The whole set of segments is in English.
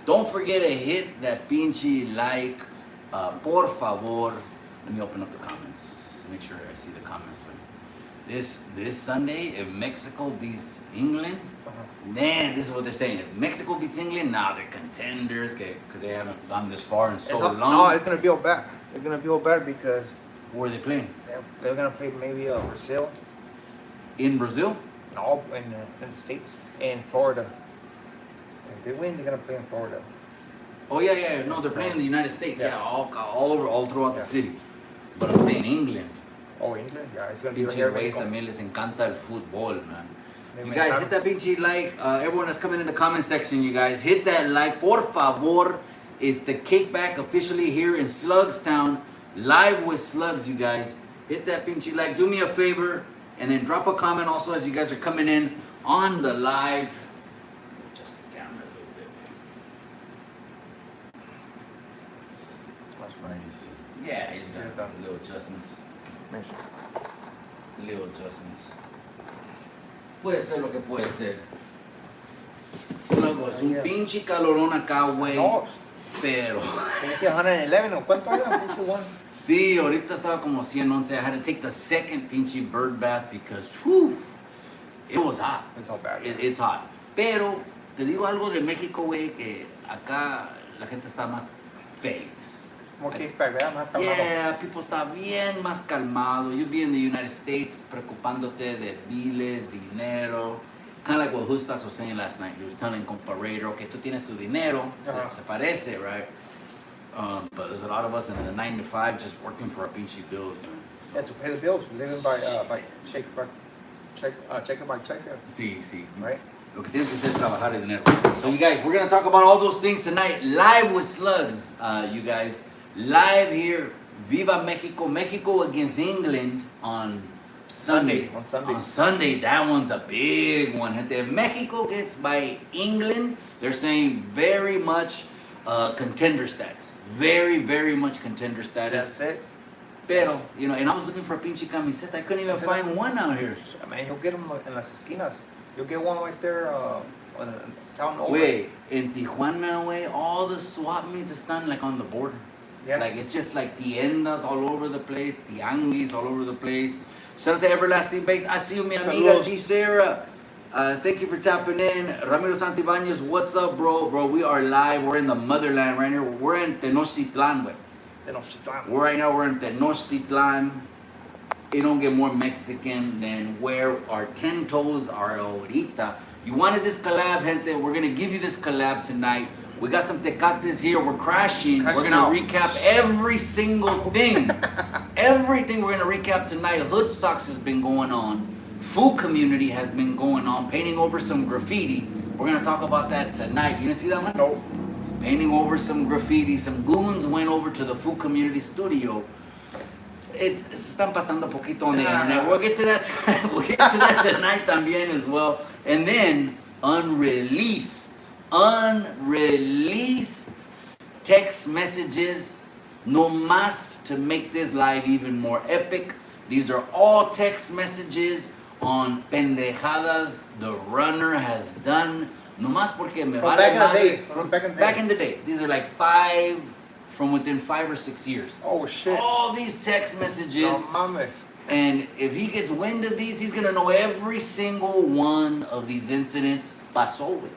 Don't forget to hit that pinche like. Por favor. Let me open up the comments just to make sure I see the comments. This Sunday, if Mexico beats England, man, this is what they're saying. If Mexico beats England, nah, they're contenders because they haven't gone this far in so long. No, it's gonna be all bad. It's gonna be all bad because where are they playing? They're gonna play maybe Brazil. In Brazil? No, in the States, in Florida. If they win, they're gonna play in Florida. Oh yeah. No, they're playing in the United States. Yeah, all over, all throughout the city. But I'm saying England. Oh, England? Yeah, it's gonna be Pinches here. Güeyes también les encanta el fútbol, man. You guys, hit that pinche like. Everyone that's coming in the comment section, you guys, hit that like. Por favor. It's the Kickback officially here in Slugstown. Live with Slugs, you guys. Hit that pinche like. Do me a favor. And then drop a comment also as you guys are coming in on the live. Adjust the camera a little bit. That's right. Yeah, he's got little adjustments. Little adjustments. Puede ser lo que puede ser. Sluggo, es un pinche calorón acá, güey. No. Pero. 111 o cuánto era? Pinche one. Sí, ahorita estaba como 111. I had to take the second pinche bird bath because, whew, it was hot. It's all bad. It's hot. Pero, te digo algo de México, güey, que acá la gente está más feliz. More kickback, ¿verdad? Más calmado. Yeah, people está bien más calmado. You be in the United States preocupándote de biles, dinero. Kind of like what Hustaks was saying last night. He was telling Comparator, okay, tú tienes tu dinero, se parece, right? But there's a lot of us in the 9 to 5 just working for our pinchy bills, man. So, yeah, to pay the bills, living by check by check. Sí. Right? Lo que tienes que hacer es trabajar el dinero. So you guys, we're going to talk about all those things tonight, live with Slugs, you guys. Live here, Viva Mexico, Mexico against England on Sunday. On Sunday, that one's a big one. If Mexico gets by England, they're saying very much contender status. Very, very much contender status. That's it. Pero, you know, and I was looking for a pinche camiseta. I couldn't even find one out here. I mean, you'll get them in las esquinas. You'll get one right there on a town over. Wait, in Tijuana, way, all the swap meets están like on the border. Yeah. Like it's just like tiendas all over the place, tianguis all over the place. Shout out to Everlasting Base. I see you, mi amiga G. Sarah. Thank you for tapping in. Ramiro Santibañez, what's up, bro? Bro, we are live. We're in the motherland right here. We're in Tenochtitlan, güey. Right now, we're in Tenochtitlan. It don't get more Mexican than where our 10 toes are ahorita. You wanted this collab, gente. We're going to give you this collab tonight. We got some tecates here. We're crashing. We're going to recap every single thing. Everything we're going to recap tonight. Hoodstocks has been going on. Food community has been going on. Painting over some graffiti. We're going to talk about that tonight. You didn't see that one? No. It's painting over some graffiti. Some goons went over to the food community studio. It's están pasando poquito on the internet. We'll get to that tonight. We'll get to that tonight también as well. And then unreleased text messages, no más to make this live even more epic. These are all text messages on pendejadas the runner has done. No más porque me vale madre. From back in the day. These are like 5 from within 5 or 6 years. Oh shit. All these text messages. No mames. And if he gets wind of these, he's gonna know every single one of these incidents. Pasó, güey.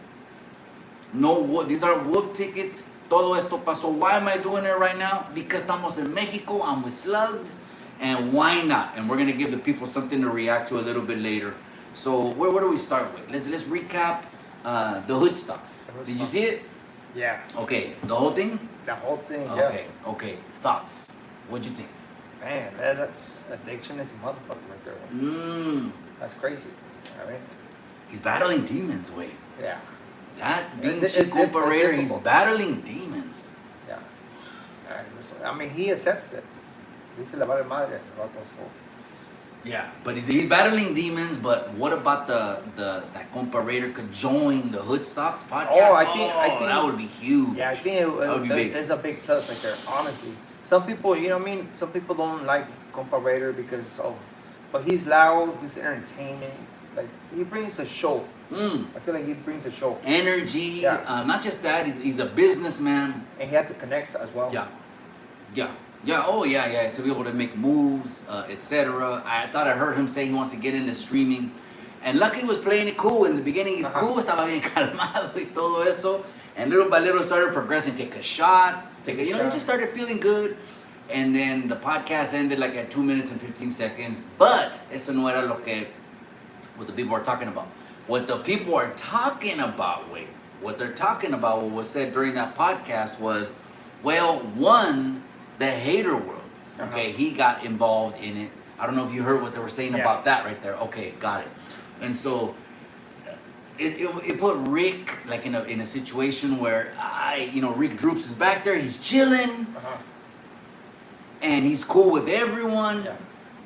No, these are wolf tickets. Todo esto pasó. Why am I doing it right now? Because estamos in Mexico. I'm with Slugs. And why not? And we're going to give the people something to react to a little bit later. So where do we start with? Let's recap the Hoodstocks. Did you see it? Yeah. Okay. The whole thing? The whole thing, yeah. Okay. Thoughts? What'd you think? Man, that's addiction is a motherfucker right there. That's crazy. I mean, he's battling demons, wait. Yeah. That being chief operator, he's battling demons. Yeah. I mean, he accepts it. Dice la madre about those folks. Yeah, but he's battling demons. But what about that comparator could join the Hoodstocks podcast? Oh, I think that would be huge. Yeah, I think that would be big. It's a big plus right there. Honestly, some people, you know what I mean. Some people don't like comparator because but he's loud, he's entertaining. like he brings a show. I feel like he brings a show. Energy. Yeah. Not just that. He's a businessman. And he has to connect as well. Yeah. Oh yeah. To be able to make moves, etc. I thought I heard him say he wants to get into streaming. And Lucky was playing it cool in the beginning. He's cool, estaba bien calmado y todo eso. And little by little started progressing. Take a shot. He just started feeling good. And then the podcast ended like at 2 minutes and 15 seconds. But eso no era what the people are talking about. What the people are talking about, what they're talking about, what was said during that podcast was, well, one, the hater world. Okay, he got involved in it. I don't know if you heard what they were saying about that right there. Okay, got it. And so it put Rick like in a situation where Rick Droops is back there, he's chilling, and he's cool with everyone. Yeah.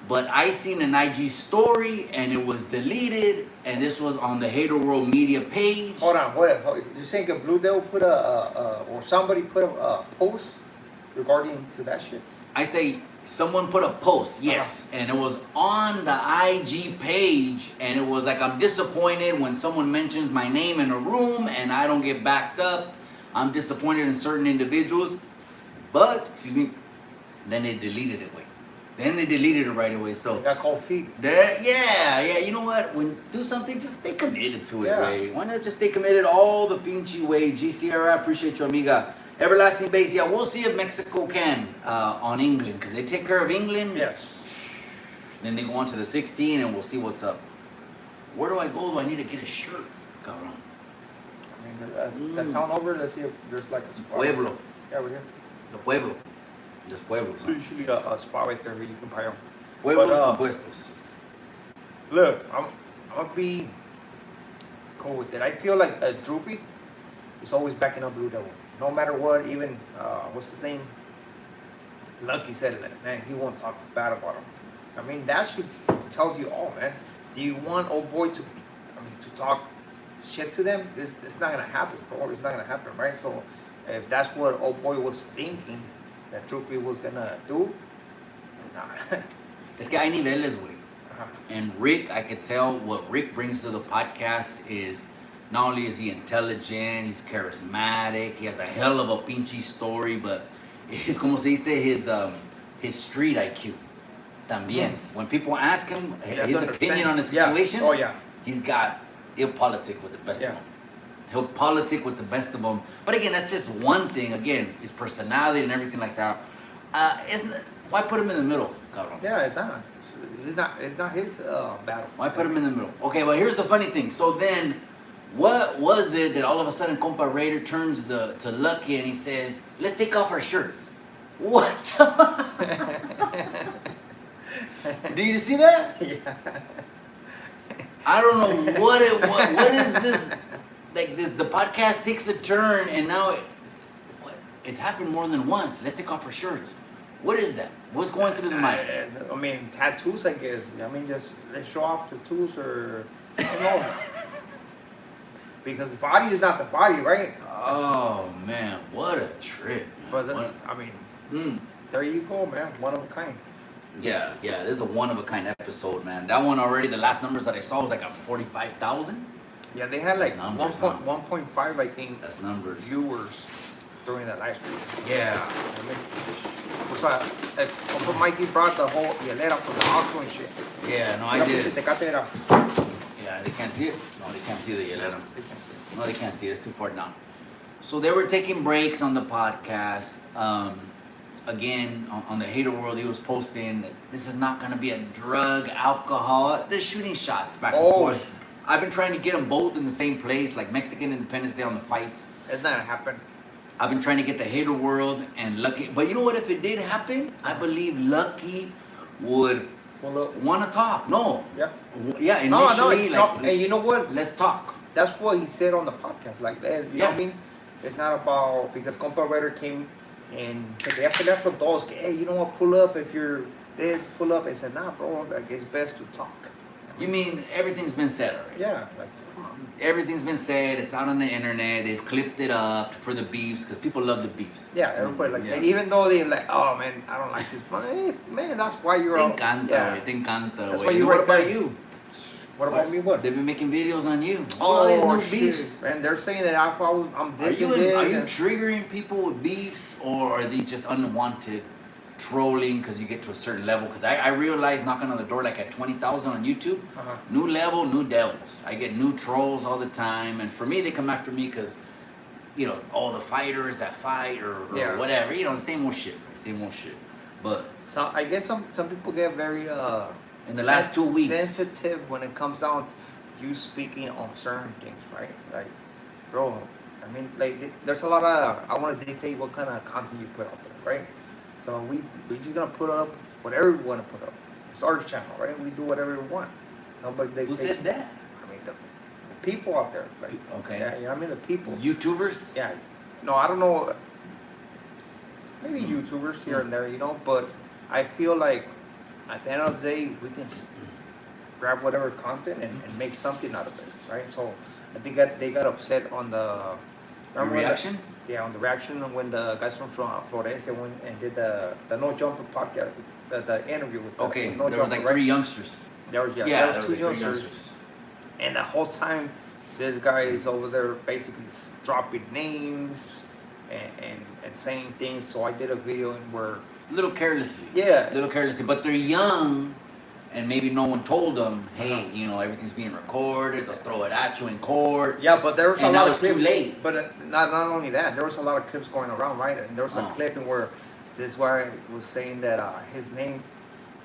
But I seen an IG story and it was deleted, and this was on the Hater World media page. Hold on. You saying Blue Devil put or somebody put a post regarding to that shit? I say someone put a post, yes, and it was on the IG page, and it was like, I'm disappointed when someone mentions my name in a room and I don't get backed up. I'm disappointed in certain individuals, but then they deleted it. Then they deleted it right away. So they got cold feet. Yeah. You know what? When do something, just stay committed to it, way. Why not just stay committed all the pinchy way? GCR, I appreciate you, amiga. Everlasting Base. Yeah, we'll see if Mexico can on England, because they take care of England. Yes. Then they go on to the 16, and we'll see what's up. Where do I go? Do I need to get a shirt? Cabrón. I mean, the town over. Let's see if there's like a spot. Pueblo. Yeah, we're here. The Pueblo. Just Pueblo. So usually a spot right there where you can buy them. Pueblos compuestos. Look, I'm gonna be cool with it. I feel like a Droopy is always backing up Blue Devil. No matter what, even, what's his name? Lucky said it, man, he won't talk bad about him. I mean, that should tells you all, man. Do you want old boy to talk shit to them? It's not gonna happen, bro. It's not gonna happen, right? So, if that's what old boy was thinking that Droopy was gonna do, nah. Es que hay niveles, güey. And Rick, I could tell what Rick brings to the podcast is, not only is he intelligent, he's charismatic, he has a hell of a pinchy story, but it's como se dice, his street IQ también. When people ask him his opinion on the situation, he's got, he'll politic with the best of them. He'll politic with the best of them. But again, that's just one thing. Again, his personality and everything like that. Why put him in the middle, cabrón? Yeah, it's not his battle. Why put him in the middle? Okay, well, here's the funny thing. So then, what was it that all of a sudden Compa Raider turns to Lucky and he says, let's take off our shirts? What? Do you see that? Yeah. I don't know what is this? Like this, the podcast takes a turn and now it's happened more than once. Let's take off our shirts. What is that? What's going through the mind? I mean, tattoos, I guess. I mean, just let's show off tattoos or, I don't know. Because the body is not the body, right? Oh, man. What a trip, man. But that's, there you go, man. One of a kind. Yeah. This is a one-of-a-kind episode, man. That one already, the last numbers that I saw was like a 45,000. Yeah, they had like 1.5, I think. That's numbers. Viewers during that live stream. Yeah. O sea, Uncle Mikey brought the whole hielera from the auction and shit. Yeah, no, I did. Yeah, they can't see it. No, they can't see the hielera. No, they can't see it. It's too far down. So they were taking breaks on the podcast. Again, on the Hater World, he was posting that this is not going to be a drug, alcohol. They're shooting shots back and forth. I've been trying to get them both in the same place, like Mexican Independence Day on the fights. It's not going to happen. I've been trying to get the Hater World and Lucky. But you know what? If it did happen, I believe Lucky would want to talk. No. Yeah. Yeah, initially. And you know what? Let's talk. That's what he said on the podcast. Like that. You know what I mean? It's not about, because Compa Raider came and said, hey, you know what? Pull up if you're this, pull up. I said, nah, bro. Like, it's best to talk. You mean everything's been said already? Yeah. Like, come on. Everything's been said. It's out on the internet. They've clipped it up for the beefs because people love the beefs. Yeah, everybody likes it. Even though they're like, oh man, I don't like this. Man, that's why you're Te encanta, te encanta. That's why What about you? What about me? What? They've been making videos on you. Oh, All these new shit. beefs. And they're saying that I'm Are this you, and this. are you and- triggering people with beefs, or are these just unwanted trolling because you get to a certain level? Because I realized knocking on the door like at 20,000 on YouTube, new level, new devils. I get new trolls all the time, and for me, they come after me because, you know, all the fighters that fight or whatever, you know, the same old shit, same old shit. But so I guess some people get very in the last 2 weeks sensitive when it comes down to you speaking on certain things, right? Like, bro, I mean, like, there's a lot of, I want to dictate what kind of content you put out there, right? So we just gonna put up whatever we want to put up. It's our channel, right? We do whatever we want. Nobody dictates. who said that? I mean, the people out there. Like, Okay. Yeah, you know what I mean? The people. YouTubers? Yeah. No, I don't know. Maybe YouTubers here and there, you know, but I feel like at the end of the day, we can grab whatever content and make something out of it, right? So I think that they got upset on the reaction? On the reaction when the guys from Florence went and did the No Jumper podcast, the interview with Okay, No there was like Jumper, 3 right? youngsters. There was, There there was was two like 3 youngsters. youngsters. And the whole time, this guy is over there basically dropping names and saying things. So I did a video where, A little carelessly. yeah, A little carelessly. But they're young, and maybe no one told them, hey, you know, everything's being recorded, they'll throw it at you in court. yeah, but there was a And lot now of it's clips. too late. But not only that, there was a lot of clips going around, right? And there was a clip in where this guy was saying that his name,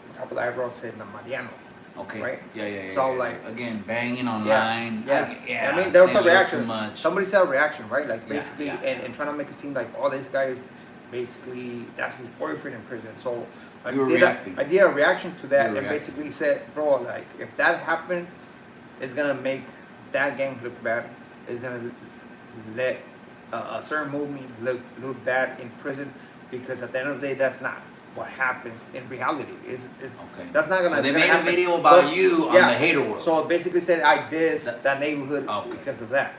on top of the eyebrow, said Mariano. Okay. Right? Yeah. So, yeah. like, again, banging online. Yeah. I mean, there was a saying reaction. too much. Somebody said a reaction, right? Like, Yeah, basically, yeah. And trying to make it seem like, oh, this guy is basically, that's his boyfriend in prison. So You were reacting. I did a reaction to that You were and reacting. basically said, bro, like, if that happened, it's going to make that gang look bad. It's going to let a certain movement look bad in prison, because at the end of the day, that's not what happens in reality. Okay. That's not gonna. So they it's gonna made happen. a video about But, you on yeah, the hater world. So it basically said I dissed that neighborhood Okay. because of that.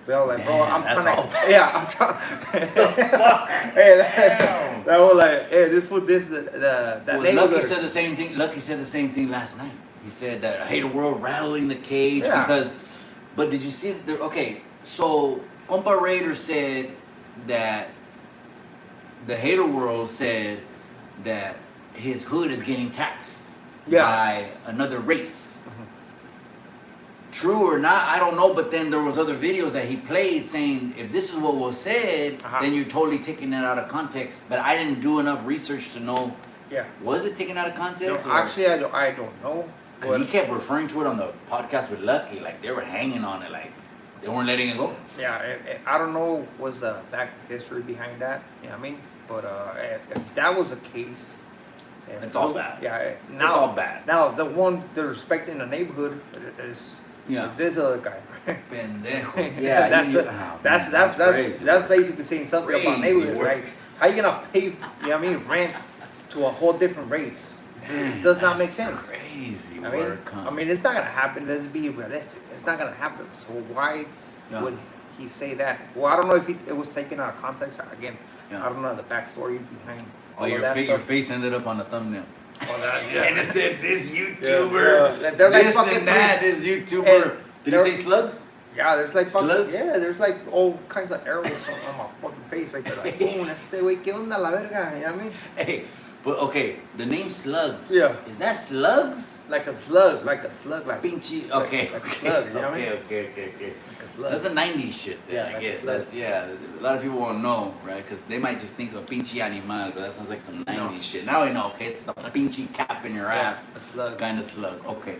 Well, like, bro, Damn, I'm that's trying all to. Yeah, I'm trying. Hey, that was like, hey, this fool, this the Well, neighborhood. Lucky said the same thing. Lucky said the same thing last night. He said that I hate the world rattling the cage Yeah. because. But did you see? Okay, so Compa Raider said that the hater world said that his hood is getting taxed by another race. True or not, I don't know. But then there was other videos that he played saying if this is what was said, then you're totally taking it out of context. But I didn't do enough research to know. Yeah. Was it taken out of context? No, actually, I don't know. Because he kept referring to it on the podcast with Lucky, like they were hanging on it, like they weren't letting it go. Yeah, I don't know what's the back history behind that. You know what I mean? But if that was the case, It's all bad. Yeah, now, It's all bad. Now the one they're respecting in the neighborhood is this other guy. Pendejos. Yeah, that's crazy. that's basically saying something about Crazy neighborhood, work. right? How you gonna pay? You know what I mean? Rent to a whole different race? Man, It does not make that's sense. Crazy I mean, work. Huh? I mean, it's not gonna happen. Let's be realistic. It's not gonna happen. So why would he say that? Well, I don't know if it was taken out of context. Again, I don't know the backstory behind all Well, of that your stuff. face ended up on the thumbnail. Well, that, And it said this YouTuber, They're like this fucking and that, this YouTuber. Did he say slugs? Yeah, there's like fucking, Slugs? yeah, there's like all kinds of arrows on my fucking face right there. Like, boom, este güey, ¿qué onda la verga? You know what I mean? Hey, but okay, the name slugs. Yeah. Is that slugs? Like a slug, like Pinchy. Okay. like a slug, you know what I mean? Okay. Like a slug. That's a 90s shit then, Yeah, I like a guess. slug. That's, a lot of people won't know, right? Because they might just think of pinchy animal, but that sounds like some 90s shit. Now I know, okay, it's the pinchy cap in your ass. A slug. Kind of slug. Okay.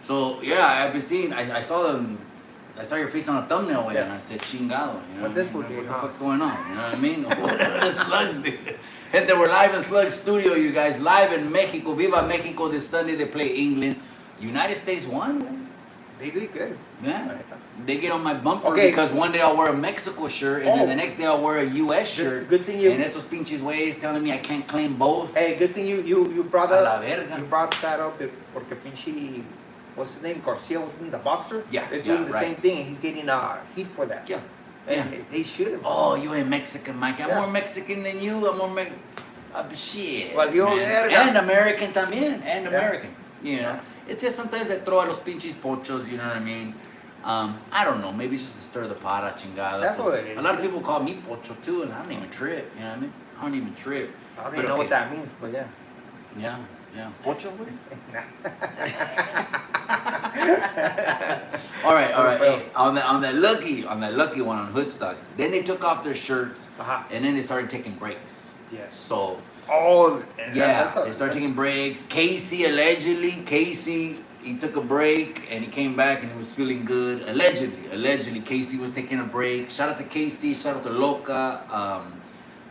So, yeah, I've been seeing, I saw them. I saw your face on a thumbnail, and I said, chingado. You know What this I mean? fool did, What the huh? fuck's going on? You know what I mean? Whatever the slugs did. And they were live in Slug Studio, you guys. Live in Mexico. Viva Mexico this Sunday. They play England. United States won, man. They did good. Yeah. They get on my bumper Okay. because one day I'll wear a Mexico shirt, and then the next day I'll wear a U.S. shirt. Good thing you. And esos pinches ways telling me I can't claim both. Hey, good thing you brought A that la up. verga. You brought that up porque pinche, what's his name? Garcia was in the boxer. Yeah, Is yeah, doing the right. same thing, and he's getting heat for that. Yeah. And they should have. Oh, you ain't Mexican, Mike. I'm Yeah. more Mexican than you. I'm more Mexican. Shit. Well, you're man. verga. And American también. And American. You know, it's just sometimes I throw a los pinches pochos. You know what I mean? I don't know. Maybe it's just to stir the pot, chingada. That's what it is. A lot of people call me pocho too, and I don't even trip. You know what I mean? I don't even trip. I don't even know what that means, but yeah. Yeah, yeah. Pocho, what? all right. Hey, on that lucky one on Hoodstocks. Then they took off their shirts, and then they started taking breaks. Yes. So. Oh. Yeah, they started taking breaks. Casey he took a break and he came back and he was feeling good. Allegedly, Casey was taking a break. Shout out to Casey. Shout out to Loca.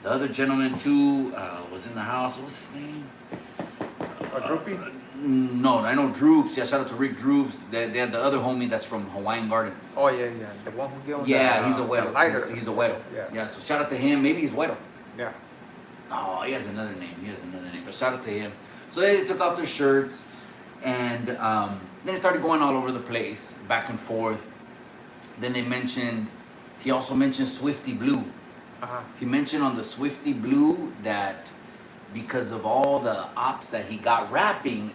The other gentleman too was in the house. What's his name? Droopy? No, I know Droops. Yeah, shout out to Rick Droops. They had the other homie that's from Hawaiian Gardens. Oh yeah. The one who gave him he's a Wedo. He's a Wedo. Yeah, so shout out to him. Maybe he's Wedo. Yeah. Oh, he has another name. But shout out to him. So they took off their shirts, and then they started going all over the place, back and forth. Then he also mentioned Swifty Blue. He mentioned on the Swifty Blue that because of all the ops that he got rapping,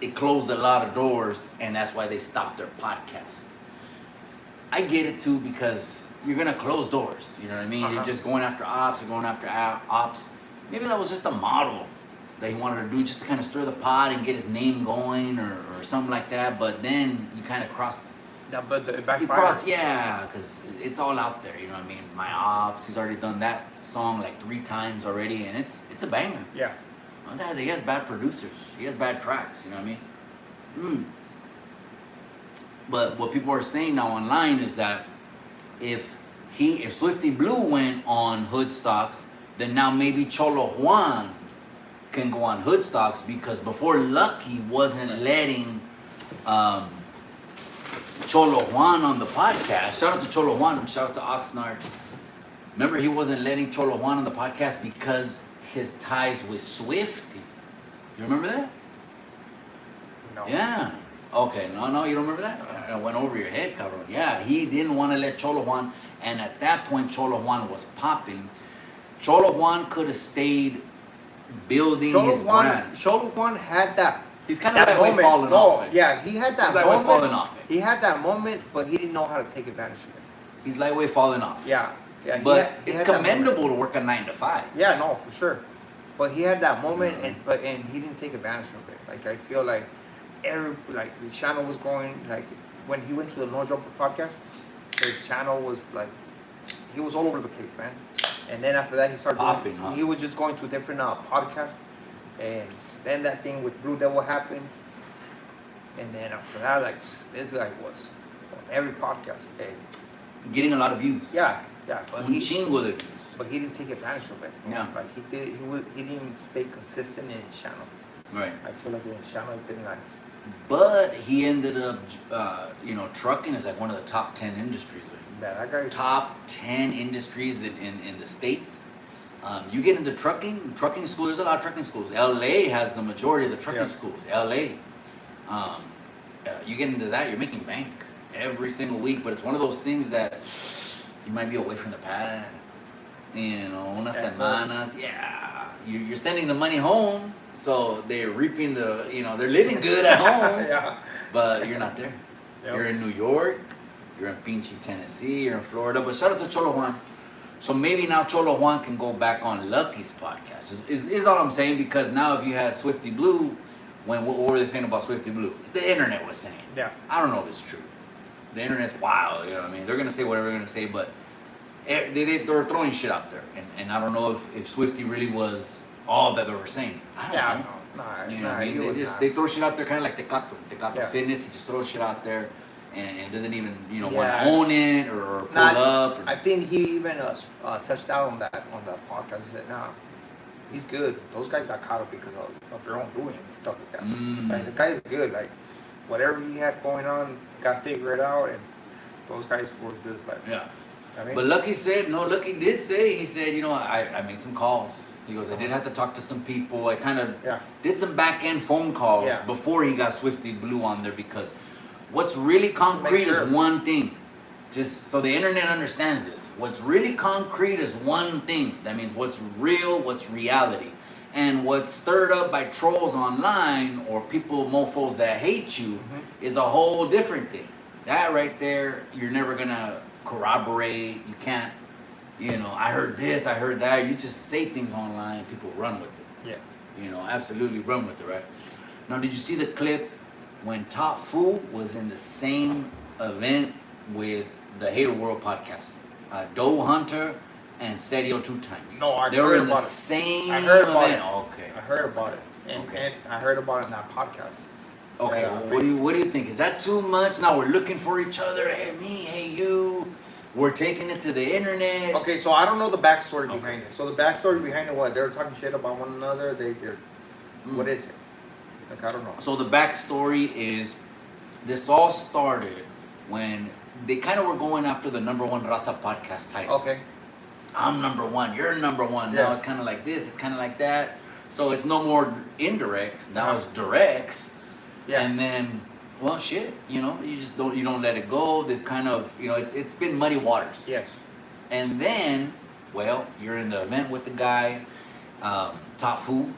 it closed a lot of doors, and that's why they stopped their podcast. I get it too, because you're gonna close doors. You know what I mean? You're just going after ops. You're going after ops. Maybe that was just a model that he wanted to do, just to kind of stir the pot and get his name going, or something like that. But then you kind of crossed. But it backfired. Because it's all out there. You know what I mean? My ops. He's already done that song like 3 times already, and it's a banger. Yeah. He has bad producers. He has bad tracks. You know what I mean? But what people are saying now online is that if Swifty Blue went on Hoodstocks, then now maybe Cholo Juan can go on Hoodstocks, because before Lucky wasn't letting Cholo Juan on the podcast. Shout out to Cholo Juan. Shout out to Oxnard. Remember, he wasn't letting Cholo Juan on the podcast because his ties with Swifty. You remember that? No. Yeah. Okay, no, you don't remember that? I went over your head, cabrón. Yeah, he didn't want to let Cholo Juan, and at that point, Cholo Juan was popping. Cholo Juan could have stayed building his brand. Cholo Juan had that. He's kind of like falling off. Yeah, he had that moment. Falling off. He had that moment, but he didn't know how to take advantage of it. He's lightweight falling off. Yeah. But it's commendable to work a 9 to 5. Yeah, no, for sure. But he had that moment, and he didn't take advantage of it. Like, I feel like his channel was going, like, when he went to the No Jumper podcast, his channel was like, he was all over the place, man. And then after that, he started popping. He was just going to different podcasts, and then that thing with Blue Devil happened. And then after that, like, this guy was on every podcast, getting a lot of views. Yeah, but un chingo de views. But he didn't take advantage of it. Yeah. Like he didn't stay consistent in his channel. Right. I feel like in his channel he didn't like. But he ended up, trucking is like one of the top 10 industries. Yeah, that guy. Top 10 industries in the States. You get into trucking school, there's a lot of trucking schools. LA has the majority of the trucking schools. LA. You get into that, you're making bank every single week, but it's one of those things that you might be away from the pad. Unas semanas. Yeah. You're sending the money home, so they're reaping they're living good at home. Yeah. But you're not there. Yep. You're in New York, you're in Pinchy, Tennessee, you're in Florida. But shout out to Cholo Juan. So maybe now Cholo Juan can go back on Lucky's podcast. Is all I'm saying, because now if you had Swifty Blue, what were they saying about Swifty Blue? The internet was saying. Yeah. I don't know if it's true. The internet's wild, you know what I mean? They're going to say whatever they're going to say, but they're throwing shit out there. And I don't know if Swifty really was all that they were saying. I don't know. You know what I mean? They throw shit out there kind of like Tecato Fitness. He just throws shit out there and doesn't even, want to own it or pull up. I think he even touched out on that on the podcast. He said, he's good. Those guys got caught up because of their own doing and stuff like that. Like, the guy's good. Like, whatever he had going on, got figured out, and those guys were just like... Yeah. But Lucky did say, he said, I made some calls. He goes, I did have to talk to some people. I kind of did some back-end phone calls before he got Swifty Blue on there, because what's really concrete is one thing. Just so the internet understands this. What's really concrete is one thing. That means what's real, what's reality. And what's stirred up by trolls online or people, mofos that hate you, is a whole different thing. That right there, you're never gonna corroborate. You can't, I heard this, I heard that. You just say things online and people run with it. Yeah. Absolutely run with it, right? Now, did you see the clip when Top Fu was in the same event with the Hater World podcast? Doe Hunter and Serio 2 times. No, I they were heard in the about it. same I heard about event. it. Okay. I heard about it. And I heard about it in that podcast. Okay, what do you think? Is that too much? Now we're looking for each other. Hey me, hey you. We're taking it to the internet. Okay, so I don't know the backstory behind it. So the backstory behind it, what? They were talking shit about one another. What is it? Like, I don't know. So the backstory is, this all started when they kind of were going after the number one Raza podcast title. Okay. I'm number one, you're number one. Now it's kind of like this, it's kind of like that. So it's no more indirects, now it's directs. Yeah. And then, well, shit, you just don't let it go. They've kind of, it's been muddy waters. Yes. And then, well, you're in the event with the guy, Top Fu.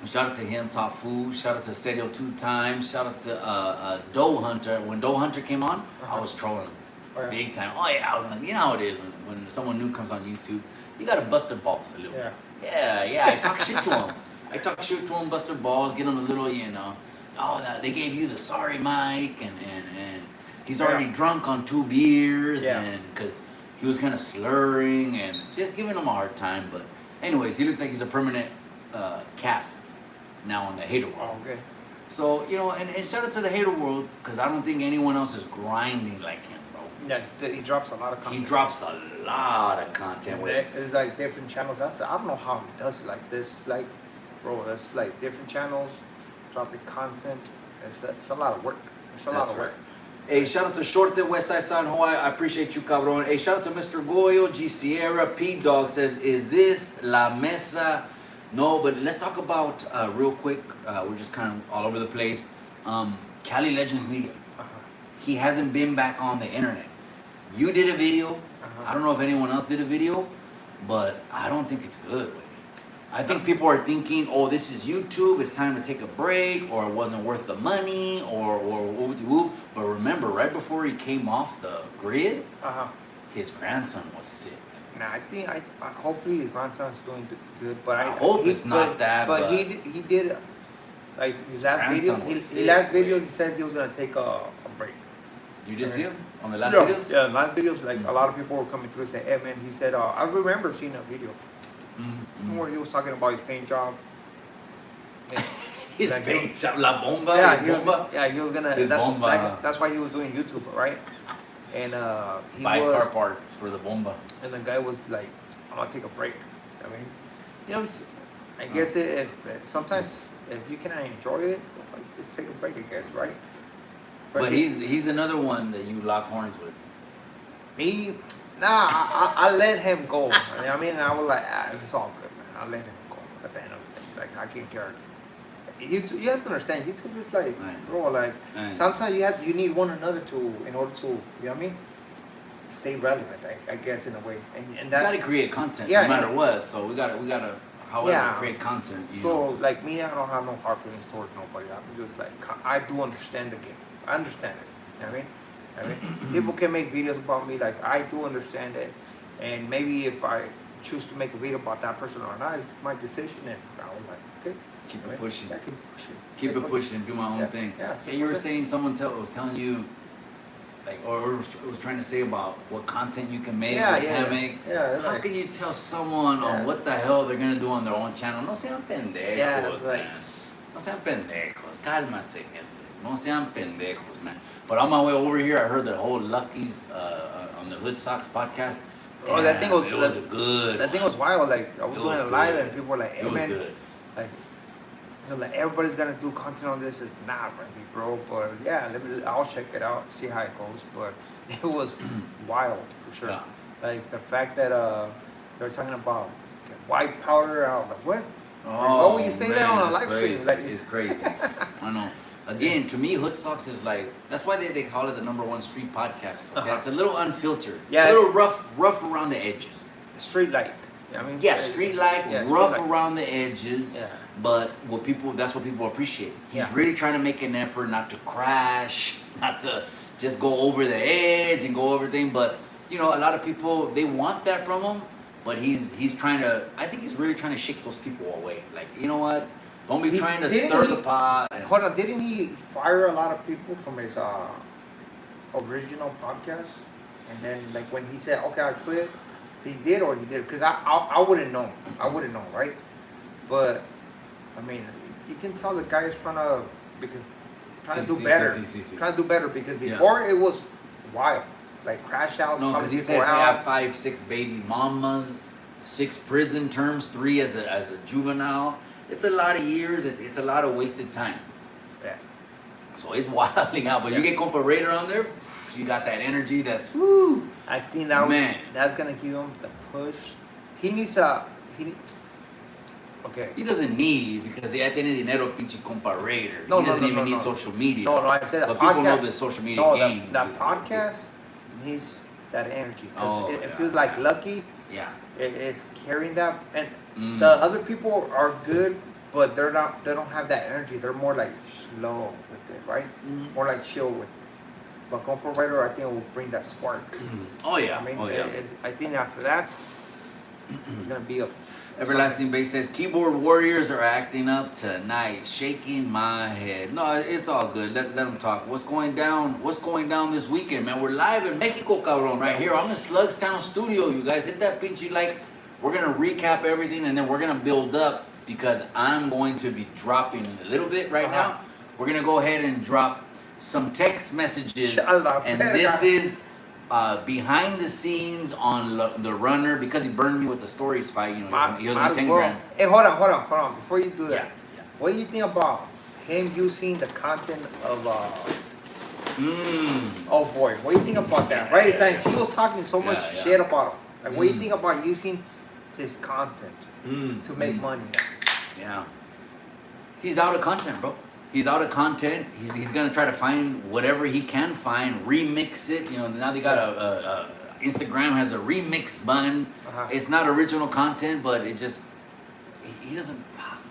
Shout out to him, Top Fu. Shout out to Serio 2 times. Shout out to Doe Hunter. When Doe Hunter came on, I was trolling him. Big time. Oh yeah, I was like, you know how it is when someone new comes on YouTube, you gotta bust their balls a little bit. Yeah. I talk shit to him. Bust their balls, get them a little, they gave you the sorry mic, and he's already drunk on 2 beers, and because he was kind of slurring and just giving him a hard time. But anyways, he looks like he's a permanent cast now on the Hater World. Okay. So, and shout out to the Hater World, because I don't think anyone else is grinding like him, bro. Yeah, he drops a lot of content. He drops a lot of content. It's like different channels. I don't know how he does it like this. Like, bro, that's like different channels, dropping content. It's a lot of work. It's a lot of work. Hey, shout out to Shorte, Westside San Hawaii. I appreciate you, cabron. Hey, shout out to Mr. Goyo, G Sierra. P Dog says, is this La Mesa? No, but let's talk about real quick. We're just kind of all over the place. Cali Legends Media. He hasn't been back on the internet. You did a video. I don't know if anyone else did a video, but I don't think it's good. I think people are thinking, oh, this is YouTube, it's time to take a break, or it wasn't worth the money, or whoop. But remember, right before he came off the grid, his grandson was sick. Nah, I think hopefully his grandson's doing good, but I hope it's not that. But he did, like his last video. His last video, he said he was gonna take a break. You did see him on the last videos? Yeah, last videos. Like a lot of people were coming through and saying, "Hey man," he said, "I remember seeing a video where he was talking about his paint job." His paint job, La Bomba. Yeah, he was gonna. That's why he was doing YouTube, right? And he buy car parts for the Bomba. And the guy was like, "I'm gonna take a break." I mean, I guess if sometimes if you cannot enjoy it, like, just take a break. I guess, right? But he's another one that you lock horns with. Me? Nah, I let him go. I mean, I was like, it's all good, man. I let him go at the end of the thing. Like, I can't care. YouTube, you have to understand, YouTube is like, bro, like, sometimes you need one another in order to, you know what I mean? Stay relevant, I guess, in a way. And that's, you gotta create content no matter what. So we gotta however create content. So like me, I don't have no hard feelings towards nobody. I'm just like, I do understand the game. I understand it. You know what I mean, people can make videos about me. Like, I do understand it. And maybe if I choose to make a video about that person or not, it's my decision. And I'm like, okay. Keep it pushing. Yeah, keep it pushing. Keep it pushing. Do my own thing. Yeah. Hey, you were saying someone was telling you, like, or was trying to say about what content you can make, can't make. Yeah. How can you tell someone on what the hell they're gonna do on their own channel? No sean pendejos, man. No sean pendejos. Cálmase, gente. No sean pendejos, man. But on my way over here, I heard the whole Lucky's on the Hood Sox podcast. Oh, that thing was good. That thing was wild. Like, I was doing it live, and people were like, "Hey, man, good. like everybody's gonna do content on this." It's not really, bro. But yeah, I'll check it out, see how it goes. But it was wild for sure. Yeah. Like the fact that they're talking about white powder. I was like, what? Oh, why would you say that on a live stream? Like, it's crazy. I know. Again, to me, Hood Stocks is like, that's why they call it the #1 street podcast. It's a little unfiltered. Yeah. It's a little rough around the edges. Street like. I mean, yeah, street-like, yeah, rough street-like. around the edges. Yeah. But that's what people appreciate. He's Yeah. really trying to make an effort not to crash, not to just go over the edge and go over everything. But you know, a lot of people, they want that from him. But he's trying to. I think he's really trying to shake those people away. Like, you know what? Don't be trying to stir the pot. Hold on, didn't he fire a lot of people from his original podcast? And then, like, when he said, "Okay, I quit," he did or he did? Because I wouldn't know. I wouldn't know, right? But I mean, you can tell the guy is trying to do better. Trying to do better because before it was wild, like crash outs. No, because he said he had 5, 6 baby mamas, 6 prison terms, 3 as a juvenile. It's a lot of years. It's a lot of wasted time. Yeah. So it's wilding out. But you get Compa Raider on there, you got that energy. That's woo. I think that's gonna give him the push. He needs okay. He doesn't need, because ya tiene dinero, pinche Compa Raider. He doesn't even need social media. No, I said but podcast, people know the social media game. That podcast needs that energy because it feels yeah. like Lucky. Yeah. It's carrying that, and the other people are good, but they don't have that energy. They're more like slow with it, right? More like chill with it. But Compa Raider, I think, will bring that spark. Oh yeah. I mean, yeah. I think after that, it's gonna be a. Everlasting Bass says, keyboard warriors are acting up tonight, shaking my head. No, it's all good. Let them talk. What's going down? What's going down this weekend, man? We're live in Mexico, cabrón, right here. I'm in Slugstown Studio. You guys hit that pinchy like. We're going to recap everything, and then we're going to build up because I'm going to be dropping a little bit right now. We're going to go ahead and drop some text messages. And this is behind the scenes on the runner, because he burned me with the stories fight. You know, he owes me 10 grand. Hey, hold on. Before you do that, yeah. What do you think about him using the content of Oh boy, what do you think about that? Right? It's like he was talking so much shit about him. Like, what do you think about using his content to make money now? Yeah. He's out of content, bro. He's out of content. He's gonna try to find whatever he can find, remix it. You know, now they got a Instagram has a remix button. It's not original content, but it just he doesn't,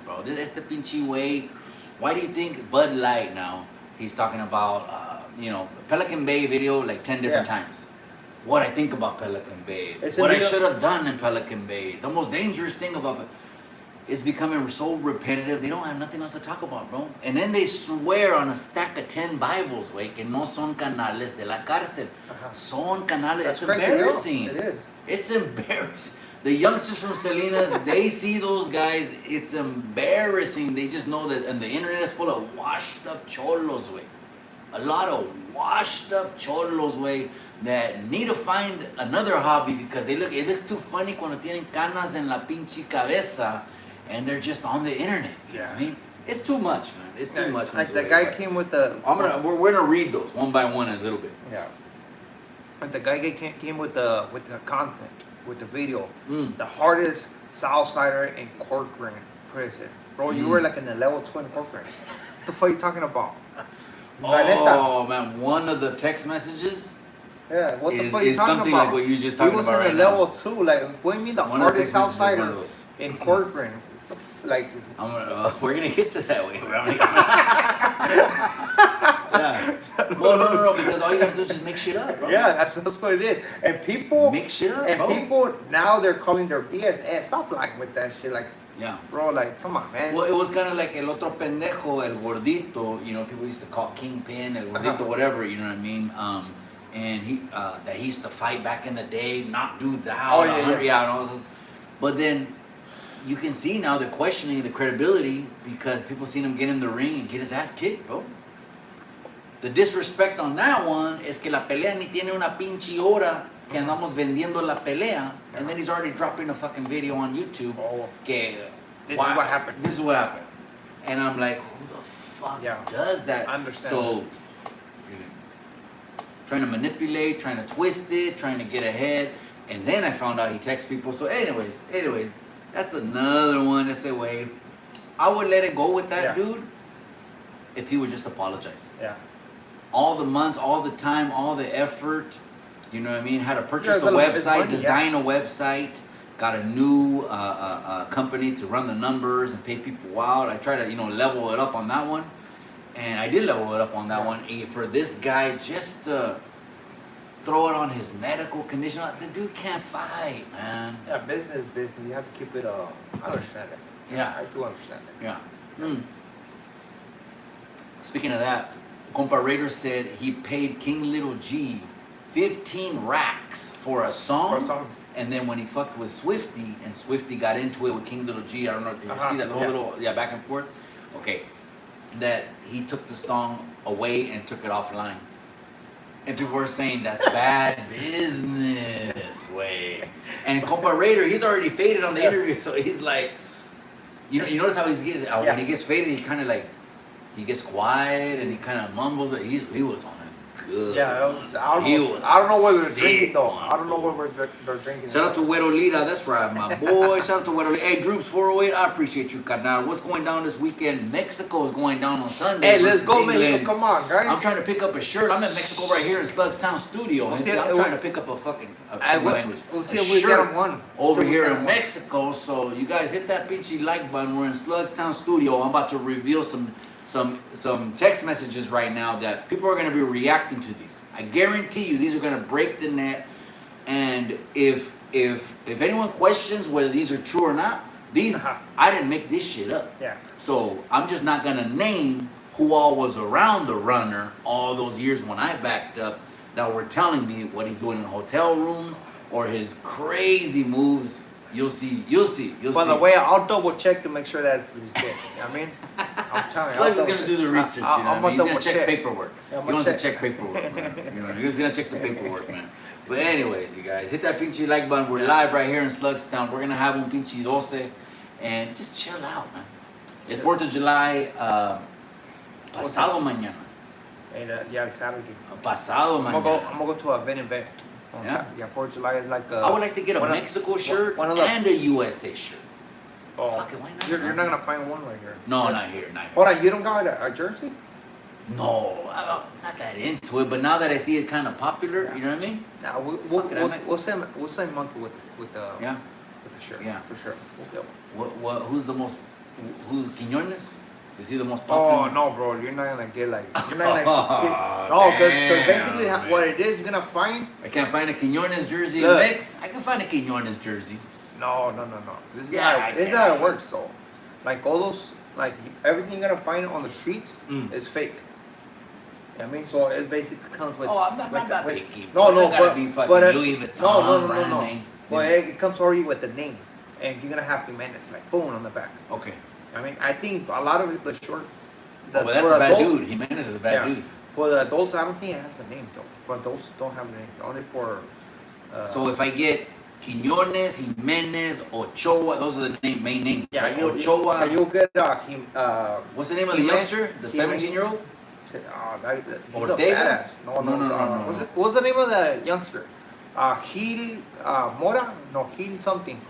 bro. That's the pinchy way. Why do you think Bud Light now? He's talking about Pelican Bay video like 10 different times. What I think about Pelican Bay. What I should have done in Pelican Bay. The most dangerous thing about it is becoming so repetitive. They don't have nothing else to talk about, bro. And then they swear on a stack of 10 Bibles, güey, que no son canales de la cárcel. Son canales. It's embarrassing. It is. It's embarrassing. The youngsters from Salinas, they see those guys. It's embarrassing. They just know that, and the internet is full of washed up cholos, güey. A lot of washed up cholos, güey, that need to find another hobby because it looks too funny cuando tienen canas en la pinche cabeza and they're just on the internet. You know what I mean? It's too much, man. It's too much. Like the guy came with the. We're gonna read those one by one in a little bit. Yeah. Like the guy came with the content, with the video. The hardest Southsider in Corcoran prison. Bro, you were like in the level 2 in Corcoran. What the fuck are you talking about? Oh man, one of the text messages. Yeah, what the fuck are you talking something about? like what you just talking about right now. He was in the level 2. Like, what do you mean the hardest Southsider in Corcoran? Like, we're gonna get to that way. Yeah. Well, no, because all you gotta do is just make shit up, bro. Yeah, that's what it is. And people make shit up, and bro. people now they're calling their BS. Hey, stop lying with that shit. Like, yeah, bro, like, come on, man. Well, it was kind of like el otro pendejo, el gordito. You know, people used to call Kingpin, el gordito, whatever. You know what I mean? And he that he used to fight back in the day, knock dudes out, and all those. But then you can see now they're questioning the credibility because people seen him get in the ring and get his ass kicked, bro. The disrespect on that one is que la pelea ni tiene una pinche hora que andamos vendiendo la pelea, and then he's already dropping a fucking video on YouTube. Que this is what happened. This is what happened, and I'm like, who the fuck does that? I understand. So trying to manipulate, trying to twist it, trying to get ahead, and then I found out he texts people. So anyways, that's another one that's a way. I would let it go with that dude if he would just apologize. Yeah. All the months, all the time, all the effort, you know what I mean? How to purchase a website, design a website, got a new company to run the numbers and pay people out. I try to, level it up on that one. And I did level it up on that one. And for this guy just to throw it on his medical condition, the dude can't fight, man. Yeah, business. You have to keep it. I understand it. Yeah. I do understand it. Yeah. Speaking of that, Compa Raider said he paid King Little G 15 racks for a song. And then when he fucked with Swifty, and Swifty got into it with King Little G, I don't know, did you see that whole little, back and forth? Okay. That he took the song away and took it offline. And people were saying that's bad business, way. And Compa Raider, he's already faded on the interview, so he's like, you notice how he gets, when he gets faded, he kind of like, he gets quiet and he kind of mumbles. He was on it good. Yeah, I don't know what we're drinking though. I don't know what we're drinking. Shout out to Güero Lira, that's right, my boy. Shout out to Güero Lira. Hey, Droops 408, I appreciate you, carnal. What's going down this weekend? Mexico is going down on Sunday. Hey, let's go, Mexico. Come on, guys. I'm trying to pick up a shirt. I'm in Mexico right here in Slugstown Studio. I'm trying to pick up a fucking language. We'll see if we get them one. Over here in Mexico. So you guys hit that pinchy like button. We're in Slugstown Studio. I'm about to reveal some text messages right now that people are going to be reacting to these. I guarantee you these are going to break the net. And if anyone questions whether these are true or not, these I didn't make this shit up. Yeah. So I'm just not going to name who all was around the runner all those years when I backed up that were telling me what he's doing in hotel rooms or his crazy moves. You'll see. By the way, I'll double check to make sure that's legit. You know what I mean? I'm telling you. Slugs is gonna do the research. He's gonna check paperwork. Yeah, he wants to check paperwork, man. He's gonna check the paperwork, man. But anyways, you guys, hit that pinche like button. We're live right here in Slugstown. We're gonna have un pinche 12, and just chill out, man. It's 4th of July. Pasado mañana. Yeah, Saturday. Pasado mañana. I'm gonna go to a event. Yeah, 4th of July is like. I would like to get a Mexico shirt and a USA shirt. Oh, fuck it, why not? You're not gonna find one right here. No, not here. Hold on, you don't got a jersey? No, I'm not that into it. But now that I see it kind of popular, you know what I mean? Nah, we'll send Monkey with the shirt. Yeah, for sure. Who's Quiñones? Is he the most popular? Oh no, bro! You're not gonna get like. You're not gonna. No, because basically what it is, you're gonna find. I can't find a Quiñones jersey in Mex. I can find a Quiñones jersey. No. This is how it works though. Like all those, like everything you're gonna find on the streets is fake. I mean, so it basically comes with. Oh, I'm not picky. No, but Louis Vuitton brand name. But it comes already with the name, and you're gonna have Jimenez like boom on the back. Okay. I mean, I think a lot of the short. But that's a bad dude. Jimenez is a bad dude. For the adults, I don't think it has the name though. For adults, don't have the name. Only for. So if I get Quiñones, Jimenez, Ochoa, those are the main names. Yeah, right? Ochoa. You'll get what's the name of the youngster? The 17-year-old? Ortega? No. What's the name of the youngster? Gil Mora? No, Gil something.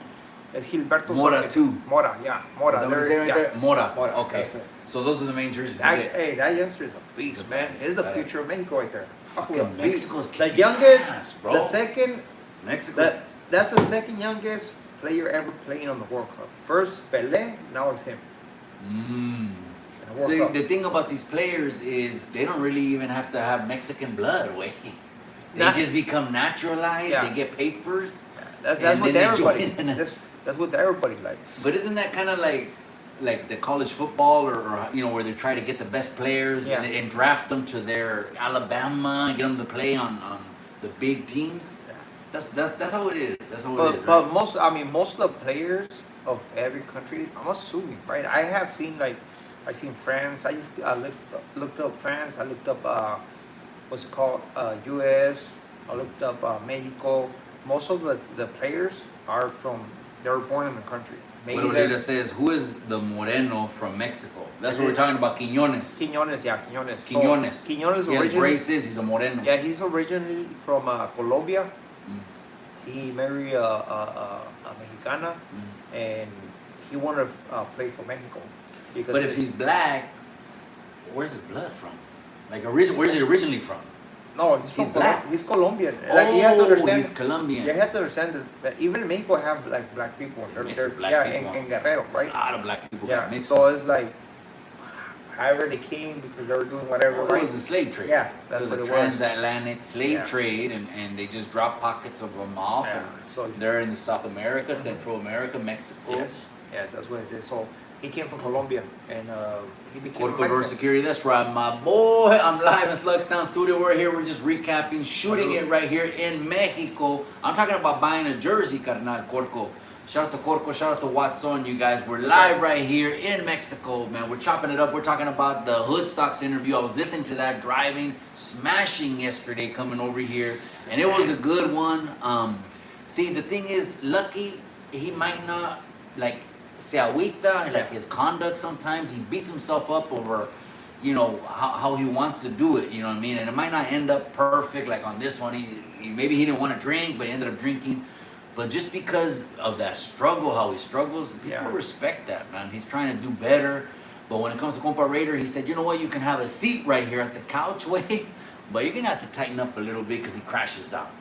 It's Gilberto Mora something. Mora, yeah. Mora. Is that what you say right there? Mora. Okay. So those are the main jerseys. Hey, that youngster is a beast, man. He's the future of Mexico right there. Fucking Mexico's the youngest, bro. The second. Mexico's. That's the second youngest player ever playing on the World Cup. First Pelé, now it's him. See, the thing about these players is they don't really even have to have Mexican blood. They just become naturalized. Yeah. They get papers. That's what everybody. That's what everybody likes. But isn't that kind of like the college football or where they try to get the best players and draft them to their Alabama and get them to play on the big teams? Yeah. That's how it is. That's how it is. But most of the players of every country, I'm assuming, right? I seen France. I just looked up France. I looked up what's it called? US. I looked up Mexico. Most of the players they were born in the country. Pero Lira says, who is the Moreno from Mexico? That's what we're talking about, Quiñones. Quiñones. Quiñones. So, Quiñones he has braces, he's a Moreno. Yeah, he's originally from Colombia. He married a Mexicana, and he wanted to play for Mexico. But if he's black, where's his blood from? Like, where's he originally from? No, He's black. He's Colombian. Oh, Like, you have to understand. he's Colombian. You have to understand that even in Mexico have like black people. In Guerrero, right? A lot of black people Yeah. got mixed So up. it's like, however they came because they were doing whatever. Well, right? it was the slave trade. Yeah, It that's was what a it was. transatlantic slave Yeah. trade, and they just dropped pockets of them off. Yeah. And So they're in the South America, Central America, Mexico. yes, that's what it is. So he came from Colombia, and he became Corco Door Mexican. Security, that's right, my boy. I'm live in Slugstown Studio. We're here, we're just recapping, shooting it right here in Mexico. I'm talking about buying a jersey, carnal, Corco. Shout out to Corco, shout out to Watson, you guys. We're live right here in Mexico, man. We're chopping it up. We're talking about the Hood Stocks interview. I was listening to that driving, smashing yesterday coming over here, and it was a good one. See, the thing is, Lucky, he might not, like, se agüita, like his conduct sometimes. He beats himself up over, you know, how he wants to do it, you know what I mean? And it might not end up perfect, like on this one. Maybe he didn't want to drink, but he ended up drinking. But just because of that struggle, how he struggles, people respect that, man. He's trying to do better. But when it comes to Compa Raider, he said, you know what, you can have a seat right here at the couch, way, but you're going to have to tighten up a little bit because he crashes out.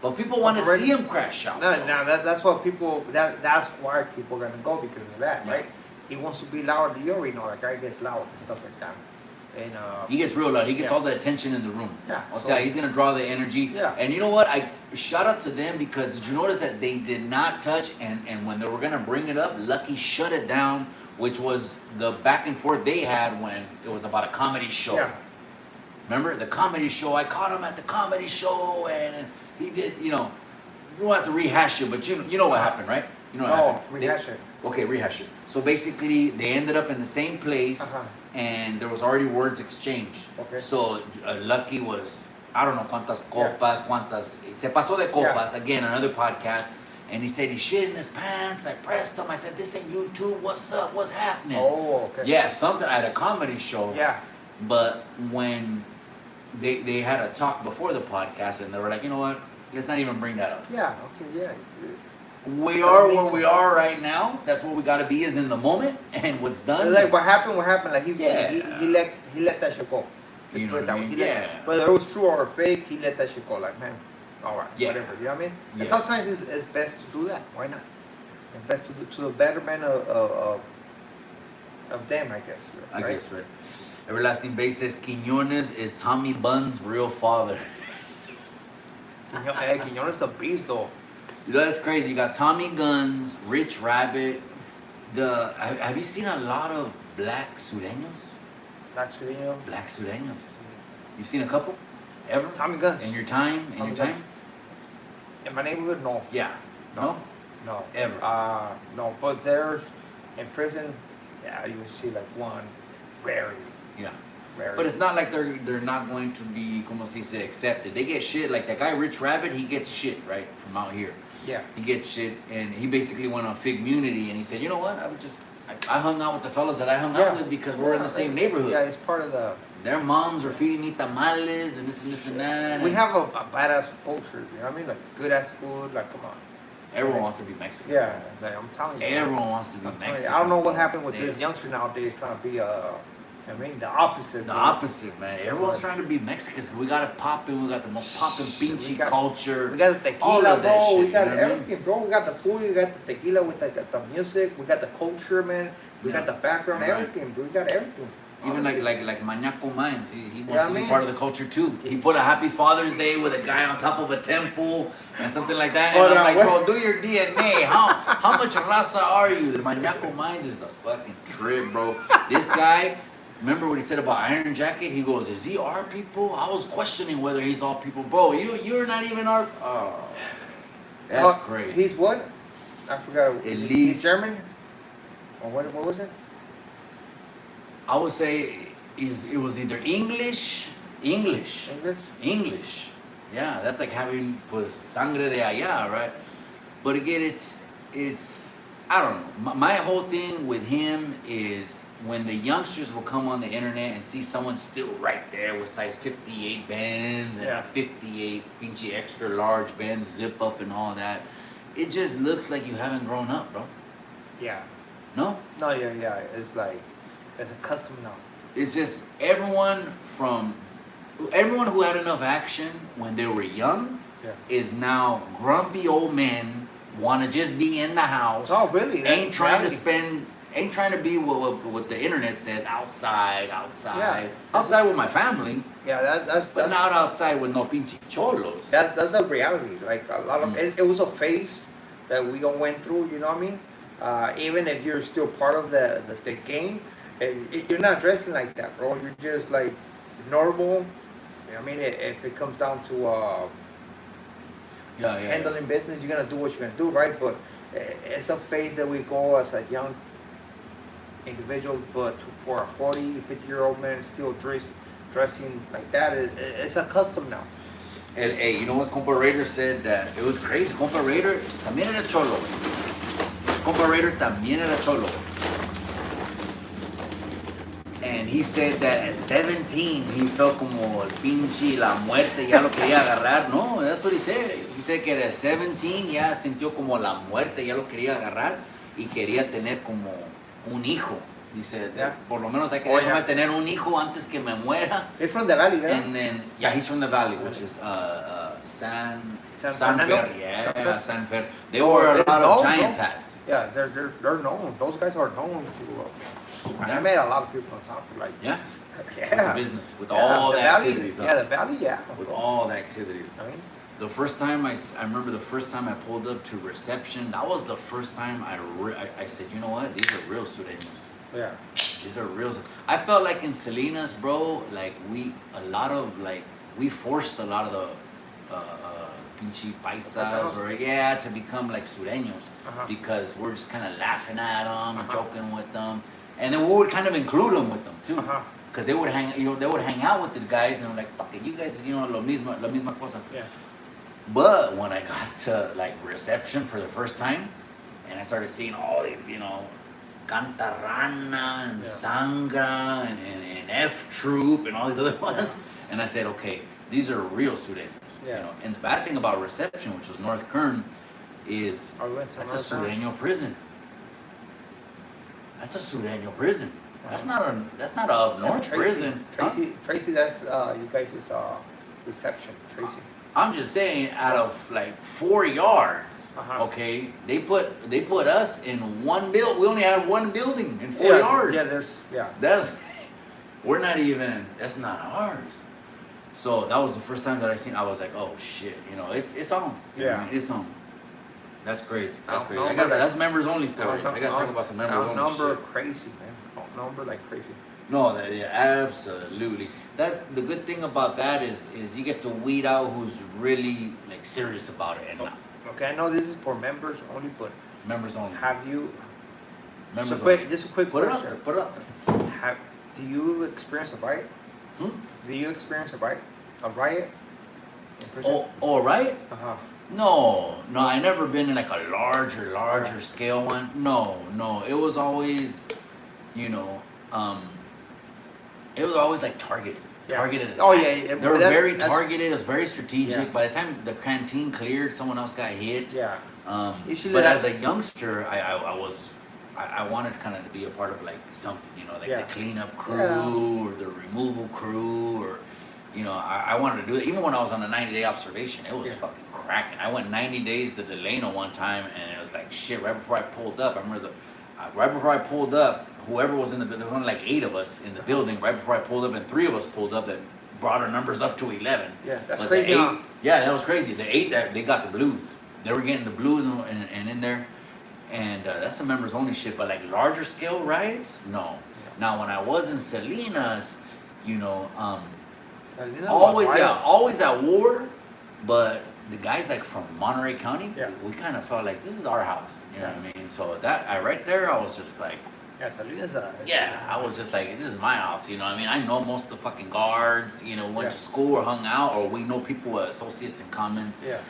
But people want to see him crash out. No, that's what people, that's why people are going to go because of that, right? He wants to be loud. You already know that guy gets loud and stuff like that. And he gets real loud. He gets all the attention in the room. Yeah. So he's gonna draw the energy. Yeah. And you know what? I shout out to them because did you notice that they did not touch and when they were gonna bring it up, Lucky shut it down, which was the back and forth they had when it was about a comedy show. Yeah. Remember the comedy show? I caught him at the comedy show and he did. You know, you don't have to rehash it, but you know what happened, right? You know what happened. Rehash it. Okay, rehash it. So basically, they ended up in the same place, and there was already words exchanged. Okay. So Lucky was, I don't know cuántas copas, cuántas, se pasó de copas, again, another podcast, and he said he shit in his pants. I pressed him. I said, this ain't YouTube. What's up? What's happening? Oh, okay. Yeah, something at a comedy show. Yeah. But when they had a talk before the podcast, and they were like, you know what? Let's not even bring that up. Yeah, okay, yeah. We are where we are right now. That's what we gotta be is in the moment, and what's done. Like what happened. Like he let that shit go. You know what I mean? Whether it was true or fake, he let that shit go. Like, man, all right, whatever. You know what I mean? Yeah. And sometimes it's best to do that. Why not? It's best to do to the betterment of them, I guess. Right? I guess, right. Everlasting Base says Quiñones is Tommy Bunn's real father. Quiñones is a beast, though. You know, that's crazy. You got Tommy Guns, Rich Rabbit. Have you seen a lot of black sureños? Black sureño. Black sureños. You've seen a couple? Ever? Tommy Guns. In your time? In my neighborhood, no. Yeah. No? No. Ever? No. But there's in prison. Yeah, you see like one, rarely. Yeah. Rarely. But it's not like they're not going to be, como se dice, accepted. They get shit. Like that guy Rich Rabbit, he gets shit, right? From out here. Yeah. He gets shit, and he basically went on Fig Munity, and he said, you know what? I hung out with the fellas that I hung out with because we're in the same neighborhood. Yeah, it's part of the. Their moms were feeding me tamales and this and that. We have a badass culture, you know what I mean? Like good ass food, like come on. Everyone wants to be Mexican. Yeah, like, I'm telling you. Everyone wants to be Mexican. I don't know what happened with this youngster nowadays trying to be I mean, the opposite. The opposite, man. Everyone's trying to be Mexicans. We got it popping. We got the most popping pinche culture. We got the tequila, all of that bro. shit, We got you know what I mean? everything, bro. We got the food. We got the tequila with the music. We got the culture, man. We got the background, everything, bro. We got everything. Even like Mañaco Mines, he wants Yeah, to be man. part of the culture too. He put a Happy Father's Day with a guy on top of a temple and something like that. And I'm like, bro, do your DNA. How much raza are you? The Mañaco Mines is a fucking trip, bro. This guy, remember what he said about Iron Jacket? He goes, is he our people? I was questioning whether he's our people. Bro, you're not even our... Oh, that's crazy. He's what? I forgot. He's German? Or what was it? I would say it was either English. Yeah, that's like having pues sangre de allá, right? But again, it's I don't know. My whole thing with him is when the youngsters will come on the internet and see someone still right there with size 58 Benz and a 58 pinche extra large Benz zip up and all that, it just looks like you haven't grown up, bro. Yeah. No? No, yeah. It's like, it's a custom now. It's just everyone from everyone who had enough action when they were young is now grumpy old men, want to just be in the house. Oh, really? Ain't trying to spend, ain't trying to be what the internet says, outside, outside with my family. Yeah, but not outside with no pinche cholos. That's the reality. Like a lot of it was a phase that we all went through. You know what I mean? Even if you're still part of the game, you're not dressing like that, bro. You're just like normal. I mean, if it comes down to handling business, you're gonna do what you're gonna do, right? But it's a phase that we go as a young individual, but for a 40, 50-year-old man still dressing like that, it's a custom now. And hey, you know what Compa Raider said? That it was crazy. Compa Raider también era cholo. Compa Raider también era cholo. And he said that at 17 he felt como el pinche la muerte ya lo quería agarrar. No, that's what he said. He said que at 17 ya sintió como la muerte ya lo quería agarrar y quería tener como un hijo. Dice, por lo menos hay que déjame tener un hijo antes que me muera. He's from the valley, right? And then, yeah, he's from the valley, which is San Fer. Yeah, San Fer. They wear a lot of Giants hats. Yeah, they're known. Those guys are known to. I met a lot of people from San Fer, like. Yeah. With the business, with all the activities. Yeah, the valley, yeah. With all the activities. I mean, the first time I remember the first time I pulled up to reception. That was the first time I said, you know what? These are real sureños. Yeah. These are real. I felt like in Salinas, bro, like we forced a lot of the pinche paisas to become like sureños because we're just kind of laughing at them and joking with them, and then we would kind of include them with them too, because they would hang out with the guys and I'm like, fuck it, you guys, lo misma cosa. Yeah. But when I got to like reception for the first time, and I started seeing all these, Cantarrana and Sangra and F Troop and all these other ones. And I said, okay, these are real sureños. And the bad thing about reception, which was North Kern, is that's a sureño prison. That's a sureño prison. That's not a up north prison. Tracy, that's you guys' reception, Tracy. I'm just saying, out of like 4 yards, okay, they put us in one build. We only had one building in 4 yards. We're not even. That's not ours. So that was the first time that I was like, oh shit, it's on. It's on. That's crazy. That's crazy. That's members only stories. I gotta talk about some members only shit. Crazy, man. Number like crazy. No, absolutely. The good thing about that is you get to weed out who's really like serious about it and not. Okay, I know this is for members only, but members only. Have you? Members only. Just a quick question. Put it up there. Do you experience a riot? Do you experience a riot? A riot? Oh, a riot? No, I never been in like a larger scale one. No, it was always, it was always like targeted attacks. Oh yeah. They were very targeted. It was very strategic. Yeah. By the time the canteen cleared, someone else got hit. Yeah. But as a youngster, I wanted kind of to be a part of like something, the cleanup crew or the removal crew, or I wanted to do it. Even when I was on a 90-day observation, it was fucking cracking. I went 90 days to Delano one time, and it was like shit. Right before I pulled up, I remember right before I pulled up, whoever was in the building, there was only like 8 of us in the building. Right before I pulled up, and 3 of us pulled up, that brought our numbers up to 11. Yeah, that's crazy. That was crazy. The 8 that they got the blues. They were getting the blues and in there, and that's the members only shit. But like larger scale riots, no. Now when I was in Salinas, always at war, but the guys like from Monterey County, we kind of felt like this is our house. You know what I mean? So right there, I was just like, Salinas. I was just like, this is my house. You know what I mean? I know most of the fucking guards. Went to school or hung out, or we know people, associates in common. Yeah.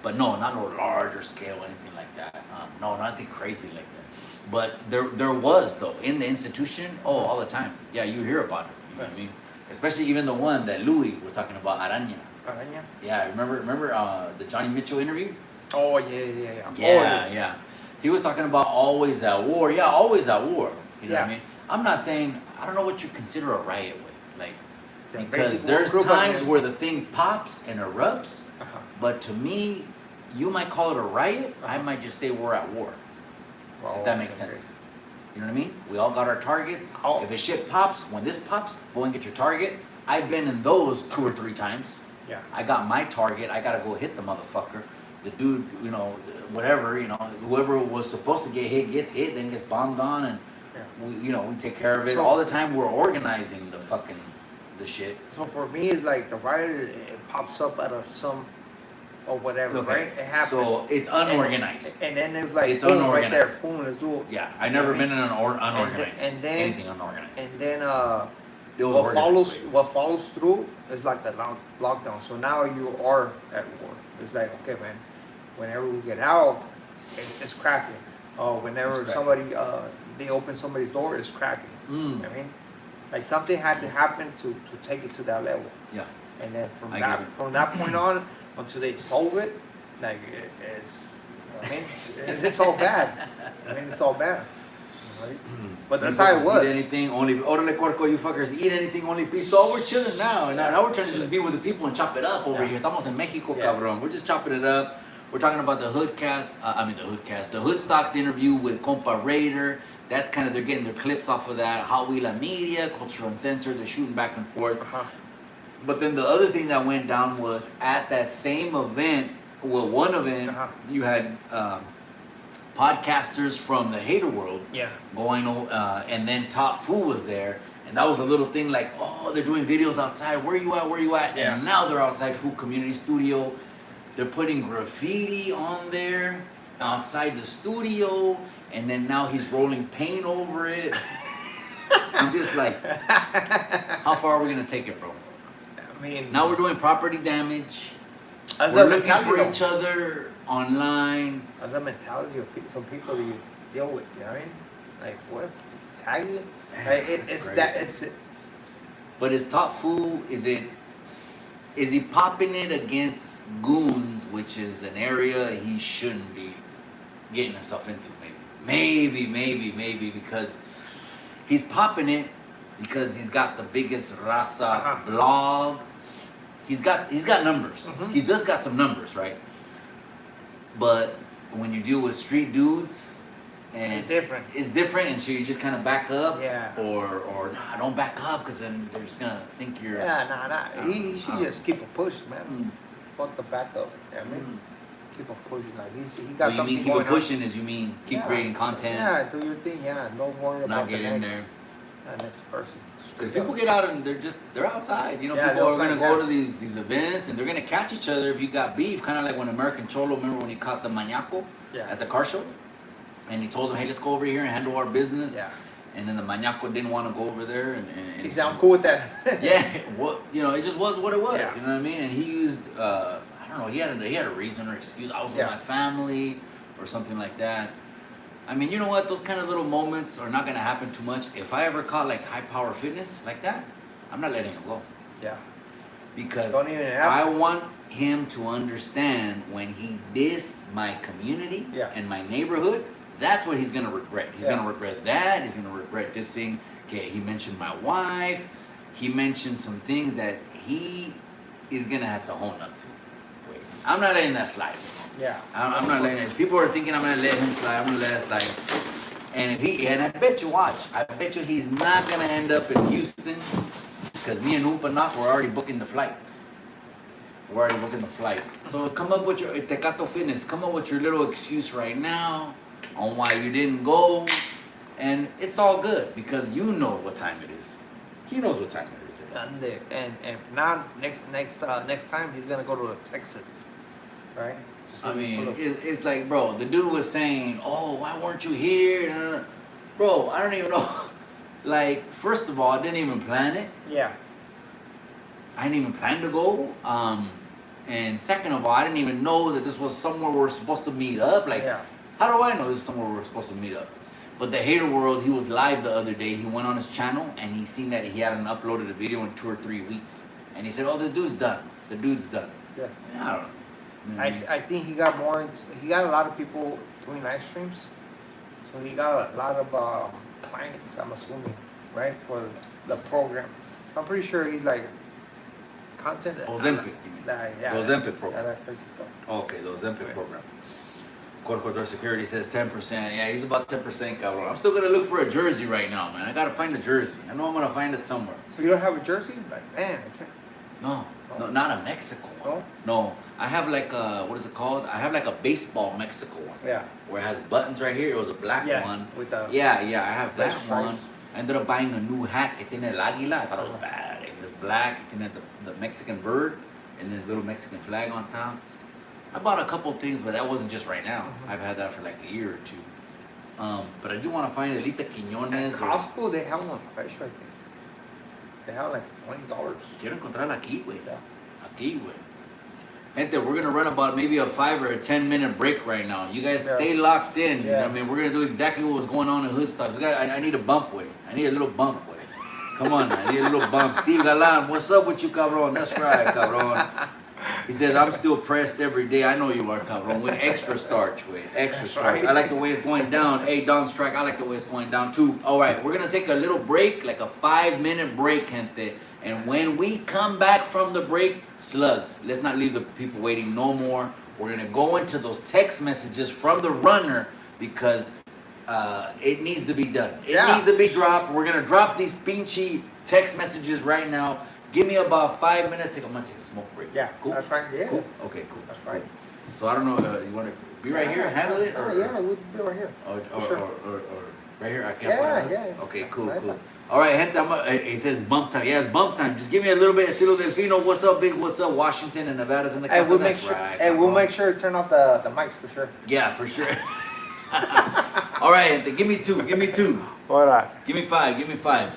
But no, not no larger scale, anything like that. No, nothing crazy like that. But there was though in the institution. Oh, all the time. Yeah, you hear about it. You know what I mean? Especially even the one that Louis was talking about, Araña. Araña? Yeah, remember the Johnny Mitchell interview? Oh, yeah. Yeah. He was talking about always at war. Yeah, always at war. You know what I mean? I'm not saying, I don't know what you consider a riot with. Like, Yeah, Because 24 there's group times of where the thing pops and erupts, Uh-huh. but to me, you might call it a riot. I Uh-huh. might just say we're at war. Well, If that makes okay. sense. You know what I mean? We all got our targets. Oh. If a shit pops, when this pops, go and get your target. I've been in those 2 or 3 times. Yeah. I got my target. I gotta go hit the motherfucker. The dude, you know, whatever, you know, whoever was supposed to get hit gets hit, then gets bombed on, and Yeah. we take care of it. So- All the time we're organizing the shit. So for me, it's like the riot, it pops up out of some or whatever, Okay. right? It happens. So it's unorganized. And then it's like, It's boom, right there, unorganized. boom, let's do it. Yeah, I've never been in an unorganized. And then- anything unorganized. And then It was what organized. what follows through is like the lockdown. So now you are at war. It's like, okay, man, whenever we get out, it's cracking. Whenever It's cracking. somebody they open somebody's door, it's cracking. Mm. I mean, like something had to happen to take it to that level. Yeah. And then I get it. from that point on until they solve it, like it's, I mean, it's all bad. I mean, it's all bad. Right? But that's how it was. Eat anything, only orale corco, you fuckers eat anything, only pisto. Oh, we're chilling now. And now we're trying to just be with the people and chop it up over Yeah. here. Estamos en Mexico, Yeah. cabrón. We're just chopping it up. We're talking about the the Hood Stocks interview with Compa Raider. That's kind of, they're getting their clips off of that. Hot Wheel Media, Cultural Uncensored, they're shooting back and forth. Uh-huh. But then the other thing that went down was at that same event, well, one event, Uh-huh. you had podcasters from the Hater World Yeah. going, and then Top Fu was there, and that was a little thing like, oh, they're doing videos outside. Where you at? Where you at? Yeah. And now they're outside Fu Community Studio. They're putting graffiti on there outside the studio, and then now he's rolling paint over it. I'm just like, how far are we gonna take it, bro? I mean, Now we're doing property damage. as We're a looking for mentality, each other online. as a mentality of some people that you deal with, you know what I mean? Like what? Tag you? Damn, Like, that's it's crazy. that. It's But is Top Fu, is he popping it against goons, which is an area he shouldn't be getting himself into? Maybe, because he's popping it because he's got the biggest raza Uh-huh. blog. He's got numbers. Mhm. He does got some numbers, right? But when you deal with street dudes, and It's different. It's different, and so you just kind of back up, Yeah. or nah, don't back up, because then they're just gonna think you're. Nah. He should just keep a push, man. Mm. Fuck the backup. You know what I mean? Keep on pushing. Like he What got you something mean keep going it pushing? Is you mean on. keep Yeah. creating content, Yeah, do your thing. Yeah, don't worry about not the get in next, there? next person. Because people get out and they're outside. You know, Yeah, people are they're gonna outside, go to these events and they're gonna catch each other if you got beef. Kind of like when American Cholo, remember when he caught the Mañaco Yeah. at the car show, and he told him, hey, let's go over here and handle our business. Yeah. And then the Mañaco didn't want to go over there, and He said, I'm cool with that. yeah, what it just was what it was. Yeah. You know what I mean? And he used I don't know. He had a reason or excuse. I was with Yeah. my family or something like that. I mean, you know what? Those kind of little moments are not gonna happen too much. If I ever caught like high power fitness like that, I'm not letting him go, Yeah. because Don't even ask I him. want him to understand when he dissed my community Yeah. and my neighborhood. That's what he's gonna regret. He's Yeah. gonna regret that. He's gonna regret dissing. Okay, he mentioned my wife. He mentioned some things that he is gonna have to hone up to. Wait, I'm not letting that slide. Yeah. I'm not letting it. If people are thinking I'm gonna let him slide, I'm gonna let it slide. And I bet you, watch, I bet you he's not gonna end up in Houston, because me and Upanok were already booking the flights. We're already booking the flights. So come up with your Tecato Fitness. Come up with your little excuse right now on why you didn't go, and it's all good because you know what time it is. He knows what time it is. And now next time he's gonna go to Texas, right? I mean, it's like, bro, the dude was saying, oh, why weren't you here? Bro, I don't even know. Like, first of all, I didn't even plan it. yeah. I didn't even plan to go. And second of all, I didn't even know that this was somewhere we're supposed to meet up. Like, Yeah. how do I know this is somewhere we're supposed to meet up? But the Hater World, he was live the other day. He went on his channel and he seen that he hadn't uploaded a video in 2 or 3 weeks. And he said, oh, this dude's done. The dude's done. Yeah. I don't know. You know what I mean? I think he got he got a lot of people doing live streams, so he got a lot of clients, I'm assuming, right, for the program. I'm pretty sure he's like content. Ozempic, you mean? Yeah, The Ozempic program. Yeah, that crazy stuff. Okay, the Ozempic program. Corcodor Security says 10%. Yeah, he's about 10%, cabrón. I'm still gonna look for a jersey right now, man. I gotta find a jersey. I know I'm gonna find it somewhere. So you don't have a jersey? Like, man, I can't. No, not a Mexico one. No, I have like a, what is it called? I have like a baseball Mexico one. Yeah. Where it has buttons right here. It was a black one. With the yeah, I have that stripes. one. I ended up buying a new hat. Que tiene el águila. I thought it was bad. It was black. It had the Mexican bird and then the little Mexican flag on top. I bought a couple of things, but that wasn't just right now. I've had that for like a year or two. But I do want to find at least a Quiñones. At Costco, they have one price right there. They have like $20. Quiero encontrarla aquí, güey. Yeah. Aquí, güey. Gente, we're gonna run about maybe a 5 or a 10-minute break right now. You guys stay locked in. You know what I mean? We're gonna do exactly what was going on in Hood Stocks. I need a bump, way. I need a little bump, way. Come on, I need a little bump. Steve Galan, what's up with you, cabron? That's right, cabron. He says, I'm still pressed every day. I know you are, cabron. With extra starch, way. Extra starch. I like the way it's going down. Hey, Don Strike, I like the way it's going down too. All right, we're gonna take a little break, like a 5-minute break, gente. And when we come back from the break, slugs, let's not leave the people waiting no more. We're gonna go into those text messages from the runner because it needs to be done. It needs to be dropped. We're gonna drop these pinchy text messages right now. Give me about 5 minutes. I'm gonna take a smoke break. Yeah, cool. That's right. Yeah. Cool. Okay, cool. That's right. Cool. So I don't know. You want to be right here, handle it, or yeah, we'll be right here. Or right here. I can't. Yeah. Okay, cool. All right, gente. He says bump time. Yeah, it's bump time. Just give me a little bit. Estilo Delfino. What's up, big? What's up, Washington and Nevada's in the casa. We'll make sure. And we'll make sure to turn off the mics for sure. Yeah, for sure. All right, gente. Give me two. Give me two. All right. Give me five. Give me five.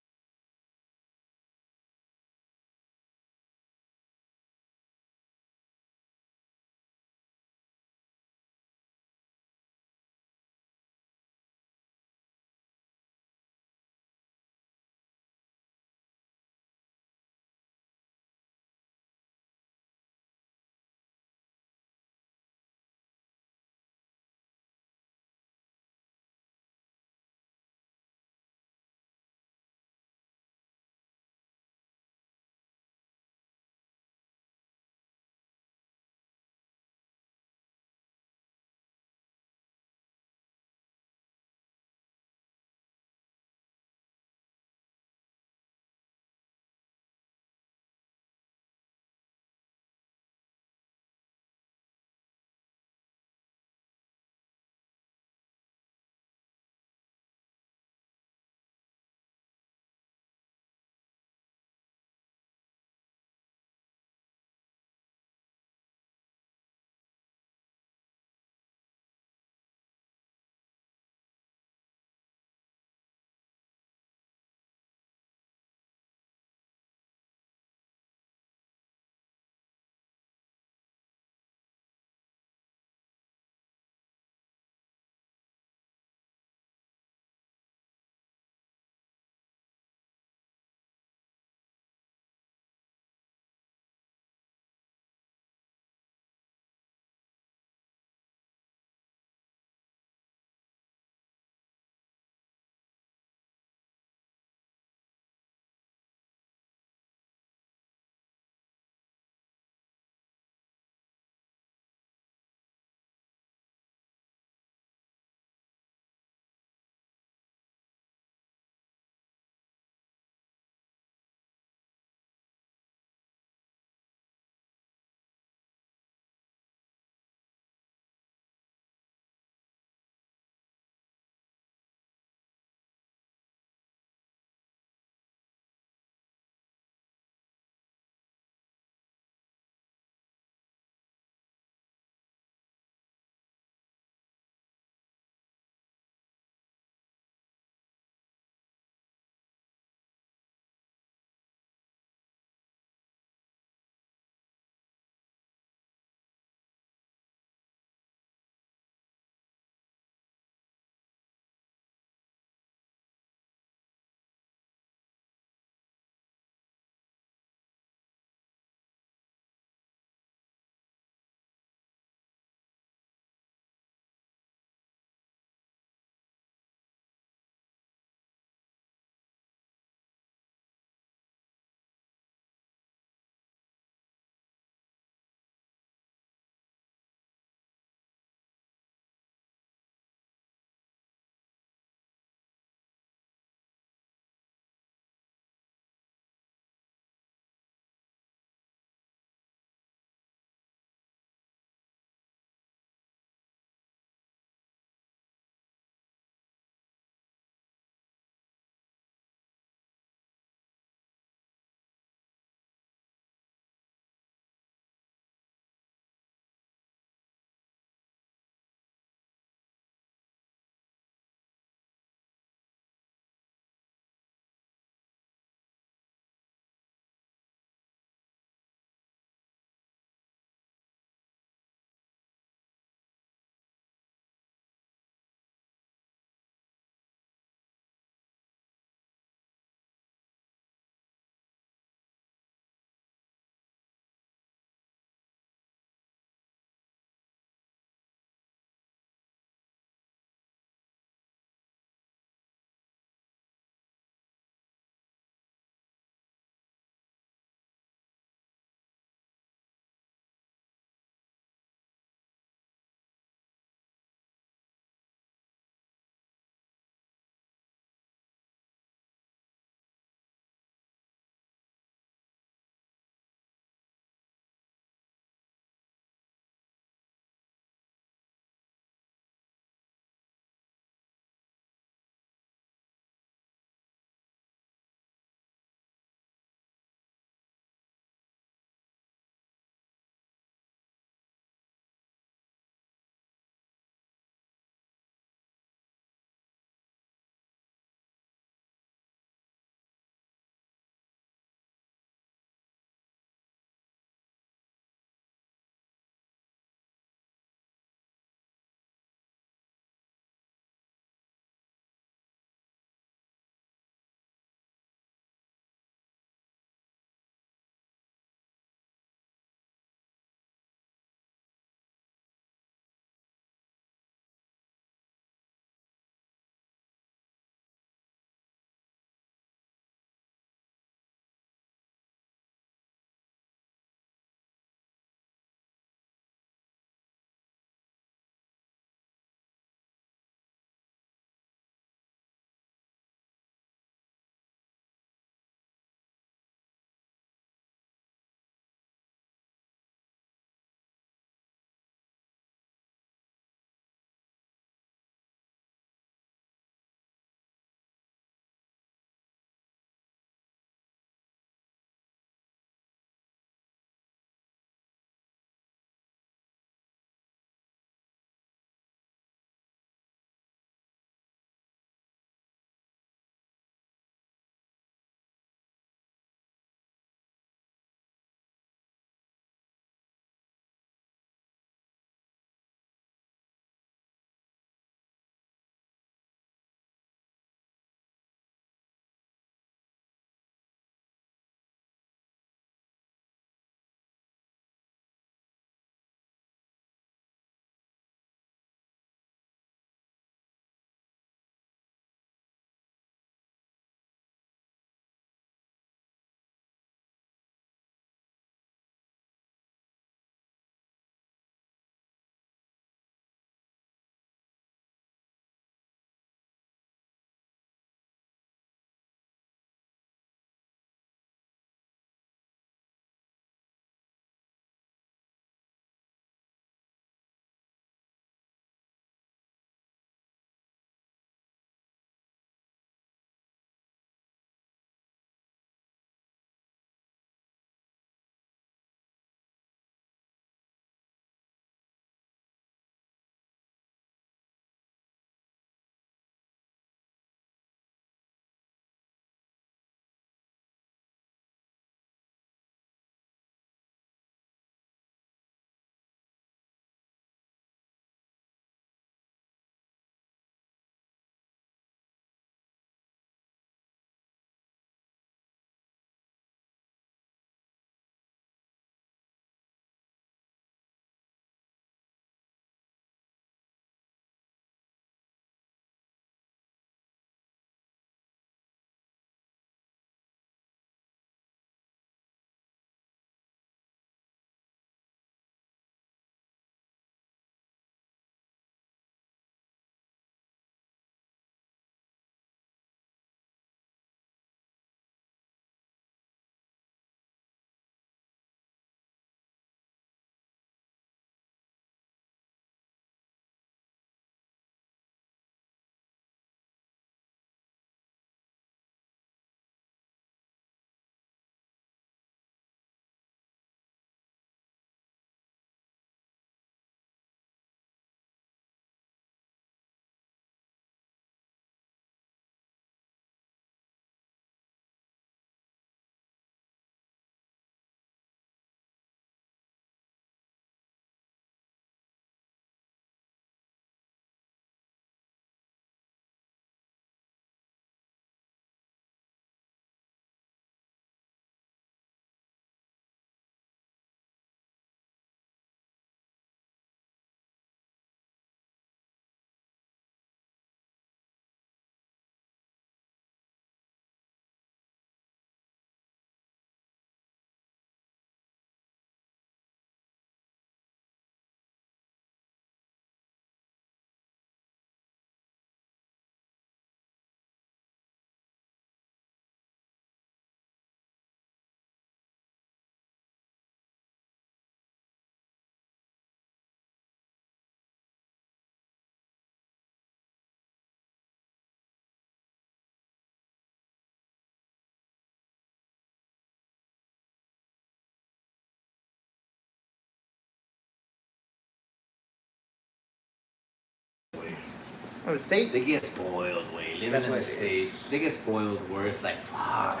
In the States? They get spoiled, way. Living in the States, they get spoiled where it's like, fuck,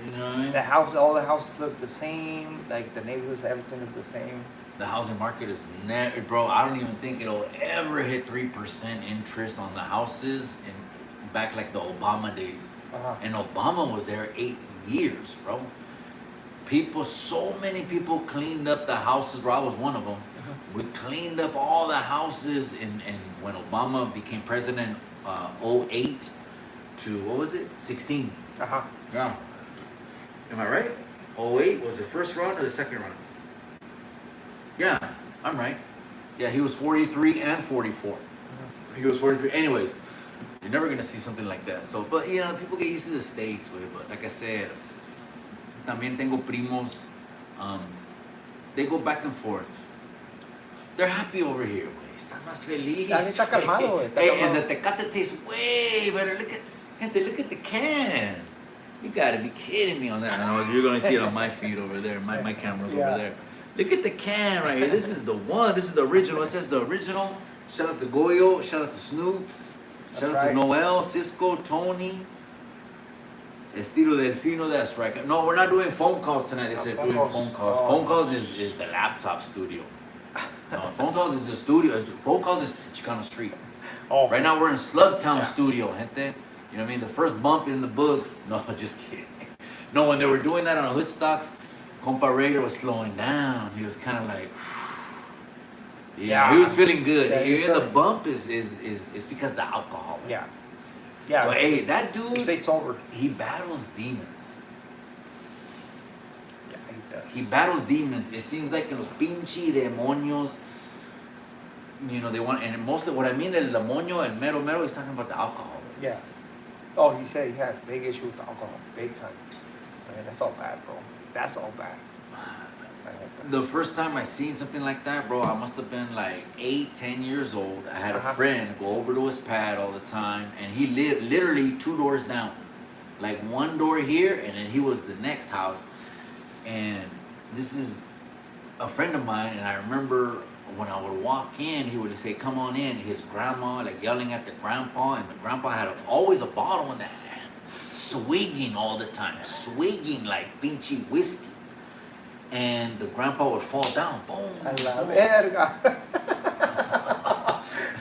you know what I mean? All the houses look the same. Like the neighborhoods, everything is the same. The housing market is never, bro. I don't even think it'll ever hit 3% interest on the houses in back like the Obama days. And Obama was there 8 years, bro. So many people cleaned up the houses, bro. I was one of them. We cleaned up all the houses and when Obama became president, 08 to, what was it? 16. Yeah. Am I right? 08 was the first run or the second run? Yeah, I'm right. Yeah, he was 43 and 44. He was 43. Anyways, you're never gonna see something like that. So, but you know, people get used to the States, way. But like I said, también tengo primos. They go back and forth. They're happy over here, güey. Están más felices. Está calmado, güey. Hey, and the Tecate tastes way better. Look at the can. You gotta be kidding me on that. I know you're gonna see it on my feed over there. My camera's over there. Look at the can right here. This is the one. This is the original. It says the original. Shout out to Goyo. Shout out to Snoops. Shout out to Noel, Cisco, Tony. Estilo Delfino, that's right. No, we're not doing phone calls tonight. They said doing phone calls. Phone calls is the laptop studio. No, phone calls is the studio. Phone calls is Chicano Street. Oh. Right now we're in Slugtown Studio, gente. You know what I mean? The first bump in the books. No, just kidding. No, when they were doing that on Hood Stocks, Compa Raider was slowing down. He was kind of like, he was feeling good. Yeah, the bump is because of the alcohol. Yeah. So hey, that dude, stay sober. He battles demons. Yeah, he does. He battles demons. It seems like in los pinche demonios, you know, they want, and most of what I mean, el demonio, el mero, he's talking about the alcohol. Yeah. Oh, he said he had a big issue with alcohol, big time. Man, that's all bad, bro. That's all bad. The first time I seen something like that, bro, I must have been like 8-10 years old. I had a friend go over to his pad all the time, and he lived literally 2 doors down. Like one door here, and then he was the next house. And this is a friend of mine, and I remember when I would walk in, he would say, "Come on in." His grandma, like yelling at the grandpa, and the grandpa had always a bottle in the hand, swigging all the time, swigging like pinchy whiskey. And the grandpa would fall down. Boom. A la verga.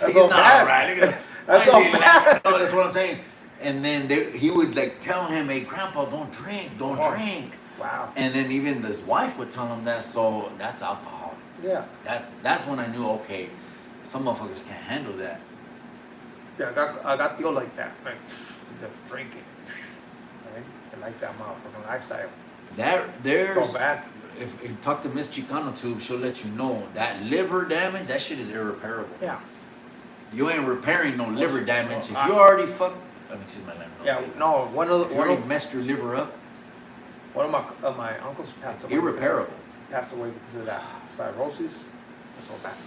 He's not all right. Look at him. That's all bad. No, that's what I'm saying. And then he would like tell him, "Hey, grandpa, don't drink. Drink." Wow. And then even his wife would tell him that. So that's alcohol. Yeah. That's when I knew, okay, some motherfuckers can't handle that. Yeah, I got deal like that. Like, just drinking. Right? I like that motherfucking lifestyle. There's so bad. If you talk to Miss Chicano Tube, she'll let you know that liver damage, that shit is irreparable. Yeah. You ain't repairing no liver damage. If you already fucked, I mean, she's my language. Yeah, no, if you already messed your liver up, one of my uncles passed away. Irreparable. Passed away because of that cirrhosis. That's so bad.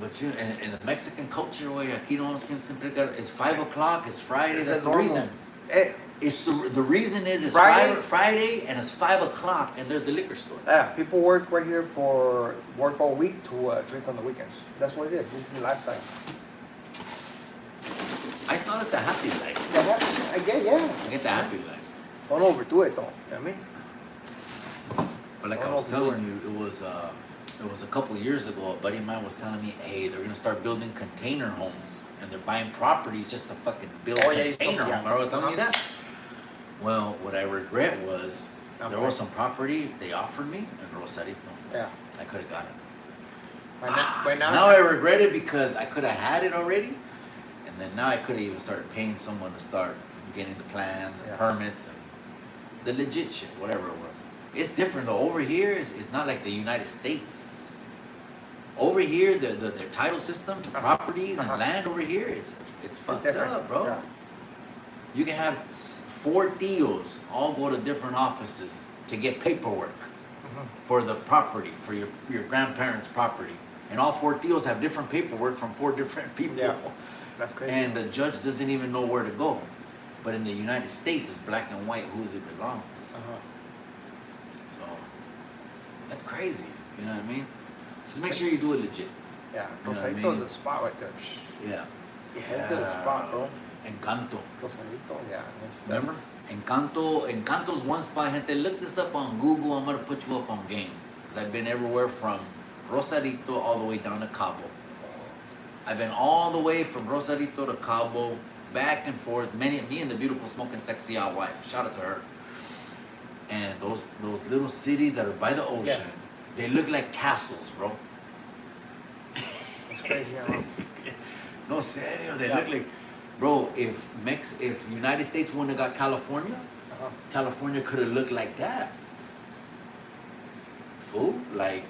But you, in the Mexican culture, way aquí no siempre it's 5 o'clock. It's Friday. That's the reason. It's the reason is it's Friday and it's 5 o'clock and there's the liquor store. Yeah, people work right here for work all week to drink on the weekends. That's what it is. This is the lifestyle. I thought it the happy life. I get I get the happy life. Don't overdo it though. You know what I mean? But like I was telling you, it was a couple years ago. A buddy of mine was telling me, hey, they're gonna start building container homes and they're buying properties just to fucking build container homes. I was telling you that. Well, what I regret was there was some property they offered me in Rosarito. Yeah. I could have got it. But now I regret it because I could have had it already, and then now I could have even started paying someone to start getting the plans and permits and the legit shit, whatever it was. It's different though. Over here, it's not like the United States. Over here, their title system to properties and land over here, it's fucked up, bro. Yeah. You can have 4 tios all go to different offices to get paperwork for the property, for your grandparents' property. And all 4 tios have different paperwork from 4 different people. Yeah. That's crazy. And the judge doesn't even know where to go. But in the United States, it's black and white whose it belongs. So, that's crazy. You know what I mean? Just make sure you do it legit. Yeah, You know what I Rosarito's mean? a spot right there. Yeah. It's a spot, bro. Encanto. Rosarito, yeah. Remember? Encanto's one spot, gente. Look this up on Google. I'm gonna put you up on game. Because I've been everywhere from Rosarito all the way down to Cabo. I've been all the way from Rosarito to Cabo, back and forth. Me and the beautiful smoking sexy out wife. Shout out to her. And those little cities that are by the ocean, they look like castles, bro. That's crazy, No, serio, they look like, bro. If United States wouldn't have got California, California could have looked like that. Fool, like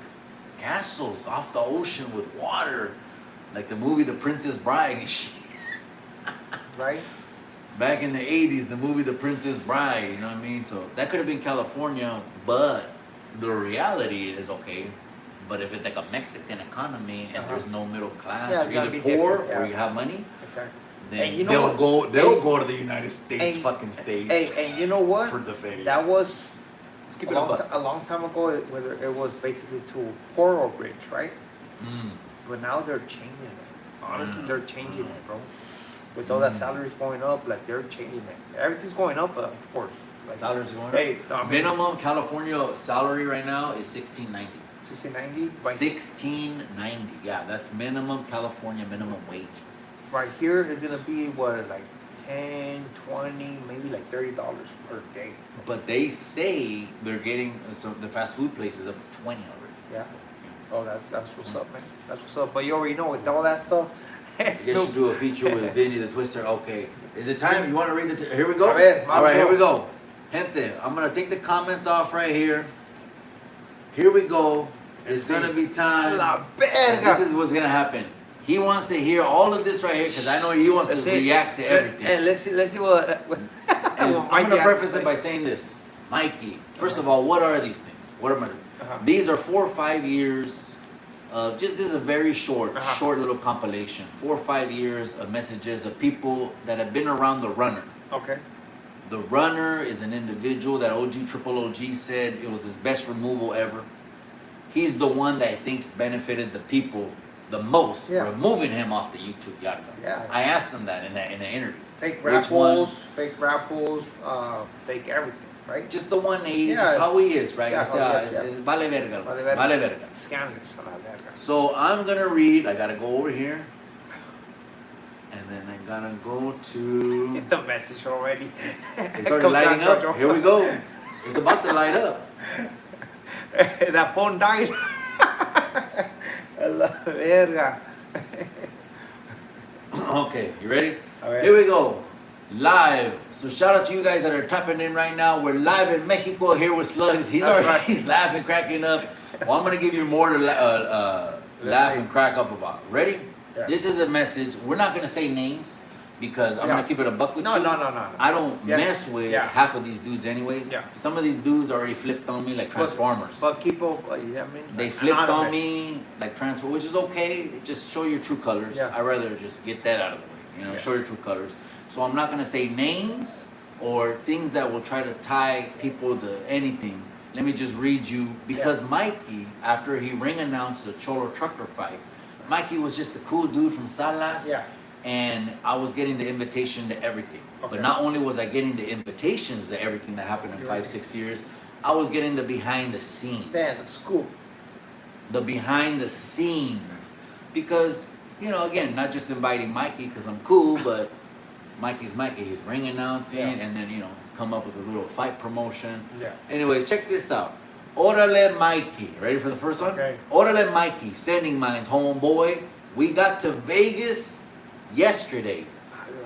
castles off the ocean with water, like the movie The Princess Bride and shit. Right? Back in the 80s, the movie The Princess Bride, you know what I mean? So that could have been California, but the reality is, okay, but if it's like a Mexican economy and there's no middle class, you're either poor or you have money, exactly. then they'll go to the United States, fucking states. And you know what? For the feria. That was Let's keep a long time ago, whether it was basically to poor or rich, right? Mm. But now they're changing it. Honestly, they're changing it, bro. With all that salaries going up, like they're changing it. Everything's going up, of course. Like, Salaries are going up. Hey, I mean, Minimum California salary right now is $16.90. 1690. $16.90. Yeah, that's minimum California minimum wage. Right here is gonna be what, like 10, 20, maybe like $30 per day. But they say they're getting the fast food places up to 20 already. Yeah. Oh, that's what's up, man. That's what's up. But you already know with all that stuff. I guess you do a feature with Vinny the Twister. Okay. Is it time? You want to read the... Here we go? All right, here we go. Gente, I'm going to take the comments off right here. Here we go. It's going to be time. La verga. This is what's going to happen. He wants to hear all of this right here because I know he wants to react to everything. And let's see what... And I'm going to preface it by saying this. Mikey, first of all, what are these things? What am I... These are 4 or 5 years... this is a very short little compilation. 4 or 5 years of messages of people that have been around the runner. Okay. The runner is an individual that Triple OG said it was his best removal ever. He's the one that thinks benefited the people the most, removing him off the YouTube yada. Yeah. I asked him that in the interview. Fake raffles, fake everything. Right? Just the 180, just how he is, right? Yeah, it's vale verga. Vale verga. Scandalous, a la verga. So I'm going to read, I got to go over here. And then I got to go to... Get the message already. It's already lighting up. Here we go. It's about to light up. That phone died. A la verga. Okay, you ready? All right. Here we go. Live. So shout out to you guys that are tapping in right now. We're live in Mexico here with Slugs. He's laughing, cracking up. Well, I'm gonna give you more to laugh and crack up about. Ready? Yeah. This is a message. We're not gonna say names because I'm gonna keep it a buck with you. No. I don't mess with half of these dudes anyways. Yeah. Some of these dudes already flipped on me like Transformers. But people, I mean, they flipped on me like Transformers, which is okay. Just show your true colors. Yeah. I'd rather just get that out of the way. You know, show your true colors. So I'm not gonna say names or things that will try to tie people to anything. Let me just read you because Mikey, after he ring announced the Cholo Trucker fight, Mikey was just a cool dude from Salas. Yeah. And I was getting the invitation to everything. Okay. But not only was I getting the invitations to everything that happened in 5-6 years, I was getting the behind the scenes. Man, scoop. The behind the scenes. Because, you know, again, not just inviting Mikey because I'm cool, but Mikey's Mikey. He's ring announcing and then, you know, come up with a little fight promotion. Yeah. Anyways, check this out. Orale Mikey. Ready for the first one? Okay. Orale Mikey. Sending mines, homeboy. We got to Vegas yesterday.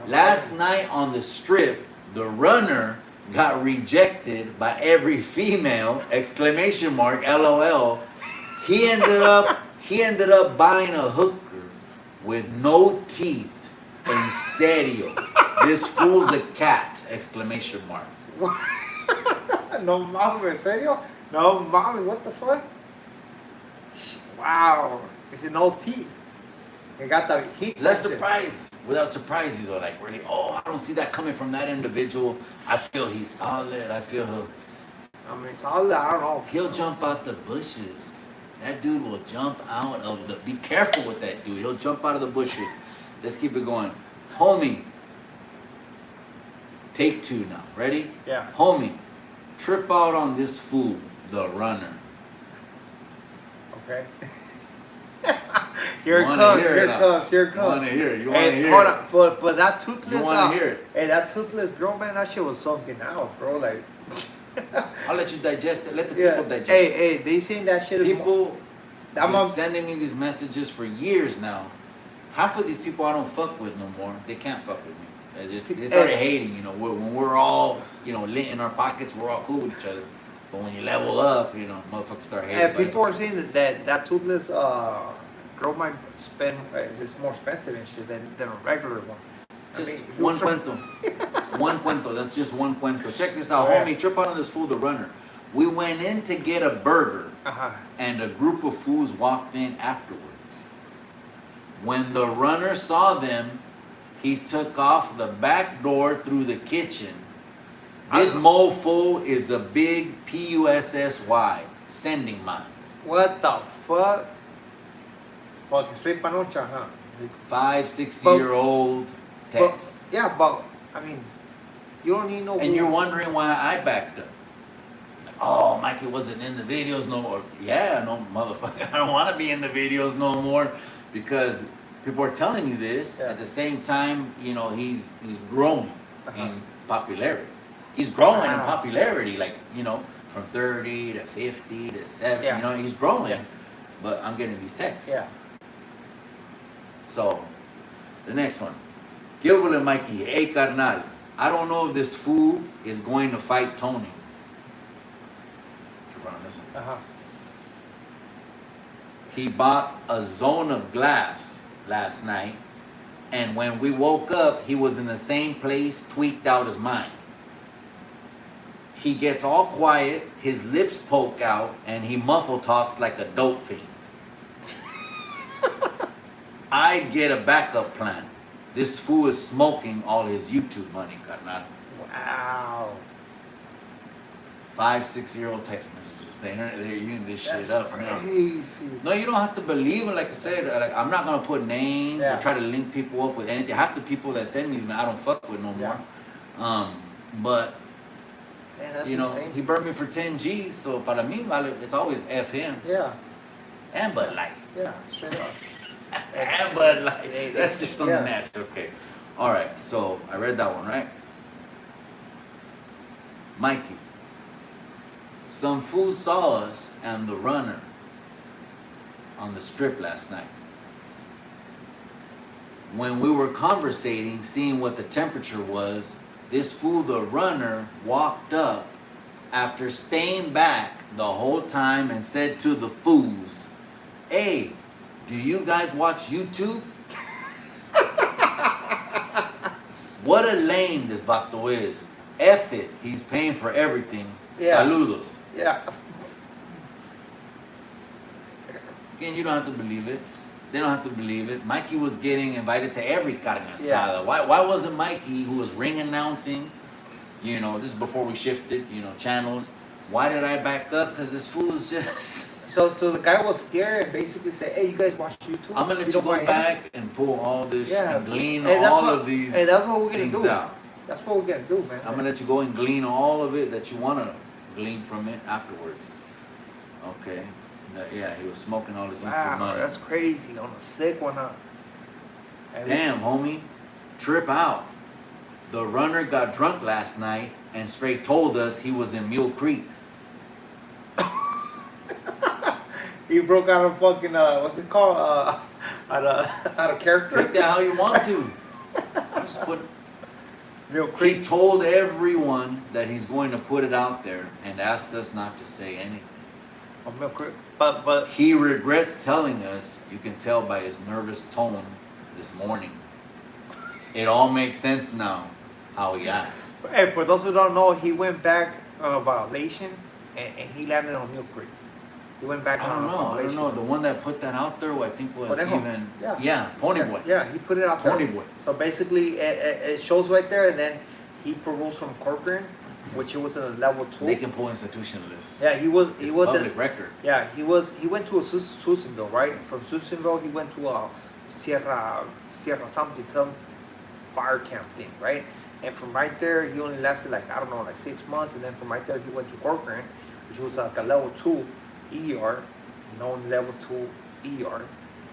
Last night on the strip, the runner got rejected by every female, exclamation mark, LOL. He ended up buying a hooker with no teeth. En serio. This fool's a cat, exclamation mark. No mames, en serio? No mames, what the fuck? Wow. It's an old teeth. It got the heat. That's surprise. Without surprising though, like really, I don't see that coming from that individual. I feel he's solid. I feel I mean, solid, I don't know. he'll jump out the bushes. That dude will jump out of the. Be careful with that dude. He'll jump out of the bushes. Let's keep it going. Homie. Take two now. Ready? Yeah. Homie. Trip out on this fool, the runner. Okay. Here it comes. Here it comes. Here it comes. You want to hear it? You want to Hey, hear hold it? on. But that toothless. You want to hear it? Hey, that toothless girl, man, that shit was something else, bro. Like. I'll let you digest it. Let the people digest it. Hey, they saying that shit is People been sending me these messages for years now. Half of these people I don't fuck with no more. They can't fuck with me. They started hating, you know. When we're all, you know, lit in our pockets, we're all cool with each other. But when you level up, you know, motherfuckers start hating. And people are saying that toothless girl might spend is more expensive and shit than a regular one. Just one cuento. One cuento. That's just one cuento. Check this out, homie. Trip out on this fool, the runner. We went in to get a burger, and a group of fools walked in afterwards. When the runner saw them, he took off the back door through the kitchen. This mofo is a big PUSSY, sending mines. What the fuck? Fucking straight panocha, huh? 5-6-year-old text. Yeah, but I mean, you don't need no. And you're wondering why I backed up. Oh, Mikey wasn't in the videos no more. Yeah, no motherfucker. I don't want to be in the videos no more because people are telling you this. At the same time, you know, he's growing in popularity. He's growing in popularity, like, you know, from 30 to 50 to 70. You know, he's growing. But I'm getting these texts. Yeah. So, the next one. Gilbert Mikey, hey carnal, I don't know if this fool is going to fight Tony. He bought a zone of glass last night, and when we woke up, he was in the same place, tweaked out his mind. He gets all quiet, his lips poke out, and he muffle talks like a dope fiend. I'd get a backup plan. This fool is smoking all his YouTube money, carnal. Wow. 5-6-year-old text messages. They're using this shit up. Crazy. No, you don't have to believe it. Like I said, like, I'm not gonna put names or try to link people up with anything. Half the people that send me these, I don't fuck with no more. But man, you know, insane. he burned me for 10 G's. So para mí, it's always F him. Yeah. And Bud Light. Yeah, straight up. And Bud Light. That's just on the match. Okay. All right. So I read that one, right? Mikey. Some fool saw us and the runner on the strip last night. When we were conversating, seeing what the temperature was, this fool, the runner, walked up after staying back the whole time and said to the fools, "Hey, do you guys watch YouTube?" What a lame this vato is. F it, he's paying for everything. Saludos. Yeah. Again, you don't have to believe it. They don't have to believe it. Mikey was getting invited to every carne asada. Why wasn't Mikey, who was ring announcing, you know, this is before we shifted, you know, channels. Why did I back up? Because this fool's just... So the guy was scared and basically said, "Hey, you guys watch YouTube? I'm going to let you go back and pull all this and glean all of these things that's what we're gonna do. out. That's what we're going to do, man. I'm going to let you go and glean all of it that you want to glean from it afterwards. Okay. Yeah, he was smoking all his YouTube money. That's crazy. On a sick one, huh? Damn, homie. Trip out. The runner got drunk last night and straight told us he was in Mule Creek. He broke out of fucking, what's it called? Out of character. Take that how you want to. I just put... Mule Creek. He told everyone that he's going to put it out there and asked us not to say anything. Oh, Mule Creek. But he regrets telling us. You can tell by his nervous tone this morning. It all makes sense now how he acts. Hey, for those who don't know, he went back on a violation and he landed on Mule Creek. He went back on a violation. I don't know. The one that put that out there, I think was even... Yeah, Pony Boy. Yeah, he put it out there. Pony Boy. So basically, it shows right there, and then he paroles from Corcoran. which he was in a level 2. They can pull institution lists. Yeah, he was. He It's was public in, record. Yeah, he was. He went to a Susanville, right? From Susanville, he went to a Sierra something, some fire camp thing, right? And from right there, he only lasted like, I don't know, like 6 months. And then from right there, he went to Corcoran, which was like a level 2 ER, known level 2 ER.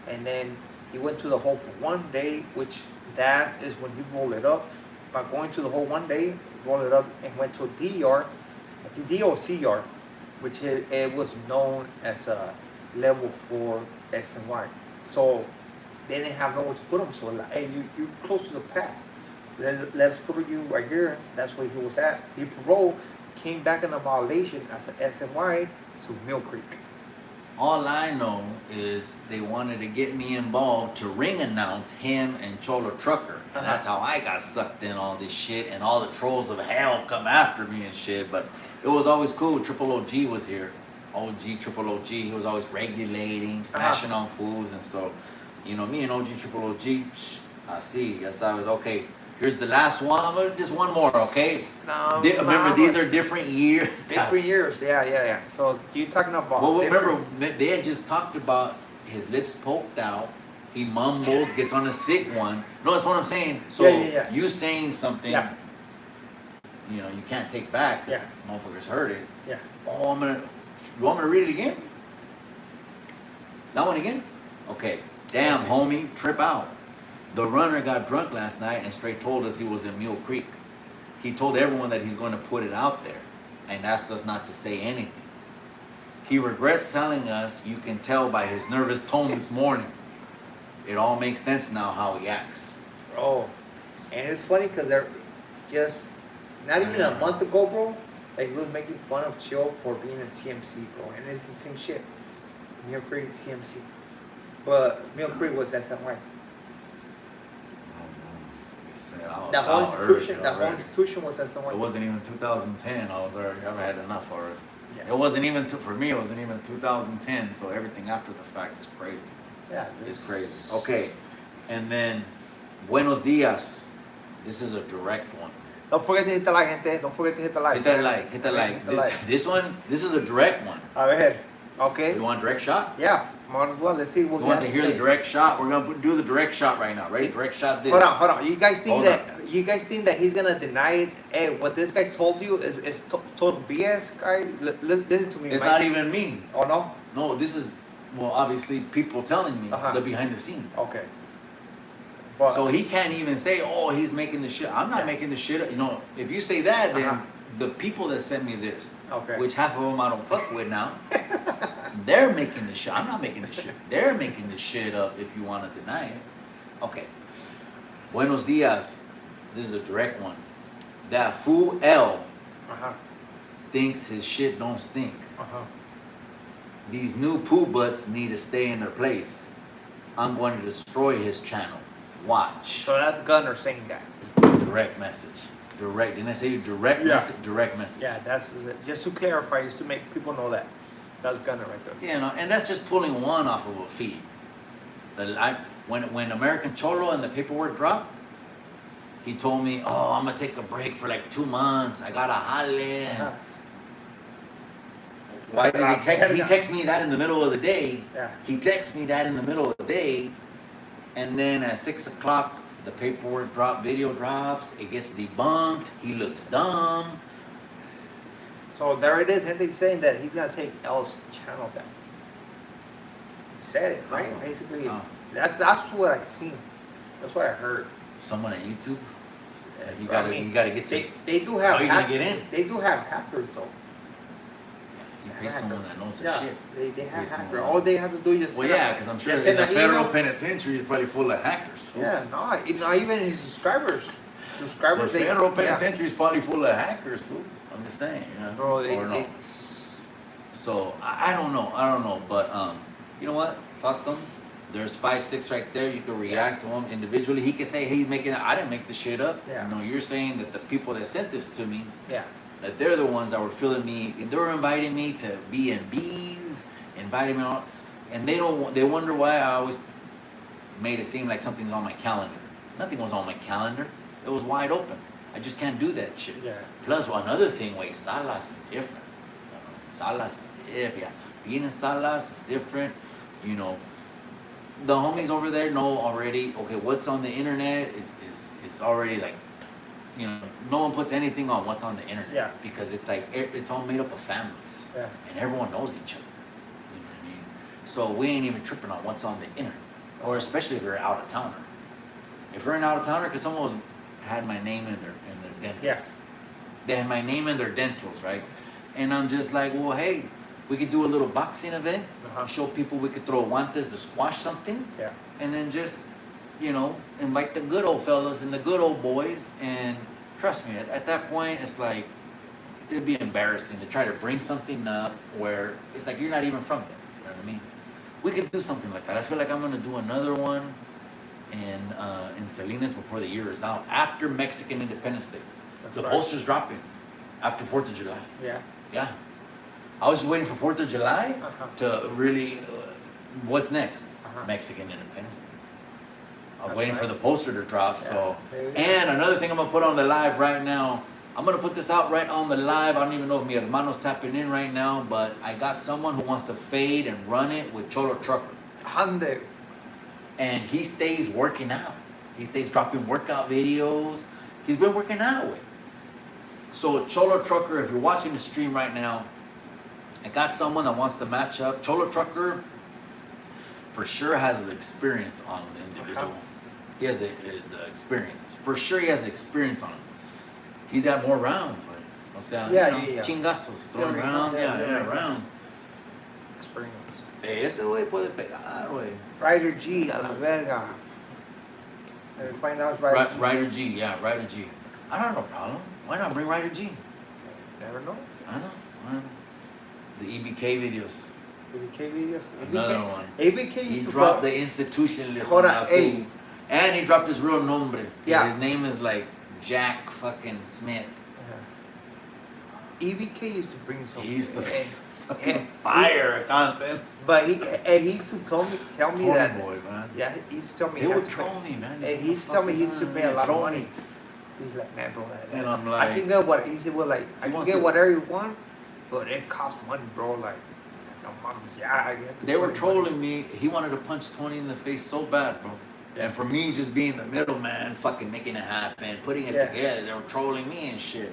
And then he went to the hole for 1 day, which that is when he rolled it up. By going to the hole 1 day, he rolled it up and went to a DER, the DOCR, which it was known as a level 4 SNY. So they didn't have nowhere to put him. So like, hey, you close to the pack. Let's put you right here. That's where he was at. He paroled, came back in a violation as an SNY to Mill Creek. All I know is they wanted to get me involved to ring announce him and Cholo Trucker. And that's how I got sucked in all this shit, and all the trolls of hell come after me and shit. But it was always cool. Triple OG was here. OG, Triple OG. He was always regulating, smashing on fools. And so, you know, me and OG, Triple OG, I see. Yes, I was okay. Here's the last one. I'm gonna just one more, okay? No, remember, these are different years. Different years, yeah. So you're talking about. Well, remember, they had just talked about his lips poked out. He mumbles, gets on a sick one. No, that's what I'm saying. So Yeah. you saying something, you know, you can't take back because motherfuckers heard it. Yeah. Oh, you want me to read it again? That one again? Okay. Damn, homie, trip out. The runner got drunk last night and straight told us he was in Mule Creek. He told everyone that he's going to put it out there and asked us not to say anything. He regrets telling us. You can tell by his nervous tone this morning. It all makes sense now how he acts. Oh, and it's funny because they're just not even a month ago, bro. Like he was making fun of Chill for being in CMC, bro, and it's the same shit. Mill Creek, CMC, but Mill Creek was SNY. That whole institution was SNY. It wasn't even 2010. I had enough already. Yeah. It wasn't even for me. It wasn't even 2010. So everything after the fact is crazy. Yeah, it's crazy. Okay, and then Buenos Dias. This is a direct one. Don't forget to hit the like, gente. Don't forget to hit the like. Hit that like. Hit that like. This one. This is a direct one. A ver. Okay. You want a direct shot? Yeah. Might as well. Let's see what. Who wants to hear the direct shot? We're gonna do the direct shot right now. Ready? Direct shot. This. Hold on. You guys think that he's gonna deny it? Hey, what this guy told you is total BS, guy. Listen to me. It's not even me. Oh no. No, this is obviously people telling me the behind the scenes. Okay. But, so he can't even say, "Oh, he's making the shit." I'm not making the shit. You know, if you say that, then the people that sent me this, which half of them I don't fuck with now. They're making the shit. I'm not making the shit. They're making the shit up if you want to deny it. Okay. Buenos Dias. This is a direct one. That fool L thinks his shit don't stink. These new poo butts need to stay in their place. I'm going to destroy his channel. Watch. So that's Gunner saying that. Direct message. Direct. Didn't I say direct message? Direct message. Yeah, that's just to clarify, just to make people know that. That's Gunner right there. Yeah, no, and that's just pulling one off of a feed. When American Cholo and the paperwork dropped, he told me, "Oh, I'm gonna take a break for like 2 months. I gotta jale." Why does he text? He texts me that in the middle of the day. Yeah. He texts me that in the middle of the day, and then at 6 o'clock, the paperwork video drops. It gets debunked. He looks dumb. So there it is. And he's saying that he's gonna take L's channel down. He said it, right? Basically, that's what I seen. That's what I heard. Someone at YouTube. You gotta get to. They do have. How are you gonna get in? They do have hackers though. You pay someone that knows their shit. They have hackers. All they have to do is just. Well, yeah, because I'm sure in the federal penitentiary is probably full of hackers. Yeah, not even his subscribers. The federal penitentiary is probably full of hackers. Fool. I'm just saying, you know. Bro, So I don't know, but you know what? Fuck them. There's 5, 6 right there. You can react to them individually. He can say, "Hey, he's making it. I didn't make the shit up." Yeah. No, you're saying that the people that sent this to me, that they're the ones that were filling me. They were inviting me to B&Bs, inviting me on, and they wonder why I always made it seem like something's on my calendar. Nothing was on my calendar. It was wide open. I just can't do that shit. Yeah. Plus, another thing, wait, Salas is different. Salas is different. Yeah. Being in Salas is different. You know, the homies over there know already, okay, what's on the internet, it's already like, you know, no one puts anything on what's on the internet. Yeah. Because it's like, it's all made up of families. Yeah. And everyone knows each other. You know what I mean? So we ain't even tripping on what's on the internet. Or especially if you're out of towner. If you're an out of towner, because someone had my name in their dentals. Yes. They had my name in their dentals, right? And I'm just like, well, hey, we could do a little boxing event. Show people we could throw guantes to squash something. Yeah. And then just, you know, invite the good old fellas and the good old boys. And trust me, at that point, it's like, it'd be embarrassing to try to bring something up where it's like you're not even from there. You know what I mean? We could do something like that. I feel like I'm gonna do another one in Salinas before the year is out, after Mexican Independence Day. The posters dropping after 4th of July. Yeah. Yeah. I was just waiting for 4th of July to really, what's next? Mexican Independence Day. I was waiting for the poster to drop, so. And another thing I'm gonna put on the live right now, I'm gonna put this out right on the live. I don't even know if mi hermano's tapping in right now, but I got someone who wants to fade and run it with Cholo Trucker. Hande. And he stays working out. He stays dropping workout videos. He's been working out with. So Cholo Trucker, if you're watching the stream right now, I got someone that wants to match up. Cholo Trucker for sure has the experience on the individual. He has the experience. For sure he has the experience on him. He's got more rounds. Like, o sea, chingazos, throwing rounds, rounds. Experience. Ese güey puede pegar, güey. Ryder G, a la verga. Let me find out Ryder G. Ryder G, yeah, Ryder G. I don't have no problem. Why not bring Ryder G? Never know. I know. The EBK videos. ABK videos. Another one. ABK He dropped the institution list. Hold on, hey. And he dropped his real nombre. Yeah. His name is like Jack fucking Smith. EBK used to bring some. He used to bring some fucking fire content. But he used to tell me Tony that. boy, man. Yeah, he used to tell me. They would troll me, man. And he used to tell me he used to pay a lot of money. He's like, man, bro. And I'm like, I can get what he said. Well, like, I can get whatever you want, but it costs money, bro. Like, no mom, yeah. They were trolling me. He wanted to punch Tony in the face so bad, bro. And for me, just being the middleman, fucking making it happen, putting it together, they were trolling me and shit.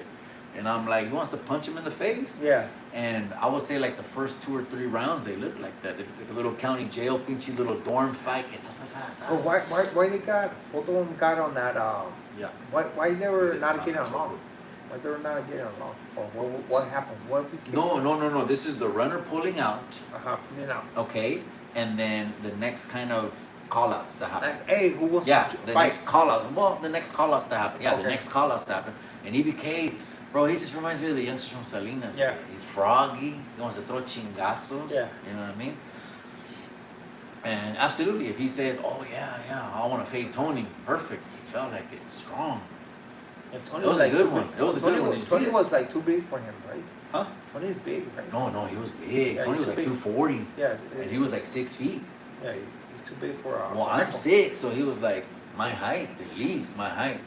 And I'm like, he wants to punch him in the face? Yeah. And I would say like the first 2 or 3 rounds, they looked like that. They looked like a little county jail, pinchy little dorm fight. Oh, why they got, both of them got on that, yeah. Why they were not getting along? Why they were not getting along? Or what happened? What became? No. This is the runner pulling out. Pulling out. Okay. And then the next kind of call-outs to happen. Like, hey, who wants to fight? Next call-out. Well, the next call-outs to happen. Yeah, the next call-outs to happen. And EBK, bro, he just reminds me of the youngsters from Salinas. Yeah. He's froggy. He wants to throw chingazos. Yeah. You know what I mean? And absolutely, if he says, oh, yeah, I want to fade Tony, perfect. He felt like it, strong. And Tony it was like a good one. It was a good one. Tony was like too big for him, right? Huh? Tony's big, right? No, he was big. Yeah, Tony was like 240. Yeah. And he was like 6 feet. Yeah, he's too big for well, I'm 6, so he was like my height, at least my height.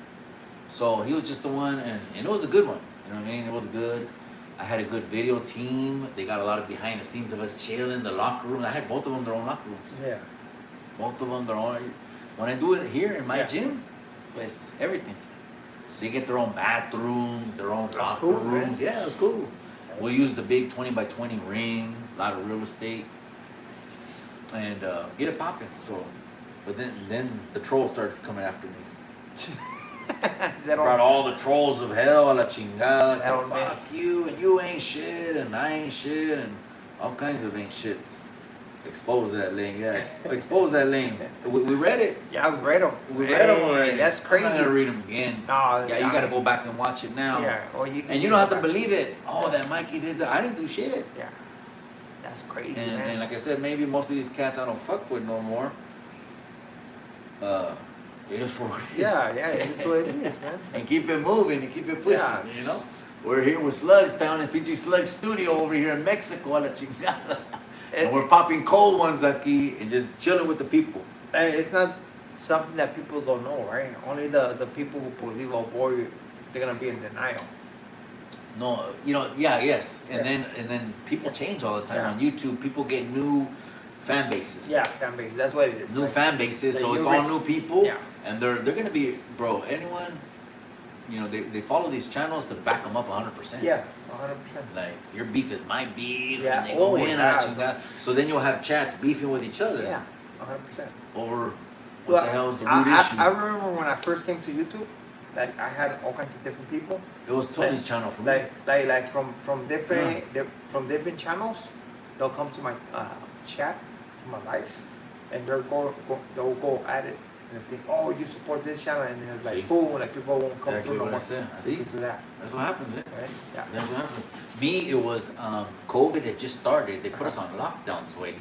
So he was just the one, and it was a good one. You know what I mean? It was good. I had a good video team. They got a lot of behind the scenes of us chilling, the locker room. I had both of them their own locker rooms. Yeah. Both of them their own. When I do it here in my gym, it's everything. They get their own bathrooms, their own locker rooms. Man. Yeah, it's cool. We'll use the big 20 by 20 ring, a lot of real estate, and get it popping. So, but then the trolls started coming after me. Brought all the trolls of hell, a la chingada, fuck you, and you ain't shit, and I ain't shit, and all kinds of ain't shits. Expose that link, expose that link. We read it. Yeah, we read them. We read them already. That's crazy. I'm not gonna read them again. No, yeah, you gotta go back and watch it now. Yeah, and you don't have to believe it. Oh, that Mikey did that. I didn't do shit. Yeah, that's crazy, and like I said, maybe most of these cats I don't fuck with no more. It is for what it is. Yeah, it is what it is, man. And keep it moving and keep it pushing, you know? We're here with Slugs down in PG Slug Studio over here in Mexico, a la chingada. And we're popping cold ones aquí and just chilling with the people. It's not something that people don't know, right? Only the people who believe, oh boy, they're gonna be in denial. No, yes, and then people change all the time on YouTube. People get new fan bases. Yeah, fan base. That's what it is. New fan bases, so it's all new people, and they're gonna be, bro. Anyone, they follow these channels to back them up 100%. Yeah, 100%. Like your beef is my beef, Yeah. and they go in and so then you'll have chats beefing with each other. Yeah, 100%. Over what the hell is the root issue? I remember when I first came to YouTube, like I had all kinds of different people. It was Tony's channel for me. Like from different channels, they'll come to my chat, to my lives, and they'll go at it and think, oh, you support this channel, and then it's like boom, like people won't come through no more. I see. That's what happens. Right? Yeah. That's what happens. Me, it was COVID had just started. They put us on lockdowns, way,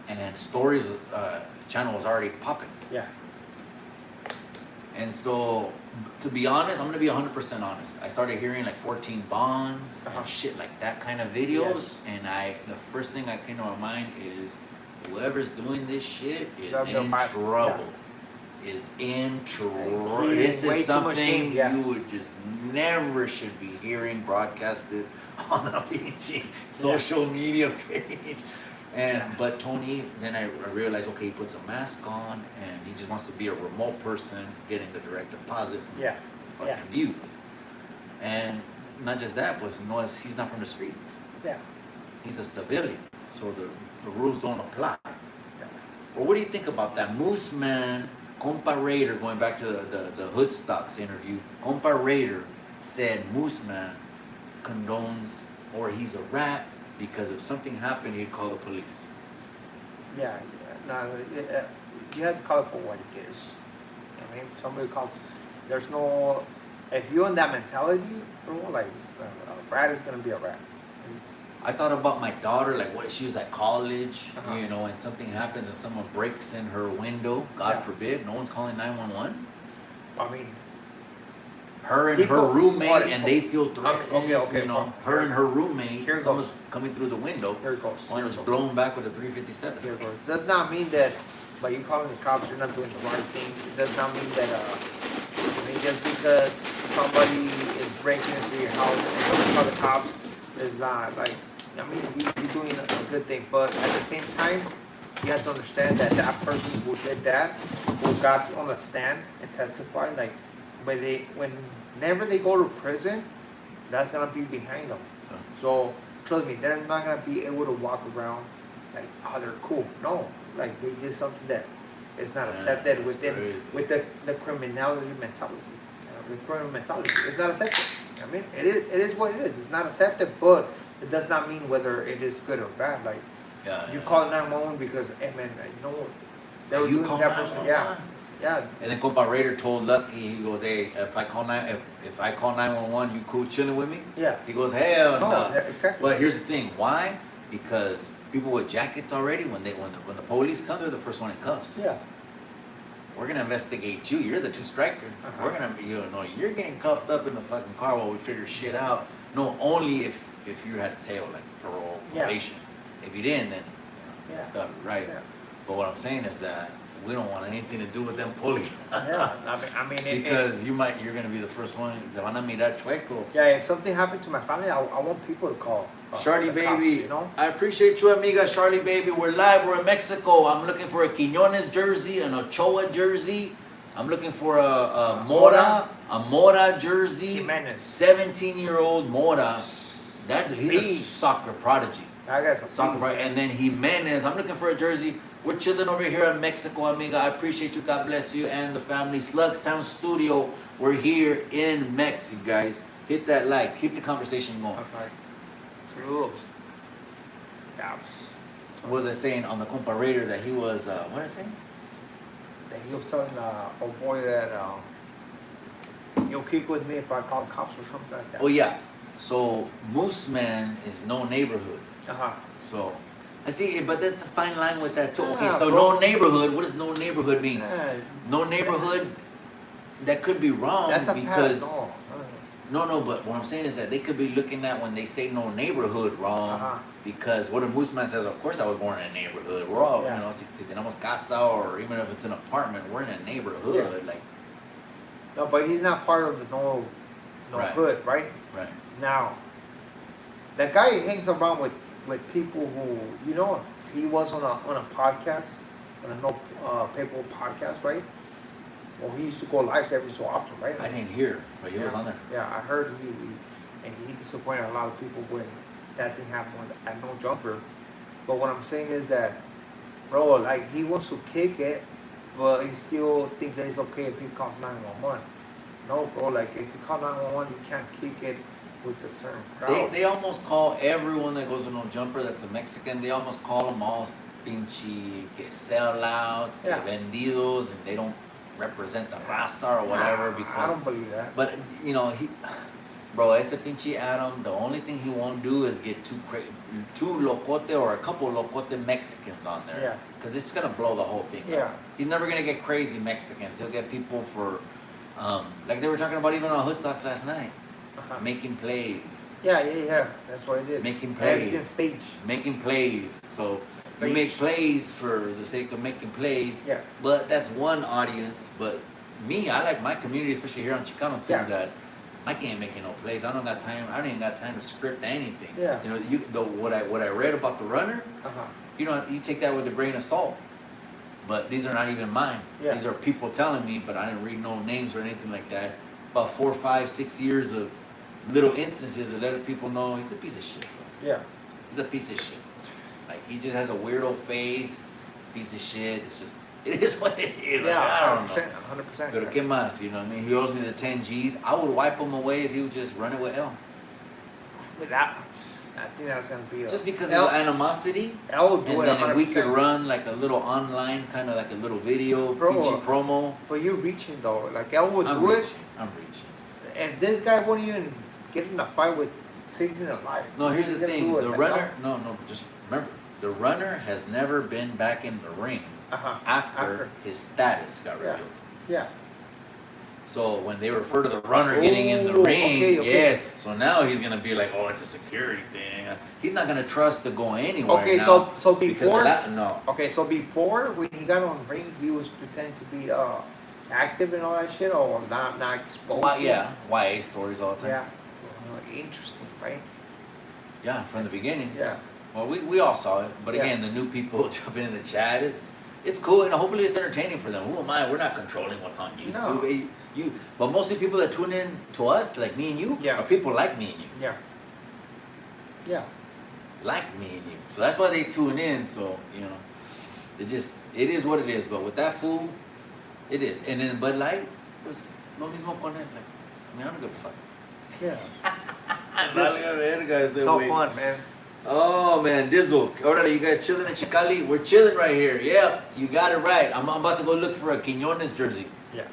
and Stories channel was already popping. Yeah. And so, to be honest, I'm gonna be 100% honest. I started hearing like 14 bonds and shit like that kind of videos, and the first thing that came to my mind is whoever's doing this shit is in trouble. Is in trouble. This is something you would just never should be hearing broadcasted on a PG social media page. But Tony, then I realized, okay, he puts a mask on and he just wants to be a remote person getting the direct deposit from fucking views. And not just that, but he's not from the streets. Yeah. He's a civilian, so the rules don't apply. Well, what do you think about that? Moose Man, Compa Raider, going back to the Hood Stocks interview, Compa Raider said Moose Man condones, or he's a rat, because if something happened, he'd call the police. Yeah, no, you have to call it for what it is. I mean, somebody calls, there's no, if you're in that mentality, like, a rat is gonna be a rat. I thought about my daughter, like what if she was at college, and something happens and someone breaks in her window, God forbid, no one's calling 911. I mean, her and her roommate, and they feel threatened. Okay. Her and her roommate, someone's coming through the window. Here it goes. One was blown back with a 357. Here it goes. Does not mean that by you calling the cops, you're not doing the right thing. It does not mean that, just because somebody is breaking into your house and you call the cops, is not like, I mean, you're doing a good thing. But at the same time, you have to understand that that person who did that, who got on the stand and testified, like, whenever they go to prison, that's gonna be behind them. So trust me, they're not gonna be able to walk around like, oh, they're cool. No, like they did something that is not accepted with the criminality mentality. The criminal mentality, it's not accepted. I mean, it is what it is. It's not accepted, but it does not mean whether it is good or bad. Like you call 911 because, hey man, they were doing that person. Yeah. And then Compa Raider told Lucky, he goes, hey, if I call 911, you cool chilling with me? Yeah. He goes, hell no. Yeah, exactly. Well, here's the thing. Why? Because people with jackets already, when the police come, they're the first one in cuffs. Yeah. We're gonna investigate you. You're the two striker. We're gonna be, you're getting cuffed up in the fucking car while we figure shit out. No, only if you had a tail, like parole, probation. If you didn't, then stuff right. Yeah. But what I'm saying is that we don't want anything to do with them police. I mean, because you're gonna be the first one. Te van a mirar chueco. Yeah, if something happened to my family, I want people to call. Charlie baby, I appreciate you, amiga. Charlie baby, we're live. We're in Mexico. I'm looking for a Quiñones jersey, an Ochoa jersey. I'm looking for a Mora jersey. Jimenez. 17-year-old Mora. He's a soccer prodigy. I got some soccer prodigy. And then Jimenez. I'm looking for a jersey. We're chilling over here in Mexico, amiga. I appreciate you. God bless you and the family. Slugstown Studio. We're here in Mexico, guys. Hit that like. Keep the conversation going. Okay. Saludos. What was I saying on the Compa Raider that he was, what did I say? That he was telling old boy that you'll kick with me if I call the cops or something like that. Oh, yeah. So, Moose Man is no neighborhood. So, I see, but that's a fine line with that too. Okay, so bro. No neighborhood. What does no neighborhood mean? No neighborhood, that could be wrong because... No, but what I'm saying is that they could be looking at when they say no neighborhood wrong because what a Moose Man says, of course I was born in a neighborhood. We're all, si tenemos casa or even if it's an apartment, we're in a neighborhood. Like, no, but he's not part of the no no Right. hood, right? Right. Now, that guy hangs around with people who, you know, he was on a podcast, on a no paper podcast, right? Well, he used to go live every so often, right? I didn't hear, but he was Yeah. on there. Yeah, I heard and he disappointed a lot of people when that thing happened at No Jumper. But what I'm saying is that, bro, like he wants to kick it, but he still thinks that it's okay if he calls 911. No, bro, like if you call 911, you can't kick it with the certain crowd. They almost call everyone that goes to No Jumper that's a Mexican, they almost call them all pinche que sellouts, que Yeah. vendidos, and they don't represent the raza or whatever Nah, because. I don't believe that. But you know bro, ese pinche Adam, the only thing he won't do is get two locote or a couple locote Mexicans on there. Yeah. Because it's gonna blow the whole thing. Yeah. Up. He's never gonna get crazy Mexicans. He'll get people for, like they were talking about even on Hood Stocks last night, making plays. Yeah. That's what it is. Making Everything plays. stage. Making plays. So you Stage. make plays for the sake of making plays. Yeah. But that's one audience. But me, I like my community, especially here on Chicano Tube, Yeah. that I can't make no plays. I don't got time. I don't even got time to script anything. Yeah. You know, what I read about the runner, you know, you take that with a grain of salt. But these are not even mine. Yeah. These are people telling me, but I didn't read no names or anything like that. About 4, 5, 6 years of little instances of letting people know he's a piece of shit. Bro. Yeah. He's a piece of shit. Like he just has a weirdo face, piece of shit. It's just, it is what it is. Yeah, Like, I don't know. 100%. Pero qué más, you know what I mean? He owes me the 10 G's. I would wipe him away if he would just run it with L. With that, I think that's gonna be Just because L, of the animosity. L would do And it then if we 100%. could run like a little online, kind of like a little video, Bro, PG promo. But you're reaching though. Like L would I'm do reaching. it, I'm reaching. and this guy won't even get in a fight with Satan alive. No, here's He's the gonna thing. do it The like runner, no, just remember, the runner has never been back in the ring after his status got Yeah. revealed. Yeah. So when they refer to the runner getting in the Oh, ring, okay. yes. So now he's gonna be like, oh, it's a security thing. He's not gonna trust to go anywhere. Okay, now so because before of that, no. Okay, so before when he got on the ring, he was pretending to be active and all that shit, or not exposed. Well, yeah, YA stories all the time. Yeah. Interesting, right? Yeah, from the beginning. Yeah. Well, we all saw it, but Yeah. again, the new people jumping in the chat, it's cool, and hopefully it's entertaining for them. Who am I? We're not controlling what's on YouTube. No. But most of the people that tune in to us, like me and you, Yeah. are people like me and you. Yeah. Yeah. Like me and you. So that's why they tune in. So, you know, it is what it is. But with that fool, it is. And then Bud Light, pues lo mismo con él. Like, I mean, I don't give a fuck. Yeah. Valga verga ese It's all güey. fun, man. Oh man, Dizzle. Orale, you guys chilling in Chicali? We're chilling right here. Yep, you got it right. I'm about to go look for a Quiñones jersey. Yeah.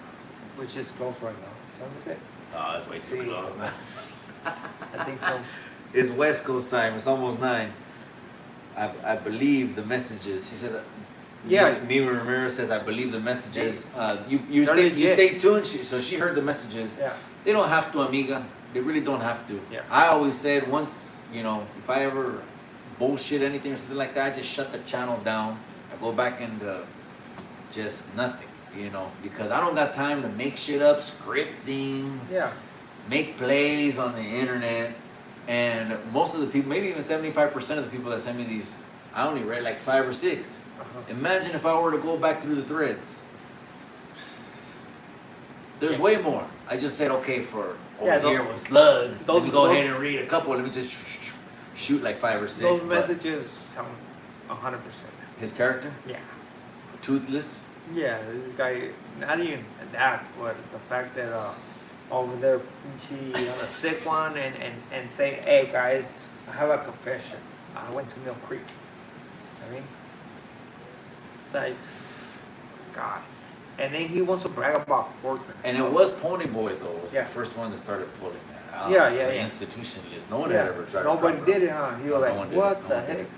Which is close right now. Is that what Oh, that's way too Sí. close now. I think close. It's West Coast time. It's almost 9. I believe the messages. She says. Yeah. Mimi Ramirez says, I believe the messages. You They're stay tuned. So she heard the messages. Yeah. They don't have to, amiga. They really don't have to. Yeah. I always said once, you know, if I ever bullshit anything or something like that, I just shut the channel down. I go back into just nothing, you know, because I don't got time to make shit up, script things, Yeah. make plays on the internet. And most of the people, maybe even 75% of the people that send me these, I only read like 5 or 6. Imagine if I were to go back through the threads. There's way more. I just said, okay, for over here with slugs, let me go ahead and read a couple. Let me just shoot like 5 or 6. Those but messages sound 100%. his character? Yeah. Toothless? Yeah, this guy, not even that, but the fact that over there, she on a sick one and say, hey guys, I have a confession. I went to Mill Creek. I mean, like, God. And then he wants to brag about Fortnite. And it was Pony Boy, though, was Yeah. the first one that started pulling that out. Yeah, The yeah. institutionalist. No one had ever tried Nobody to did it, huh? He was No like, one did what it. No the one did heck? it.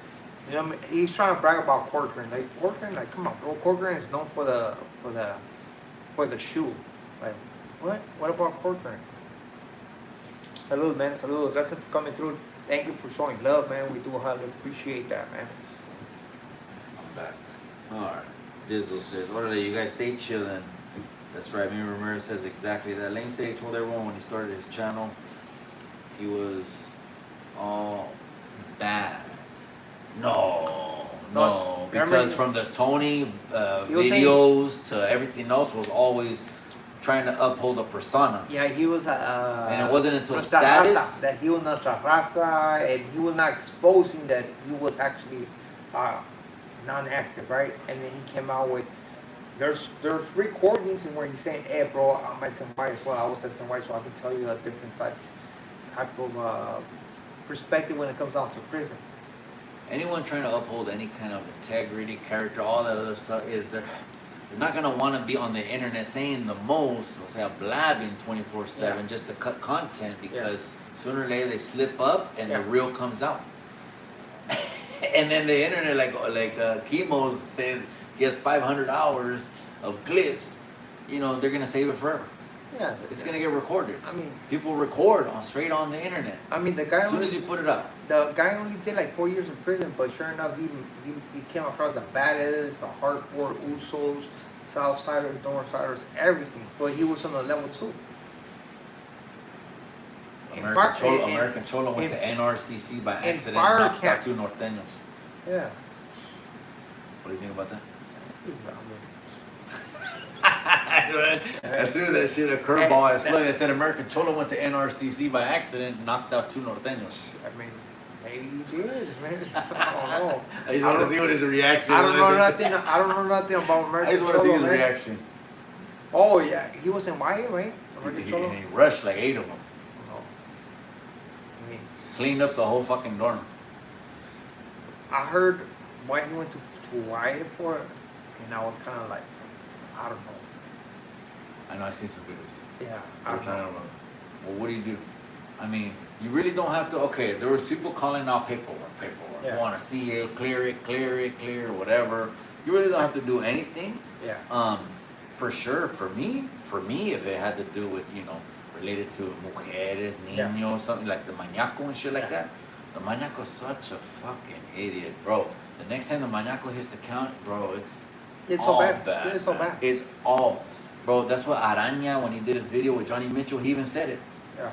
You know, what I mean? He's trying to brag about Corcoran. Like Corcoran, like come on, bro. Corcoran is known for the shoe. Like, what? What about Corcoran? Salud, man. Salud. Gracias for coming through. Thank you for showing love, man. We do highly appreciate that, man. I'm back. Alright. Dizzle says, orale, you guys stay chilling. That's right. Mimi Ramirez says exactly that. Lane said he told everyone when he started his channel, he was all bad. No, because from the Tony videos to everything else was always trying to uphold a persona. Yeah, he was. And it wasn't until status that he was nuestra raza, and he was not exposing that he was actually non-active, right? And then he came out with there's recordings where he's saying, "Hey, bro, I'm at Senwai as well. I was at Senwai, so I can tell you a different type of perspective when it comes down to prison." Anyone trying to uphold any kind of integrity, character, all that other stuff they're not gonna want to be on the internet saying the most, let's say blabbing 24/7 just to cut content, because sooner or later they slip up and the real comes out. And then the internet, like Chemo says, he has 500 hours of clips. You know, they're gonna save it forever. Yeah, it's gonna get recorded. I mean, people record straight on the internet. I mean, the guy as soon as you put it up. The guy only did like 4 years in prison, but sure enough, he came across the baddest, the hardcore Usos, Southsiders, Northsiders, everything. But he was on the level 2. American Cholo went to NRCC by accident, knocked out 2 norteños. Yeah. What do you think about that? I threw that shit a curveball. I said American Cholo went to NRCC by accident, knocked out 2 norteños. I mean, maybe he did, man. I don't know. I just want to see what his reaction was. I don't know nothing about American Cholo. I just want to see his reaction. Oh yeah, he was in Wyatt, right? He rushed like 8 of them. I mean, cleaned up the whole fucking dorm. I heard why he went to Wyatt for it, and I was kind of like, I don't know. I know, I see some videos. Yeah, I don't know. Well, what do you do? I mean, you really don't have to. Okay, there was people calling out paperwork. Yeah. Want to see it, clear, whatever. You really don't have to do anything. Yeah. For sure, for me, if it had to do with, related to mujeres, niños, something like the mañaco and shit like that. The mañaco's such a fucking idiot, bro. The next time the mañaco hits the count, bro, it's all bad. It's so bad. It's all, bro. That's what Araña, when he did his video with Johnny Mitchell, he even said it. Yeah.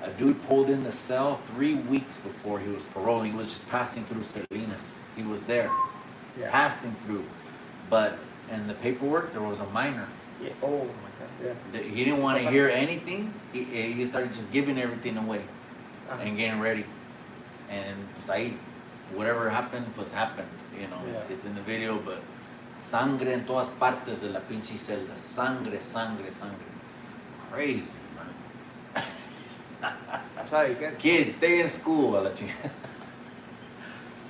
A dude pulled in the cell 3 weeks before he was paroling. He was just passing through Salinas. He was there, passing through. But in the paperwork, there was a minor. Yeah. Oh my God. Yeah. He didn't want to hear anything. He started just giving everything away and getting ready. And pues ahí, whatever happened, pues happened. It's in the video, but sangre en todas partes de la pinche celda. Sangre. Crazy, man. That's how you get. Kids, stay in school, a la chingada.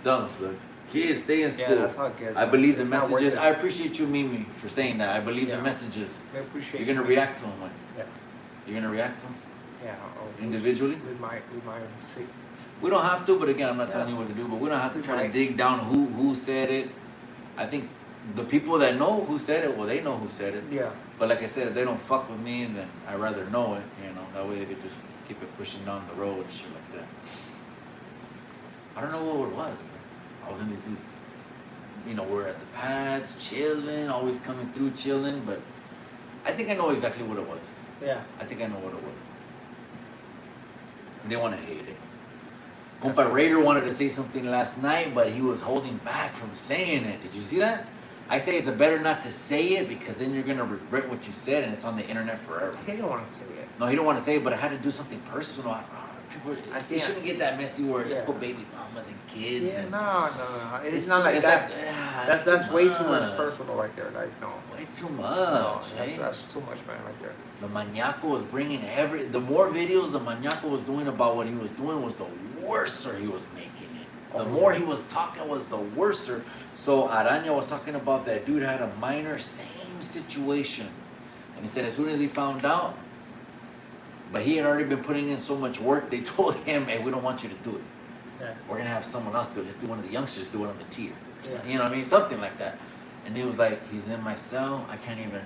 Tell them, look. Kids, stay in school. Yeah, that's how it gets. I believe the messages. I appreciate you, Mimi, for saying that. I believe the messages. I appreciate. You're gonna react to them, man. Yeah. You're gonna react to them. Yeah. Individually. We might see. We don't have to, but again, I'm not telling you what to do. But we don't have to try to dig down who said it. I think the people that know who said it, well, they know who said it. Yeah. But like I said, if they don't fuck with me, then I'd rather know it. That way they could just keep it pushing down the road and shit like that. I don't know what it was. I was in these dudes. We're at the pads, chilling, always coming through, chilling. But I think I know exactly what it was. Yeah. I think I know what it was. They want to hate it. Compa Raider wanted to say something last night, but he was holding back from saying it. Did you see that? I say it's better not to say it, because then you're going to regret what you said, and it's on the internet forever. He didn't want to say it. No, he didn't want to say it, but I had to do something personal. People, they shouldn't get that messy where let's go baby mamas and kids. Yeah, and no. It's not like that. That's way too much personal right there. Like, no. Way too much. That's too much, man, right there. The Mañaco was bringing the more videos the Mañaco was doing about what he was doing, was the worser he was making it. The more he was talking was the worser. So Araña was talking about that dude had a minor, same situation. And he said as soon as he found out, but he had already been putting in so much work, they told him, hey, we don't want you to do it. Yeah. We're going to have someone else do it. Let's do one of the youngsters do it on the tier. You know what I mean? Something like that. And he was like, he's in my cell. I can't even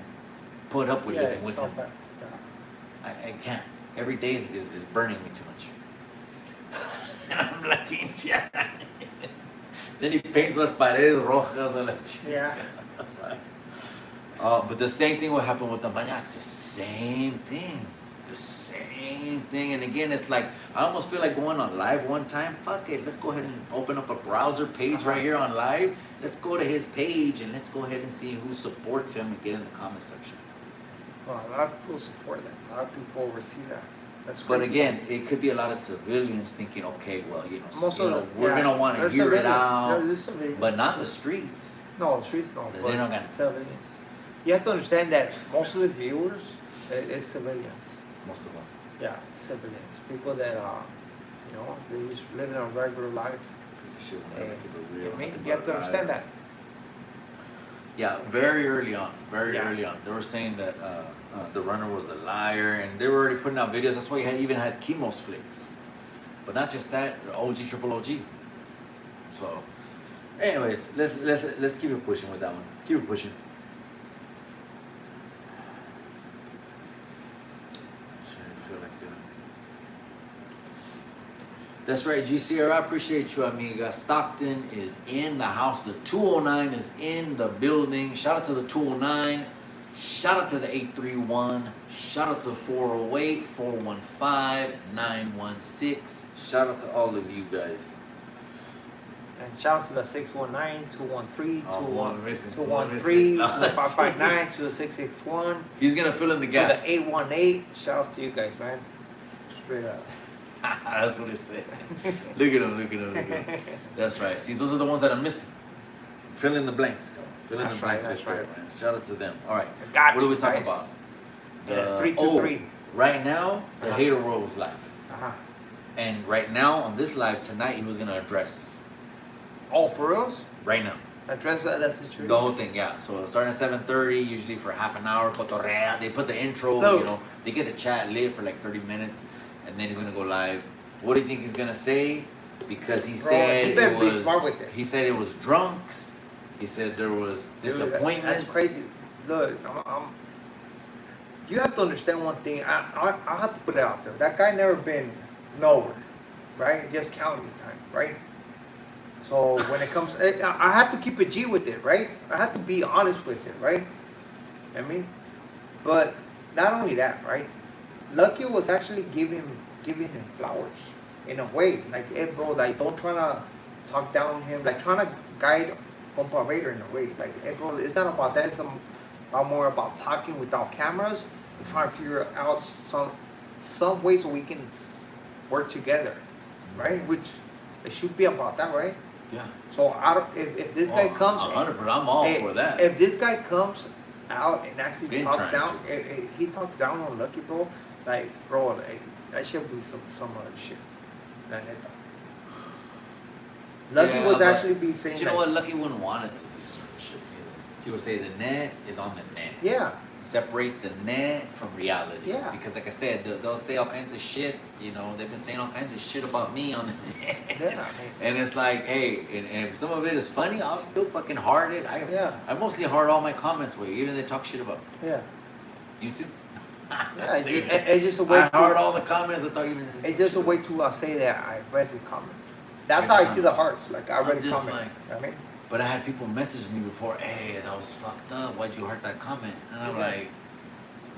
put up with living with him. I can't. Every day is burning me too much. And I'm like, yeah. Then he paints las paredes rojas. Yeah. But the same thing will happen with the maniacs. The same thing. The same thing. And again, it's like, I almost feel like going on live one time. Fuck it. Let's go ahead and open up a browser page right here on live. Let's go to his page and let's go ahead and see who supports him and get in the comment section. Well, a lot of people support that. A lot of people oversee that. That's But crazy. again, it could be a lot of civilians thinking, okay, well, you know, Most of the- we're going to want to there's hear it civilians. out. There's civilians. But not the streets. No, the streets no. They're But not gonna- civilians. You have to understand that most of the viewers is civilians. Most of them. Yeah, civilians. People that you know, they just living a regular life. Shit, And, real, I mean, you have to understand that. Yeah, very early on, Yeah. early on, they were saying that the runner was a liar, and they were already putting out videos. That's why you even had Chemo's flicks, but not just that, OG Triple OG. So, anyways, let's keep it pushing with that one. Keep it pushing. That's right, GCR. I appreciate you, amiga. Stockton is in the house. The 209 is in the building. Shout out to the 209. Shout out to the 831. Shout out to the 408, 415, 916. Shout out to all of you guys. And shouts to the 619, 213, Oh, one missing, 213, one missing. 559, to the 661. He's gonna fill in the To gaps. the 818. Shouts to you guys, man. Straight up. That's what it said. Look at him, look at him, look at him. That's right. See, those are the ones that are missing. Fill in the blanks, go. Fill in That's the blanks right, that's right there, right. man. Shout out to them. All right. Got What are we you, talking guys. about? Yeah, 323. Right now, the Uh-huh. Hater World was live. Uh-huh. And right now, on this live tonight, he was going to address. Oh, for reals? Right now. Address that situation. The whole thing, yeah. So starting at 7:30, usually for half an hour, cotorrea. They put the intro, So- you know. They get the chat lit for like 30 minutes. And then he's going to go live. What do you think he's going to say? Because he Bro, said you better it be was... smart with it. He said it was drunks. He said there was Dude, disappointments. That's crazy. Look, you have to understand one thing. I have to put it out there. That guy never been nowhere, right? Just counting time, right? So when it comes, I have to keep a G with it, right? I have to be honest with it, right? I mean, but not only that, right? Lucky was actually giving him flowers in a way, like, hey, bro, like, don't try to talk down on him, like, trying to guide Compa Raider in a way, like, hey, bro, it's not about that. It's about more about talking without cameras and trying to figure out some way so we can work together, right? Which it should be about that, right? Yeah. So I don't, if this guy comes, 100%, I'm all for that. If this guy comes out and actually Been talks trying down, he talks down on Lucky, bro. Like, bro, like, that should be some other shit. La neta. Lucky Yeah, was but actually be saying, You know like, what? Lucky wouldn't want it to be some shit. He would say the net is on the net. Yeah, Separate the net from reality. Yeah. Because like I said, they'll say all kinds of shit. You know, they've been saying all kinds of shit about me on the net. yeah, And it's like, hey, and if some of it is funny, I'll still fucking heart it. Yeah. I mostly heart all my comments where even they talk shit about yeah. YouTube. Yeah, it's just a way. I heart all the comments that talk even. It's just a way to say that I read the comment. That's Read how the I see the hearts. Like, I I'm read the just comment. like- I mean, But I had people message me before, hey, that was fucked up. Why'd you heart that comment? And I'm Yeah. like,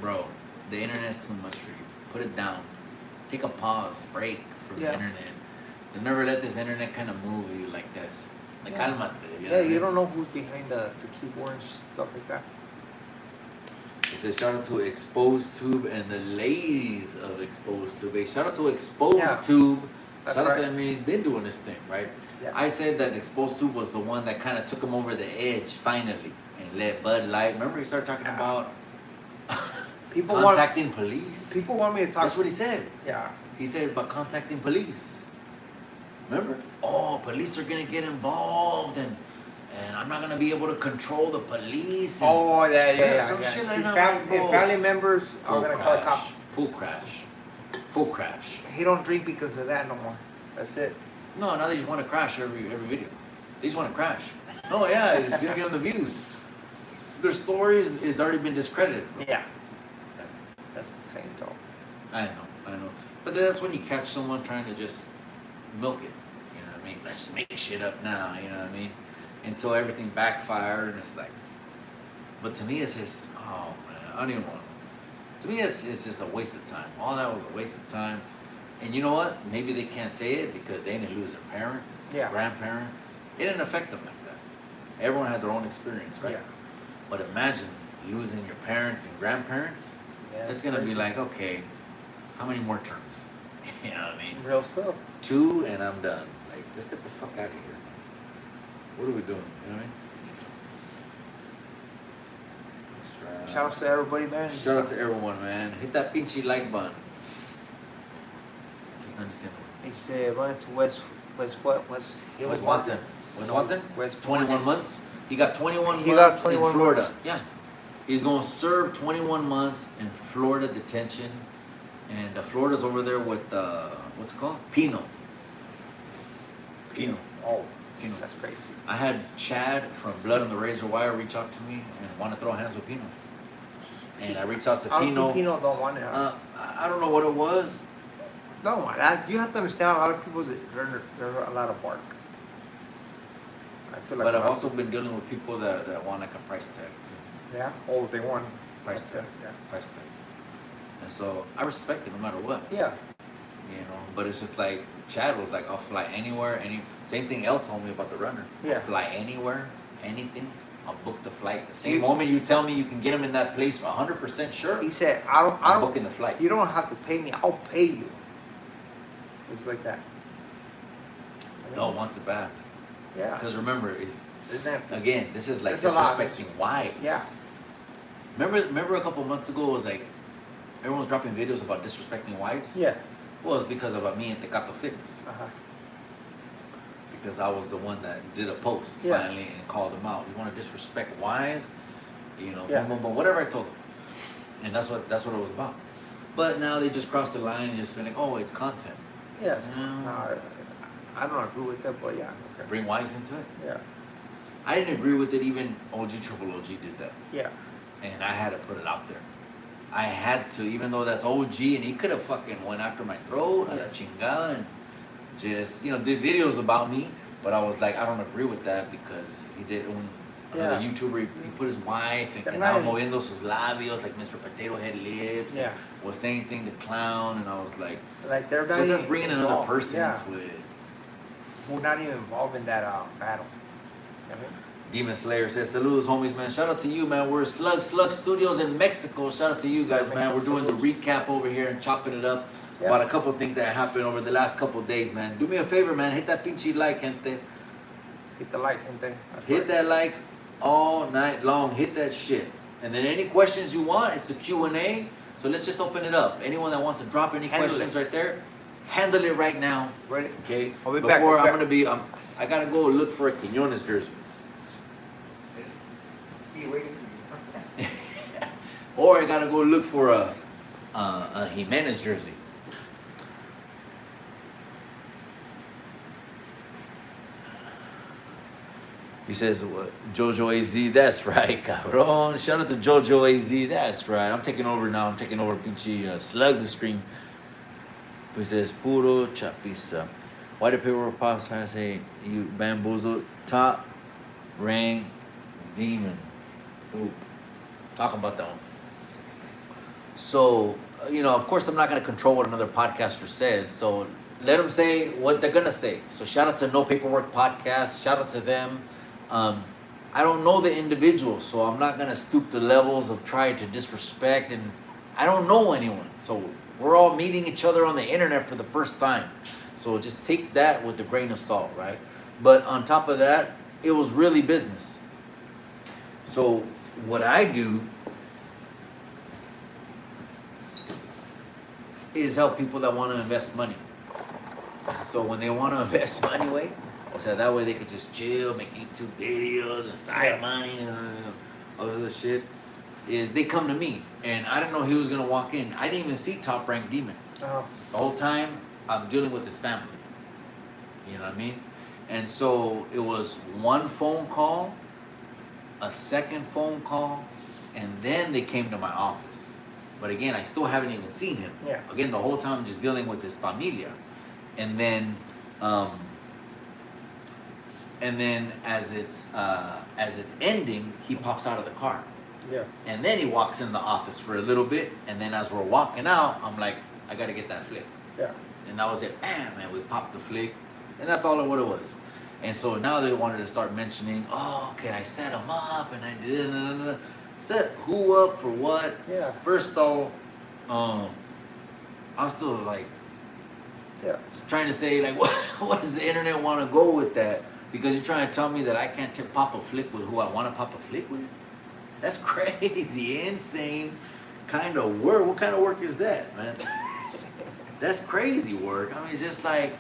bro, the internet's too much for you. Put it down. Take a pause, break from Yeah. the internet. And never let this internet kind of move you like this. Like, Yeah. calmate. You know yeah, what I you mean? don't know who's behind the keyboard and stuff like that. It says shout out to Exposed Tube and the ladies of Exposed Tube. Hey, shout out to Exposed Yeah. Tube. That's Shout out to right. him. He's been doing this thing, right? Yeah. I said that Exposed Tube was the one that kind of took him over the edge finally and let Bud Light. Remember he started talking Yeah. about People want contacting police. people want me to talk. That's what he said. Yeah. He said about contacting police. Remember? Oh, police are gonna get involved and I'm not gonna be able to control the police. And Oh, yeah. Some shit like His that. Like, his bro. family members are gonna call a cop. Full crash. Full crash. He don't drink because of that no more. That's it. No, now they just want to crash every video. They just want to crash. Oh yeah, it's gonna get them the views. Their stories it's already been discredited. Bro. Yeah. That's insane, though. I know. But that's when you catch someone trying to just milk it. You know what I mean? Let's make shit up now. You know what I mean? Until everything backfired and it's like. But to me, it's just, oh man, I don't even want. To me, it's just a waste of time. All that was a waste of time. And you know what? Maybe they can't say it because they didn't lose their parents, grandparents. It didn't affect them like that. Everyone had their own experience, right? Yeah. But imagine losing your parents and grandparents. Yeah, it's gonna be like, okay, how many more terms? You know what I mean? Real stuff. 2 and I'm done. Like, let's get the fuck out of here. What are we doing? You know what I mean? That's right. Shout out to everybody, man. Shout out to everyone, man. Hit that pinchy like button. He said running to West Wisconsin. Wisconsin? West 21 months. He got 21 He months got 21 in Florida. months. Yeah. He's going to serve 21 months in Florida detention. And Florida's over there with, what's it called? Pino. Oh, that's crazy. I had Chad from Blood on the Razor Wire reach out to me and want to throw hands with Pino. And I reached out to I don't Pino. think Pino don't want it. I don't know what it was. No, you have to understand a lot of people, they're a lot of bark. I feel like But I've also been dealing with people that want like a price tag too. Yeah? Oh, they want Price tag. Yeah. Price tag. And so I respect it no matter what. Yeah. You know, but it's just like Chad was like, I'll fly anywhere, same thing Elle told me about the runner. Yeah. I'll fly anywhere, anything. I'll book the flight. The same moment you tell me you can get him in that place for 100% sure. He said, I'm booking the flight. You don't have to pay me, I'll pay you. It's like that. No, wants it bad. Yeah. Because remember, again, this is like There's a lot. disrespecting wives. Yeah. Remember a couple months ago it was like everyone was dropping videos about disrespecting wives? Yeah. Well, it's because of me and Tecato Fitness. Uh-huh. Because I was the one that did a post finally and called them out. You want to disrespect wives? You know, boom, boom, boom, whatever I told them. And that's what it was about. But now they just crossed the line and just been like, oh, it's content. Yeah. I don't agree with that, but yeah. Okay. Bring wives into it? Yeah. I didn't agree with it, even Triple OG did that. Yeah. And I had to put it out there. I had to, even though that's OG, and he could have fucking went after my throat, a la chingada, and just, did videos about me. But I was like, I don't agree with that because he did another YouTuber, he put his wife and quedaba moviendo sus labios, like Mr. Potato Head Lips. Yeah. Was saying thing to clown, and I was like they're not that's bringing another person yeah. into it. We're not even involved in that battle. You know what I mean? Demon Slayer says, saludos homies, man. Shout out to you, man. We're Slug Studios in Mexico. Shout out to you guys, man. We're doing the recap over here and chopping it up about a couple of things that happened over the last couple of days, man. Do me a favor, man. Hit that pinche like, gente. Hit the like, gente. Hit that like all night long. Hit that shit. And then any questions you want, it's a Q&A. So let's just open it up. Anyone that wants to drop any questions right there, handle it right now. Ready? Okay. I'll be Before back. I'm gonna be, I gotta go look for a Quiñones jersey. Or I gotta go look for a Jimenez jersey. He says, Jojo AZ, that's right, cabrón. Shout out to Jojo AZ, that's right. I'm taking over now. I'm taking over pinche Slugs' stream. He says, puro chapiza. Why did Paperwork Pops try to say you bamboozled? Top rank demon. Ooh. Talk about that one. So, of course, I'm not going to control what another podcaster says. So let them say what they're going to say. So shout out to No Paperwork Podcast. Shout out to them. I don't know the individual, so I'm not going to stoop to levels of trying to disrespect. And I don't know anyone. So we're all meeting each other on the internet for the first time. So just take that with a grain of salt, right? But on top of that, it was really business. So what I do is help people that want to invest money. So when they want to invest money, so that way they could just chill, make YouTube videos and side money and all this other shit, is they come to me. And I didn't know he was going to walk in. I didn't even see Top Rank Demon. The whole time, I'm dealing with his family. You know what I mean? And so it was one phone call, a second phone call, and then they came to my office. But again, I still haven't even seen him. Yeah. Again, the whole time I'm just dealing with his familia. And then as it's ending, he pops out of the car. Yeah. And then he walks in the office for a little bit, and then as we're walking out, I'm like, I gotta get that flick. Yeah. And that was it. Bam, man, we popped the flick, and that's all what it was. And so now they wanted to start mentioning, oh, okay, I set him up, and I did set who up for what. Yeah. First though, I'm still like, yeah, just trying to say like, what does the internet want to go with that? Because you're trying to tell me that I can't pop a flick with who I want to pop a flick with? That's crazy, insane kind of work. What kind of work is that, man? That's crazy work. I mean, it's just like,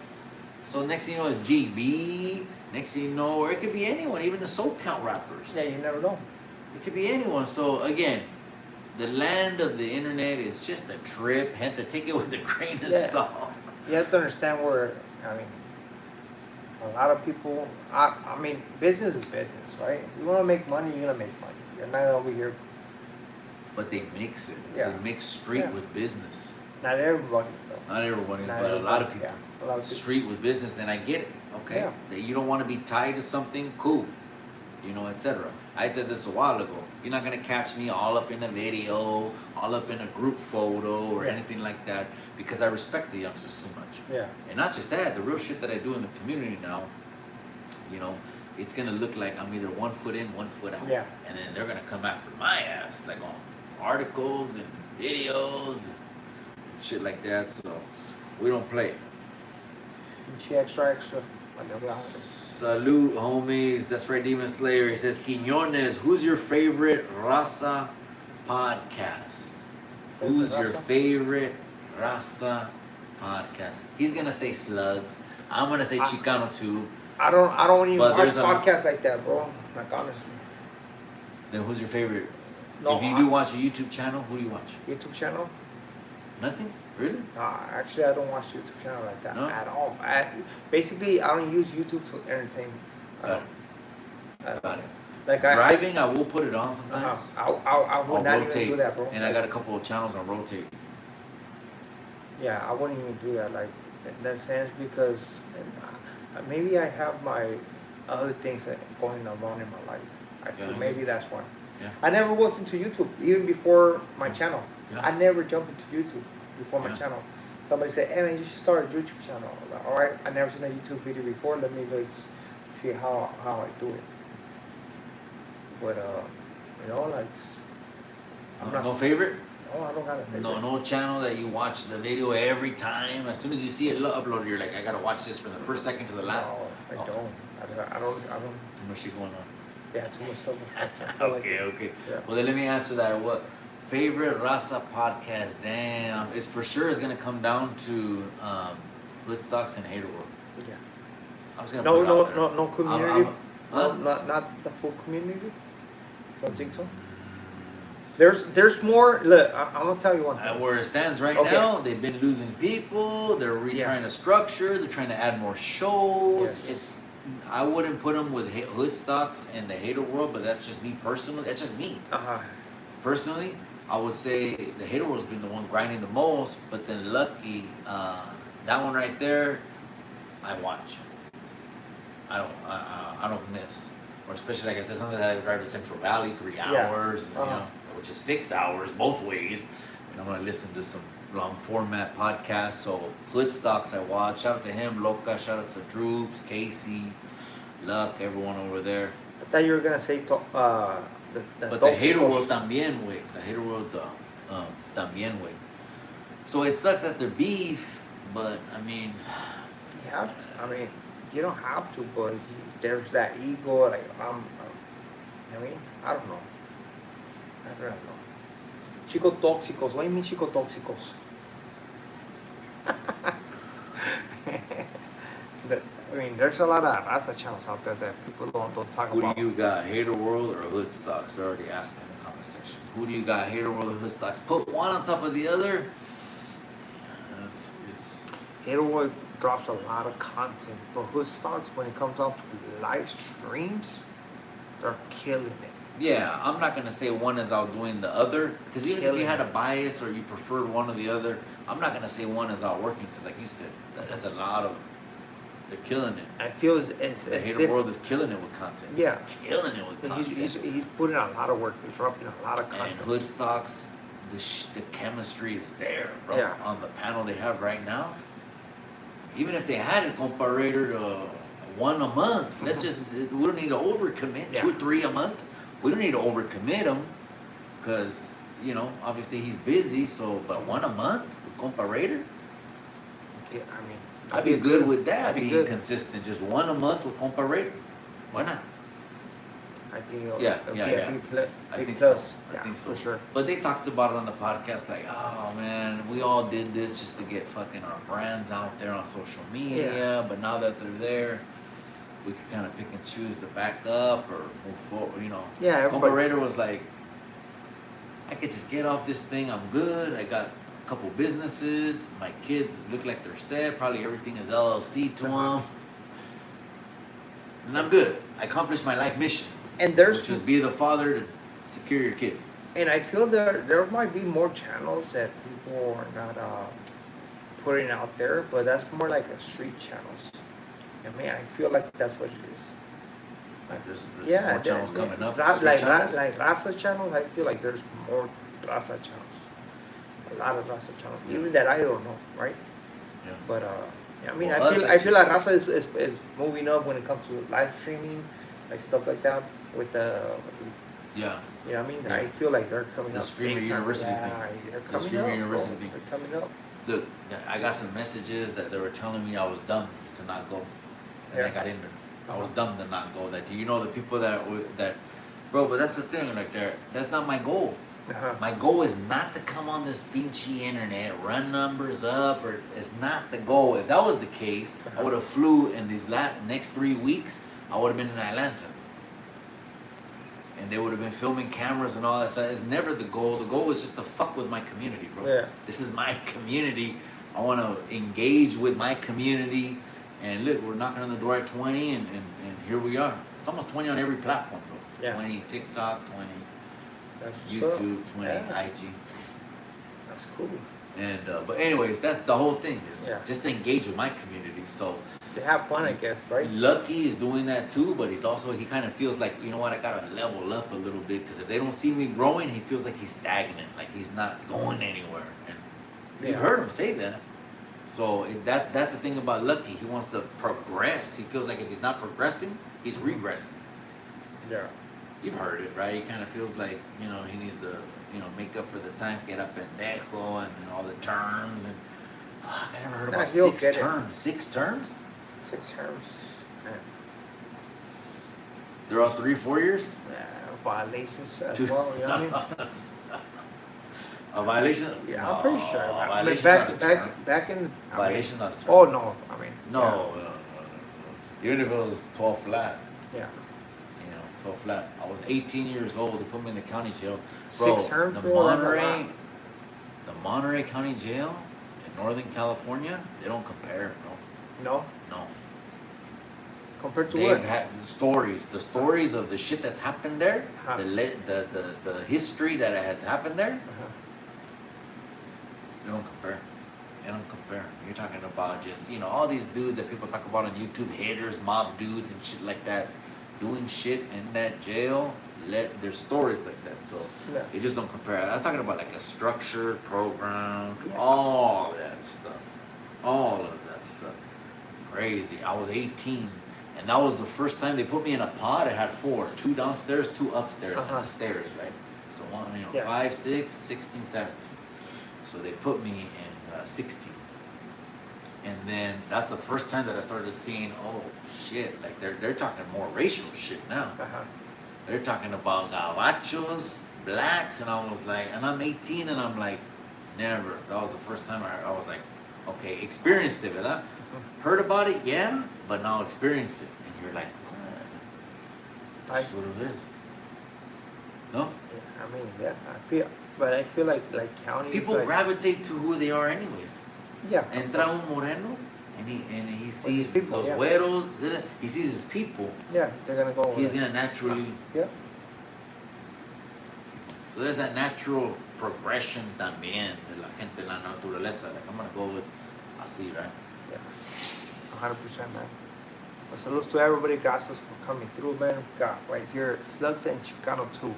so next thing you know, it's GB. Next thing you know, or it could be anyone, even the soul count rappers. Yeah, you never know. It could be anyone. So again, the land of the internet is just a trip. Had to take it with a grain of salt. You have to understand where, I mean, a lot of people, I mean, business is business, right? You want to make money, you're going to make money. You're not over here. But they mix it. Yeah. They mix street with business. Not everybody, though. Not everybody, Not but everybody, a lot of people. yeah. A lot of people. Street with business, and I get it, okay? Yeah. That you don't want to be tied to something, cool. You know, etc. I said this a while ago. You're not gonna catch me all up in a video, all up in a group photo, or anything like that, because I respect the youngsters too much. Yeah. And not just that, the real shit that I do in the community now, you know, it's gonna look like I'm either 1 foot in, 1 foot out. Yeah. And then they're gonna come after my ass, like on articles and videos and shit like that. So we don't play. Extra. Salute, homies. That's right, Demon Slayer. He says, Quiñones, who's your favorite Raza podcast? Who's your favorite Raza podcast? He's gonna say Slugs. I'm gonna say Chicano Tube. I don't even But watch podcasts like that, bro. Like, honestly. Then who's your favorite? No, if you do watch a YouTube channel, who do you watch? YouTube channel? Nothing? Really? Actually, I don't watch YouTube channel like that at all. Basically, I don't use YouTube to entertain. Got it. Like driving, I will put it on sometimes. I would not rotate, even do that, bro. And I got a couple of channels on rotate. Yeah, I wouldn't even do that, like, in that sense, because maybe I have my other things going on in my life. I feel maybe that's why. Yeah. I never was into YouTube, even before my channel. Yeah. I never jumped into YouTube before my channel. Somebody said, hey man, you should start a YouTube channel. I'm like, all right, I never seen a YouTube video before. Let me like see how I do it. But you know, like, I'm not no favorite? No, I don't have a favorite. No channel that you watch the video every time. As soon as you see it uploaded, you're like, I gotta watch this from the first second to the last. No, I don't. Too much shit going on. Yeah, too much stuff. Okay. Yeah. Well, then let me answer that. What favorite Raza podcast? Damn, it's for sure is gonna come down to Hood Stocks and Hater World. Yeah. I was gonna put it out there. No community. Not the full community. Don't think so. There's more. Look, I'm gonna tell you one thing. Where it stands right now, they've been losing people. They're trying to structure. They're trying to add more shows. Yes. I wouldn't put them with Hood Stocks and the Hater World, but that's just me personally. That's just me. Personally, I would say the Hater World's been the one grinding the most, but then Lucky, that one right there, I watch. I don't miss. Or especially, like I said, something that I drive to Central Valley 3 hours, you know, which is 6 hours both ways. And I'm gonna listen to some long format podcasts. So Hood Stocks I watch. Shout out to him, Loca. Shout out to Droops, Casey, Luck, everyone over there. I thought you were gonna say but the Hater World también, güey. The Hater World también, güey. So it sucks that they're beef, but I mean, you don't have to, but there's that ego. Like I don't know. Chico tóxicos. What do you mean, chico tóxicos? There's a lot of Raza channels out there that people don't talk about. Who do you got, Hater World or Hood Stocks? They're already asking in the comment section. Who do you got, Hater World or Hood Stocks? Put one on top of the other. Yeah, it's Hater World drops a lot of content, but Hood Stocks, when it comes out to live streams, they're killing it. Yeah, I'm not gonna say one is outdoing the other, because even if you had a bias or you preferred one or the other, I'm not gonna say one is outworking, because like you said, that's a lot of They're killing it. I feel it's The hater world is killing it with content. Yeah. He's killing it with content. He's putting a lot of work. He's dropping a lot of content. And Hoodstocks, the chemistry is there, bro. Yeah. On the panel they have right now. Even if they had a comparator to one a month, we don't need to overcommit. Yeah. 2 or 3 a month. We don't need to overcommit him, because obviously he's busy. So, but 1 a month with comparator. Yeah, I mean, I'd be good with that, That'd be being good. consistent. Just 1 a month with comparator. Why not? I think it'll, Yeah, it'll yeah, be a yeah. big I think plus. so. Yeah, I think so. for sure. But they talked about it on the podcast, like, oh man, we all did this just to get fucking our brands out there on social media. Yeah. But now that they're there, we can kind of pick and choose to back up or move forward. Yeah, everybody- Comparator was like, I could just get off this thing. I'm good. I got a couple businesses. My kids look like they're set. Probably everything is LLC to them. And I'm good. I accomplished my life mission, And there's which is be the father to secure your kids. and I feel there might be more channels that people are not putting out there, but that's more like a street channels. I mean, I feel like that's what it is. Like there's Yeah, more channels coming up. Like street channels. Raza channels, I feel like there's more Raza channels. A lot of Raza channels, even that I don't know, right? Yeah. But yeah, I mean, Well, I feel like Raza is moving up when it comes to live streaming, like stuff like that with the. Yeah. You know what I mean? Yeah. I feel like they're coming The up. streamer big time. university thing. Yeah, they're The coming streamer up, university bro. thing. They're coming up. Look, I got some messages that they were telling me I was dumb to not go, and I Yeah. got in there. I was dumb to not go. That the people that, bro. But that's the thing. Like, that's not my goal. Uh-huh. My goal is not to come on this pinchy internet, run numbers up, or it's not the goal. If that was the case, I would have flew in these next 3 weeks. I would have been in Atlanta, and they would have been filming cameras and all that. So it's never the goal. The goal is just to fuck with my community, bro. Yeah. This is my community. I want to engage with my community. And look, we're knocking on the door at 20, and here we are. It's almost 20 on every platform, bro. Yeah. 20 TikTok, 20 That's YouTube, 20 yeah. IG. That's cool. And but anyways, that's the whole thing. Is Yeah. just to engage with my community. So They have fun, I guess, right? Lucky is doing that too, but he kind of feels like, you know what, I gotta level up a little bit, because if they don't see me growing, he feels like he's stagnant, like he's not going anywhere. And you've Yeah. heard him say that. So that's the thing about Lucky. He wants to progress. He feels like if he's not progressing, he's regressing. Yeah. You've heard it, right? He kind of feels like, he needs to, make up for the time, get up pendejo, and all the terms. And fuck, I never heard about he'll 6 get it. terms. 6 terms? 6 terms. Yeah. They're all 3-4 years? Violations as Two- well, you know what I mean? A violation? Yeah, I'm pretty sure. No, I mean, violation's not a term. back in. Violation's not a term. Oh no, I mean. No. Even if it was 12 flat. Yeah. 12 flat. I was 18 years old. They put me in the county jail. Bro, 6 terms, the bro, that's a Monterey, lot. the Monterey County Jail in Northern California, they don't compare, bro. No. No. Compared to They've what? had the stories of the shit that's happened there, Huh. the history that has happened there. Uh-huh. They don't compare. They don't compare. You're talking about just, all these dudes that people talk about on YouTube, hitters, mob dudes, and shit like that, doing shit in that jail. There's stories like that, so Yeah. they just don't compare. I'm talking about like a structured program, Yeah. all that stuff, all of that stuff. Crazy. I was 18, and that was the first time they put me in a pod. I had 4, 2 downstairs, 2 upstairs, and Uh-huh. the stairs, right? So one, Yeah. 5, 6, 16, 17. So they put me in 16. And then that's the first time that I started seeing, oh shit, like they're talking more racial shit now. Uh-huh. They're talking about gabachos, blacks, and I was like, and I'm 18, and I'm like, never. That was the first time I was like, okay, experienced it, ¿verdad? Heard about it, yeah, but now experience it, and you're like, what? That's what it is. No? Yeah, I mean, yeah, I feel like counties. People like, gravitate to who they are anyways. Yeah. Entra un moreno, and he sees people, those yeah. güeros, he sees his people, Yeah, they're gonna go. he's gonna naturally. Yeah. So there's that natural progression también de la gente, la naturaleza. Like I'm gonna go with así, right? Yeah. 100%, man. Well, salutes to everybody. Gracias for coming through, man. We got right here Slugs and Chicano Tube.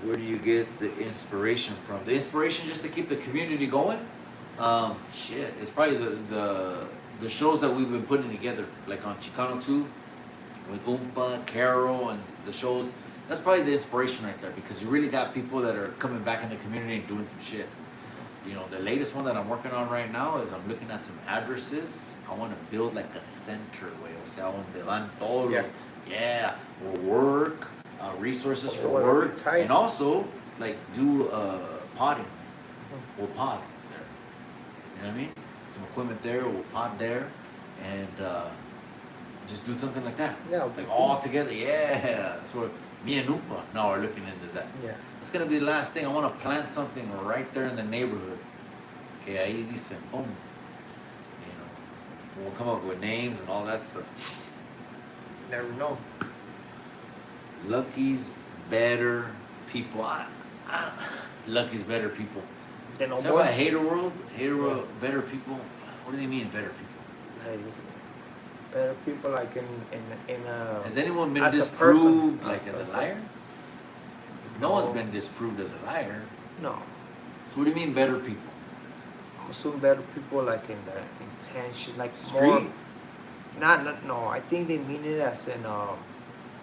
Where do you get the inspiration from? The inspiration just to keep the community going? Shit, it's probably the shows that we've been putting together, like on Chicano Tube with Oompa, Carol, and the shows. That's probably the inspiration right there, because you really got people that are coming back in the community and doing some shit. You know, the latest one that I'm working on right now is I'm looking at some addresses. I want to build like a center, güey. O sea, donde van todos. Yeah. Yeah, or work, resources for Well, work, tight. and also like do podding. We'll pod there. You know what I mean? Get some equipment there. We'll pod there, and just do something like that. Yeah. Like all together. Yeah. That's what me and Upa now are looking into that. Yeah. It's gonna be the last thing. I want to plant something right there in the neighborhood. Que ahí dicen, boom. You know, we'll come up with names and all that stuff. Never know. Lucky's better people. Lucky's better people. They know Talk more. about Hater World. Hater World, better people. What do they mean, better people? Hey, better people like in Has anyone been as a disproved person. like as a liar? No one's been disproved as a liar. No. So what do you mean, better people? I'm assuming better people like in the intention, like Street? more. Not no. I think they mean it as in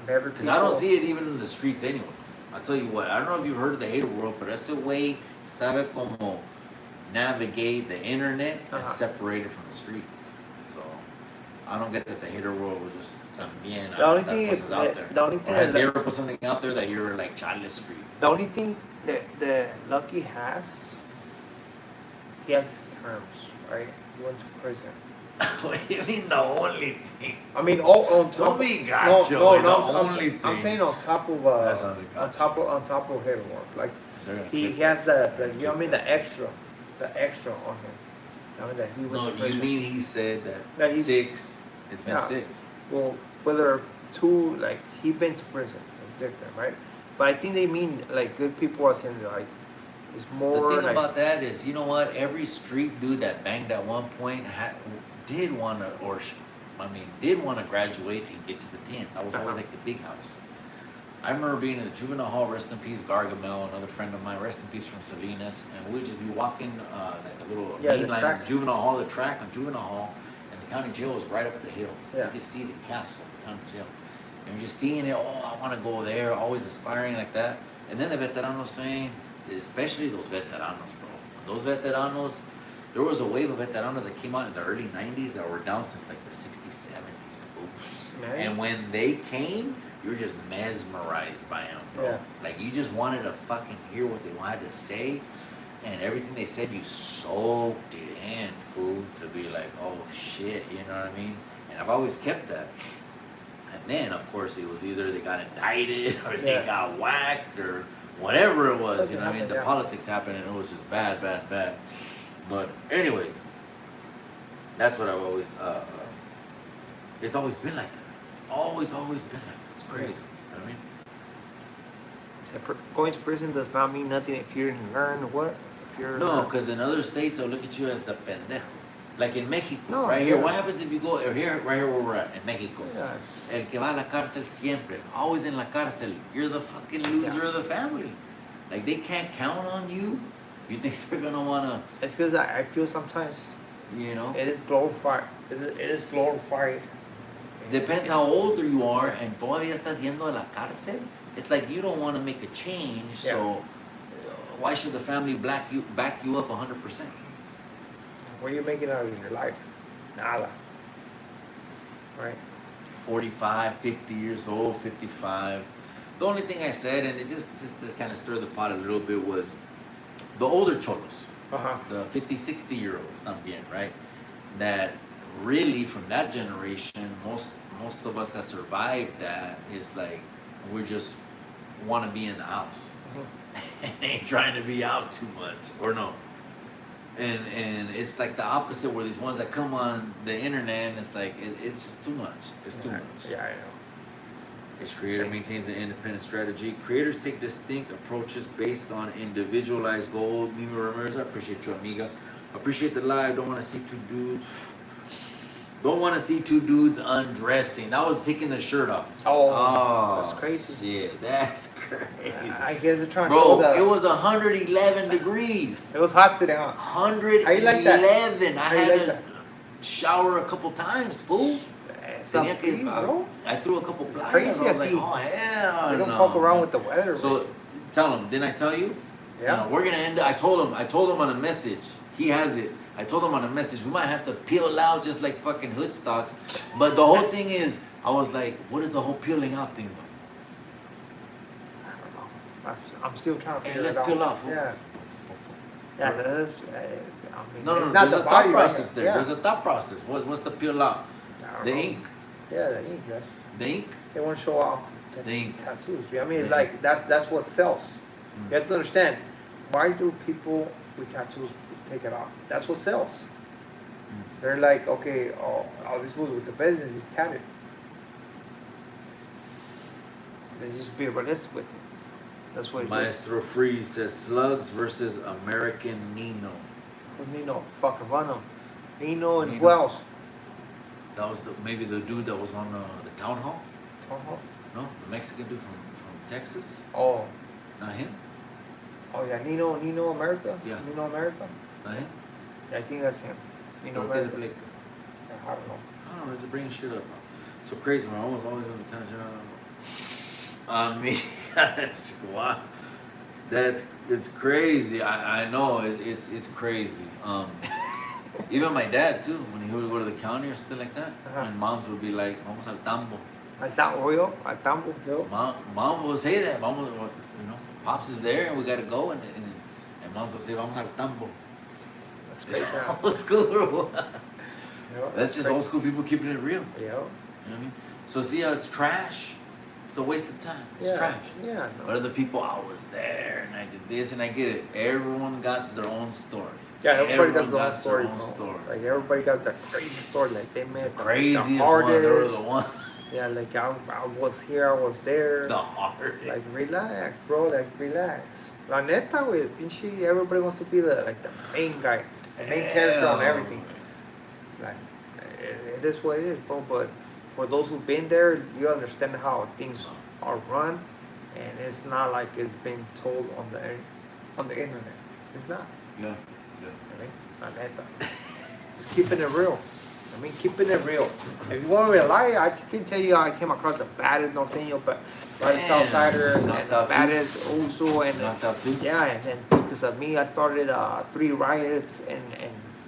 better Because people. I don't see it even in the streets, anyways. I'll tell you what. I don't know if you've heard of the Hater World, but ese güey sabe como navigate the internet and separate it from the streets. So I don't get that the Hater World will just también. The only thing is out there. the only thing Or has is he that- ever put something out there that you're like Charlie Street? The only thing that the Lucky has, he has his terms, right? He went to prison. What do you mean the only thing? I mean, on top. Don't be no, gotcha. no, the no. only I'm thing. saying on top of That's not the on top of Hater World. Like They're gonna he clip has that. the you know what I mean, the extra on him. I mean that he went No, to prison. you mean he said that That he's- 6? It's been Yeah. 6. Well, whether two, like, he been to prison, it's different, right? But I think they mean, like, good people are saying, like, it's more, The thing like, about that is, you know what? Every street dude that banged at one point did want to, did want to graduate and get to the pen. That was always like the big house. I remember being in the juvenile hall, rest in peace, Gargamel, another friend of mine, rest in peace from Salinas, and we'd just be walking like a little Yeah, the main line track. of juvenile hall, the track on juvenile hall, and the county jail was right up the hill. Yeah. You could see the castle, the county jail. And you're just seeing it, oh, I want to go there, always aspiring like that. And then the veteranos saying, especially those veteranos, bro. Those veteranos, there was a wave of veteranos that came out in the early 90s that were down since like the 60s, 70s. man. And when they came, you were just mesmerized by them, bro. Yeah. Like you just wanted to fucking hear what they wanted to say. And everything they said, you soaked it in, fool, to be like, oh shit, you know what I mean? And I've always kept that. And then, of course, it was either they got indicted or they Yeah. got whacked or whatever it was, you know what I mean? The Yeah. politics happened and it was just bad, bad, bad. But anyways, that's what I've always, it's always been like that. Always been like that. It's crazy, you know what I mean? Going to prison does not mean nothing if you didn't learn what? If you're No, because in other states they'll look at you as the pendejo. Like in Mexico, No, right here. yeah. What happens if you go right here where we're at in Mexico? Yeah. El que va a la cárcel siempre, always in la cárcel. You're the fucking loser of the family. Like they can't count on you. You think they're gonna wanna, It's because I feel sometimes you know? it is glorified. It is glorified. Depends how older you are and todavía estás yendo a la cárcel. It's like you don't want to make a change, so why should the family back you up 100%? What are you making out of your life? Nada. Right? 45, 50 years old, 55. The only thing I said, and it just to kind of stir the pot a little bit, was the older cholos, the 50, 60-year-olds, también, right? That really from that generation, most of us that survived that is like we just want to be in the house and ain't trying to be out too much, or no. And it's like the opposite, where these ones that come on the internet and it's like it's just too much. It's too much. Yeah, I know. Each creator maintains an independent strategy. Creators take distinct approaches based on individualized goals. Mimi Ramirez, I appreciate you, amiga. Appreciate the live. Don't want to see two dudes Don't want to see two dudes undressing. That was taking the shirt off. Oh, that's crazy. Shit, that's crazy. I guess they're trying to show Bro, that. it was 111 degrees. It was hot today, huh? 111. I had like to shower a couple times, fool. Bro. I threw a couple It's playas. crazy. I was like, oh hell We don't no, fuck around man. with the weather. So tell him, didn't I tell you? Yeah. You know, we're gonna end. I told him on a message. He has it. I told him on a message. We might have to peel out just like fucking hood stocks. But the whole thing is, I was like, what is the whole peeling out thing though? I don't know. I'm still trying to Hey, figure let's it out. peel off. Yeah. Yeah, that's. I mean, No, it's not there's the a thought body, process right? there. Yeah. There's a thought process. What's the peel out? I don't The know. ink. Yeah, the ink. Yes. The ink. They want to show off The ink. tattoos. I mean, it's The like that's what sells. You have to understand. Why do people with tattoos take it off? That's what sells. They're like, okay, oh, this fool's with the business, he's tatted. They just be realistic with it. That's what it is. Maestro Free says Slugs versus American Nino. Who's Nino? Fucking run him. Nino and Nino. who else? That was maybe the dude that was on the town hall. Uh-huh. No, the Mexican dude from Texas. Oh, Not him. oh yeah, Nino America. Yeah. Nino America. Not him. Yeah, I think that's him. Nino ¿Por qué America. de Blake? I don't know. I don't know, just bringing shit up. So crazy, man. I was always in the country. I mean, that's wow. It's crazy. I know it's crazy. Even my dad too, when he would go to the county or something like that, Uh-huh. and moms would be like, "Vamos al tambo." Al tambo, yo. Mom will say that. Mom will, you know, pops is there and we gotta go, and moms will say, "Vamos al tambo." That's It's crazy. old school. Yo, That's just crazy. old school people keeping it real. Yo. You know what I mean? So see how it's trash? It's a waste of time. It's Yeah. trash. Yeah. But No. other people, I was there and I did this and I get it. Everyone got their own story. Yeah, everybody got their own got story. their own bro. story. Like everybody got their crazy story. Like they met The craziest the one. They were hardest. the one. Yeah, like I was here, I was there. The hardest. Like relax, bro. Like relax. La neta, güey, pinche. Everybody wants to be the main guy, the main character on everything. Like it is what it is, bro. But for those who've been there, you understand how things are run, and it's not like it's being told on the internet. It's not. Yeah. I mean, la neta. Just keeping it real. I mean, keeping it real. If you want me to lie, I can tell you I came across the baddest norteño, but baddest Damn. Southsiders, and Knocked the out too? baddest also, and Knocked out too? yeah, and then because of me, I started 3 riots, and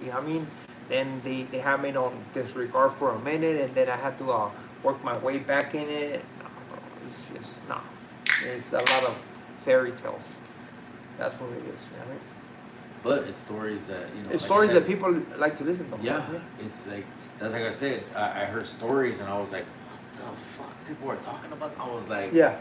you know what I mean. Then they had me on disregard for a minute, and then I had to work my way back in it. No, bro, it's just no. It's a lot of fairy tales. That's what it is. You know what I mean? But it's stories that, you know. It's like I stories said, that people like to listen to. Yeah. It's like, that's like I said, I heard stories and I was like, what the fuck people are talking about? I was like, Yeah.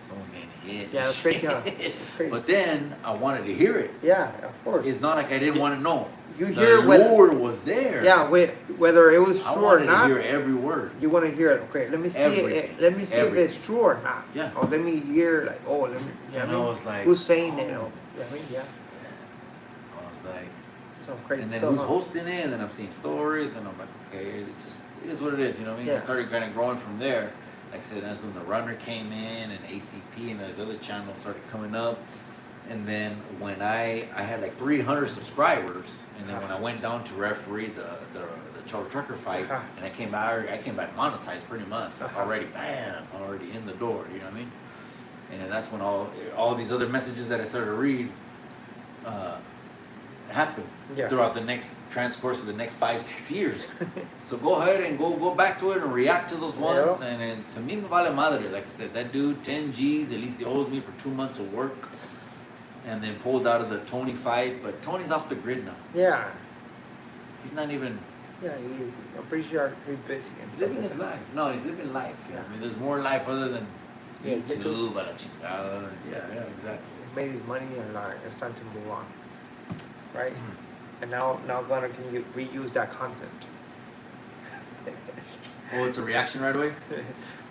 someone's getting hit. Yeah, and it's crazy, shit. huh? It's crazy. But then I wanted to hear it. Yeah, of course. It's not like I didn't want to know. You The hear whether lore was there. yeah, whether it was I true or wanted not. to hear every word. You want to hear it? Okay, let me see. Everything. Let me see Everything. if it's true or not. Yeah. Or let me hear like, oh, let me. You know And what I I mean? was like, who's saying it? oh. Or, you know what I mean, yeah, I was like, some crazy and then stuff. who's huh? hosting it? And then I'm seeing stories, and I'm like, okay, it is what it is. You know what I mean? Yeah. I started kind of growing from there. Like I said, that's when the Runner came in, and ACP, and those other channels started coming up. And then when I had like 300 subscribers, and then when I went down to referee the Charlie Trucker fight, Uh-huh. and I came back monetized pretty much, like Uh-huh. already in the door. You know what I mean? And then that's when all these other messages that I started to read happened Yeah. throughout the next transcourse of the next 5-6 years. So go ahead and go back to it and react to those ones. Yeah. And then to me, me vale madre. Like I said, that dude, 10 G's, at least he owes me for 2 months of work. And then pulled out of the Tony fight, but Tony's off the grid now. Yeah, He's not even. yeah, he is. I'm pretty sure he's busy. and He's stuff living like his that. life. No, he's living life. You know? Yeah. I mean, there's more life other than Yeah, YouTube, a la chingada. Yeah, exactly. He made his money, and it's time to move on, right? Mm-hmm. And now Gunner can reuse that content. Oh, it's a reaction right away.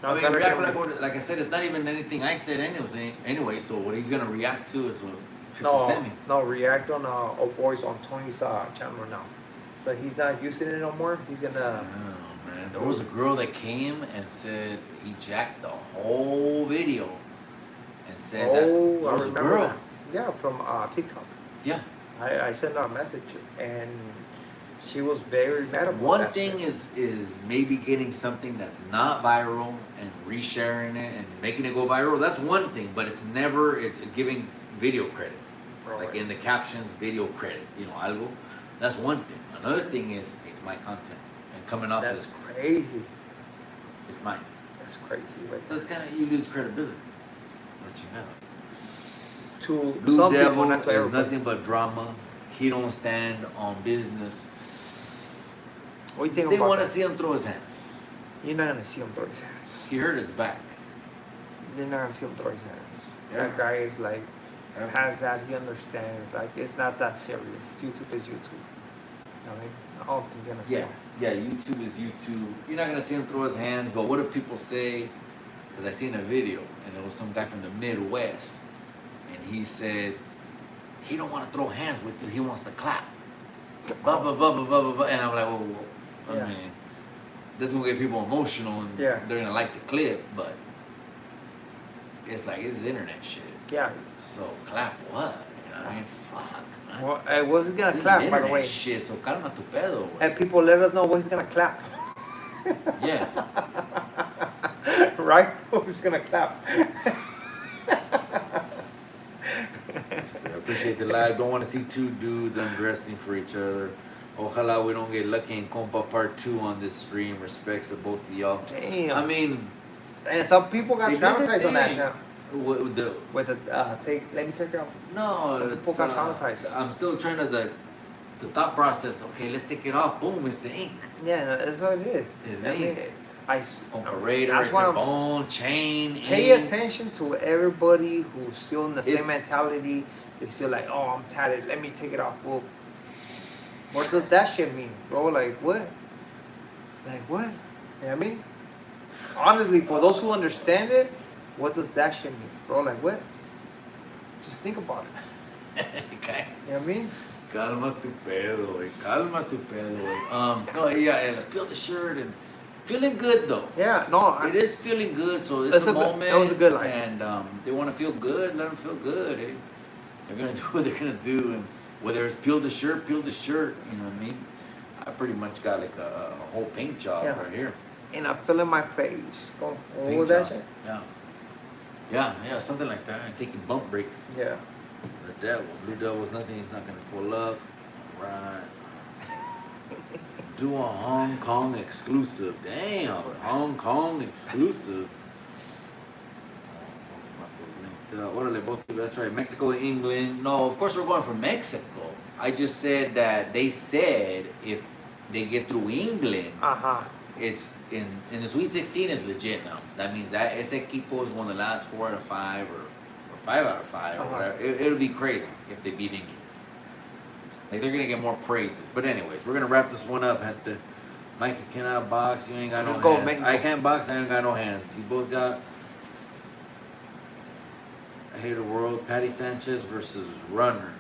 Now I mean, Gunner react can- like I said, it's not even anything I said anyway. So what he's gonna react to is what people send me. No, react on Boys on Tony's channel now. So he's not using it no more. He's gonna. Oh man, there was a girl that came and said he jacked the whole video, and said that there I was a remember girl. that. Yeah, from TikTok. Yeah. I sent her a message and she was very mad about One that thing shit. is maybe getting something that's not viral and resharing it and making it go viral. That's one thing, but it's giving video credit. Like Right. in the captions, video credit, algo. That's one thing. Another thing is it's my content and coming off That's as crazy. it's mine. That's crazy. Right So it's kind of you lose credibility. What you have. to Blue some Devil people, not to is everybody. nothing but drama. He don't stand on business. What do you think They about want to that? see him throw his hands. You're not gonna see him throw his hands. He hurt his back. You're not gonna see him throw his hands. Yeah. That guy is like Yeah. has that. He understands. Like it's not that serious. YouTube is YouTube. You know what I mean? I don't think you're gonna see Yeah, him. yeah. YouTube is YouTube. You're not gonna see him throw his hands, but what do people say? Because I seen a video and there was some guy from the Midwest, and he said he don't want to throw hands with you. He wants to clap. Blah blah blah blah blah blah. blah. And I'm like, whoa. I Yeah. mean, this is gonna get people emotional, and Yeah. they're gonna like the clip, but it's like it's internet shit. Yeah. So clap what? You know what I mean? Fuck, man. Well, I wasn't gonna This clap, is by the internet way. shit. So calma tu pedo, güey. And people let us know when he's gonna clap. Yeah. Right? Who's gonna clap? I appreciate the live. Don't want to see two dudes undressing for each other. Ojalá we don't get lucky and compa part 2 on this stream. Respects to both of y'all. Damn. I mean, And some people got they did the traumatized on that thing. now. With the With the let me check it out. no, Some people it's, got traumatized. I'm still trying to the thought process. Okay, let's take it off. Boom, it's the ink. Yeah, no, that's what it is. His I name. mean, Comparator, that's why I'm bone, chain, pay ink. attention to everybody who's still in the same It's- mentality. They're still like, oh, I'm tatted. Let me take it off. Well, what does that shit mean, bro? Like what? Like what? You know what I mean? Honestly, for those who understand it, what does that shit mean, bro? Like what? Just think about it. Okay. You know what I mean? Calma tu pedo, güey. Calma tu pedo, güey. No, yeah, let's peel the shirt and feeling good though. Yeah, no. It is feeling good, so it's That's a a good- moment. that was a good line. And they want to feel good, let them feel good. Eh? They're gonna do what they're gonna do, and whether it's peel the shirt. You know what I mean? I pretty much got like a whole paint job Yeah. right here. And I feel in my face. What Paint was that job. shit? Yeah, something like that. And taking bump breaks. Yeah. The devil, Blue Devil's nothing. He's not gonna pull up. Right. Do a Hong Kong exclusive. Damn, Hong Kong exclusive. Orale, both of you. That's right. Mexico, England. No, of course we're going for Mexico. I just said that they said if they get through England, it's in the Sweet 16 is legit now. That means that ese equipo is one of the last 4 out of 5 or 5 out of 5 or whatever. It'll be crazy if they beat England. Like they're gonna get more praises. But anyways, we're gonna wrap this one up. At the Mike, you cannot box. You ain't got no Let's go, hands. Mexico. I can't box. I ain't got no hands. You both got. I hate the world. Patty Sanchez versus Runner.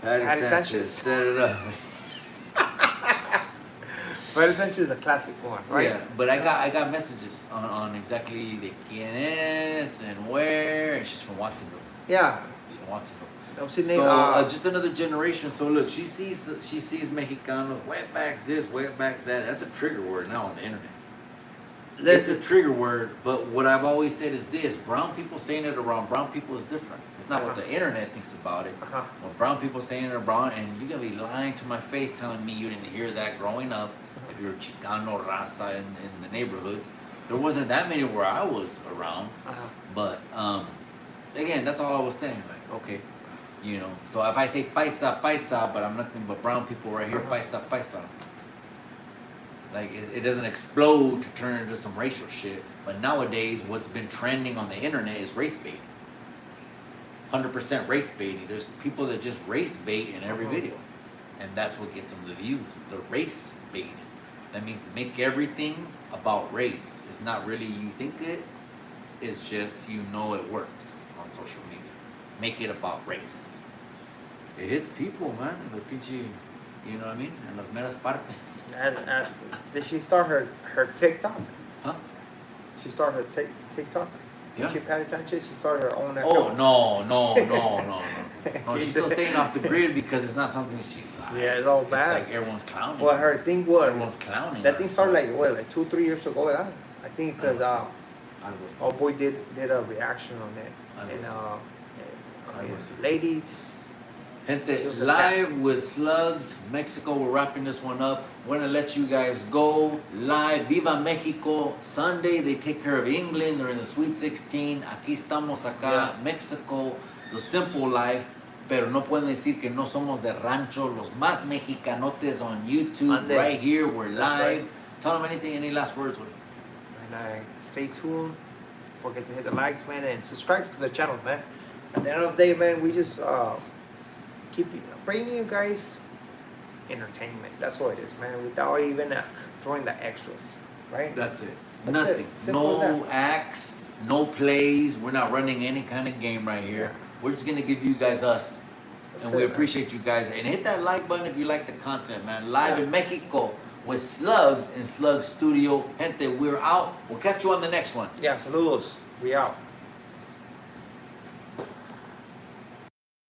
Patty Sanchez set it up. But essentially it's a classic one, right? Yeah, but I got messages on exactly de quién es and where, and she's from Watsonville. Yeah. She's from Watsonville. What's his So name? just another generation. So look, she sees Mexicanos, wetbacks this, wetbacks that. That's a trigger word now on the internet. It's a trigger word, but what I've always said is this: brown people saying it around brown people is different. It's not what the internet thinks about it. When brown people saying it around, and you're gonna be lying to my face telling me you didn't hear that growing up. If you're Chicano raza in the neighborhoods, there wasn't that many where I was around. But again, that's all I was saying. Like, okay, so if I say paisa, paisa, but I'm nothing but brown people right here, paisa, paisa. Like, it doesn't explode to turn into some racial shit. But nowadays, what's been trending on the internet is race baiting. 100% race baiting. There's people that just race bait in every video. And that's what gets them the views. The race baiting. That means make everything about race. It's not really you think it. It's just it works on social media. Make it about race. It hits people, man. The PG. You know what I mean? En las meras partes. Did she start her TikTok? Huh? She started her TikTok? Yeah. She, Patty Sanchez, she started her own account. Oh, no. No, she's still staying off the grid because it's not something she likes. Yeah, it's all bad. It's like everyone's clowning. Well, her thing was... Everyone's clowning. That thing started like, what, like 2-3 years ago, ¿verdad? I think because our boy did a reaction on it. And ladies... Gente, live with Slugs, Mexico, we're wrapping this one up. We're gonna let you guys go live. Viva Mexico. Sunday, they take care of England. They're in the Sweet 16. Aquí estamos acá, Mexico, the simple life. Pero no pueden decir que no somos de rancho. Los más mexicanotes on YouTube. Right here, we're live. Right. Tell them anything, any last words? And stay tuned. Don't forget to hit the likes, man, and subscribe to the channel, man. At the end of the day, man, we just... keep bringing you guys entertainment. That's what it is, man. Without even throwing the extras, right? That's it. Nothing. No acts, no plays. We're not running any kind of game right here. Yeah. We're just gonna give you guys us, and we appreciate you guys. And hit that like button if you like the content, man. Live in Mexico with Slugs in Slugs Studio. Gente, we're out. We'll catch you on the next one. Yeah, saludos. We out.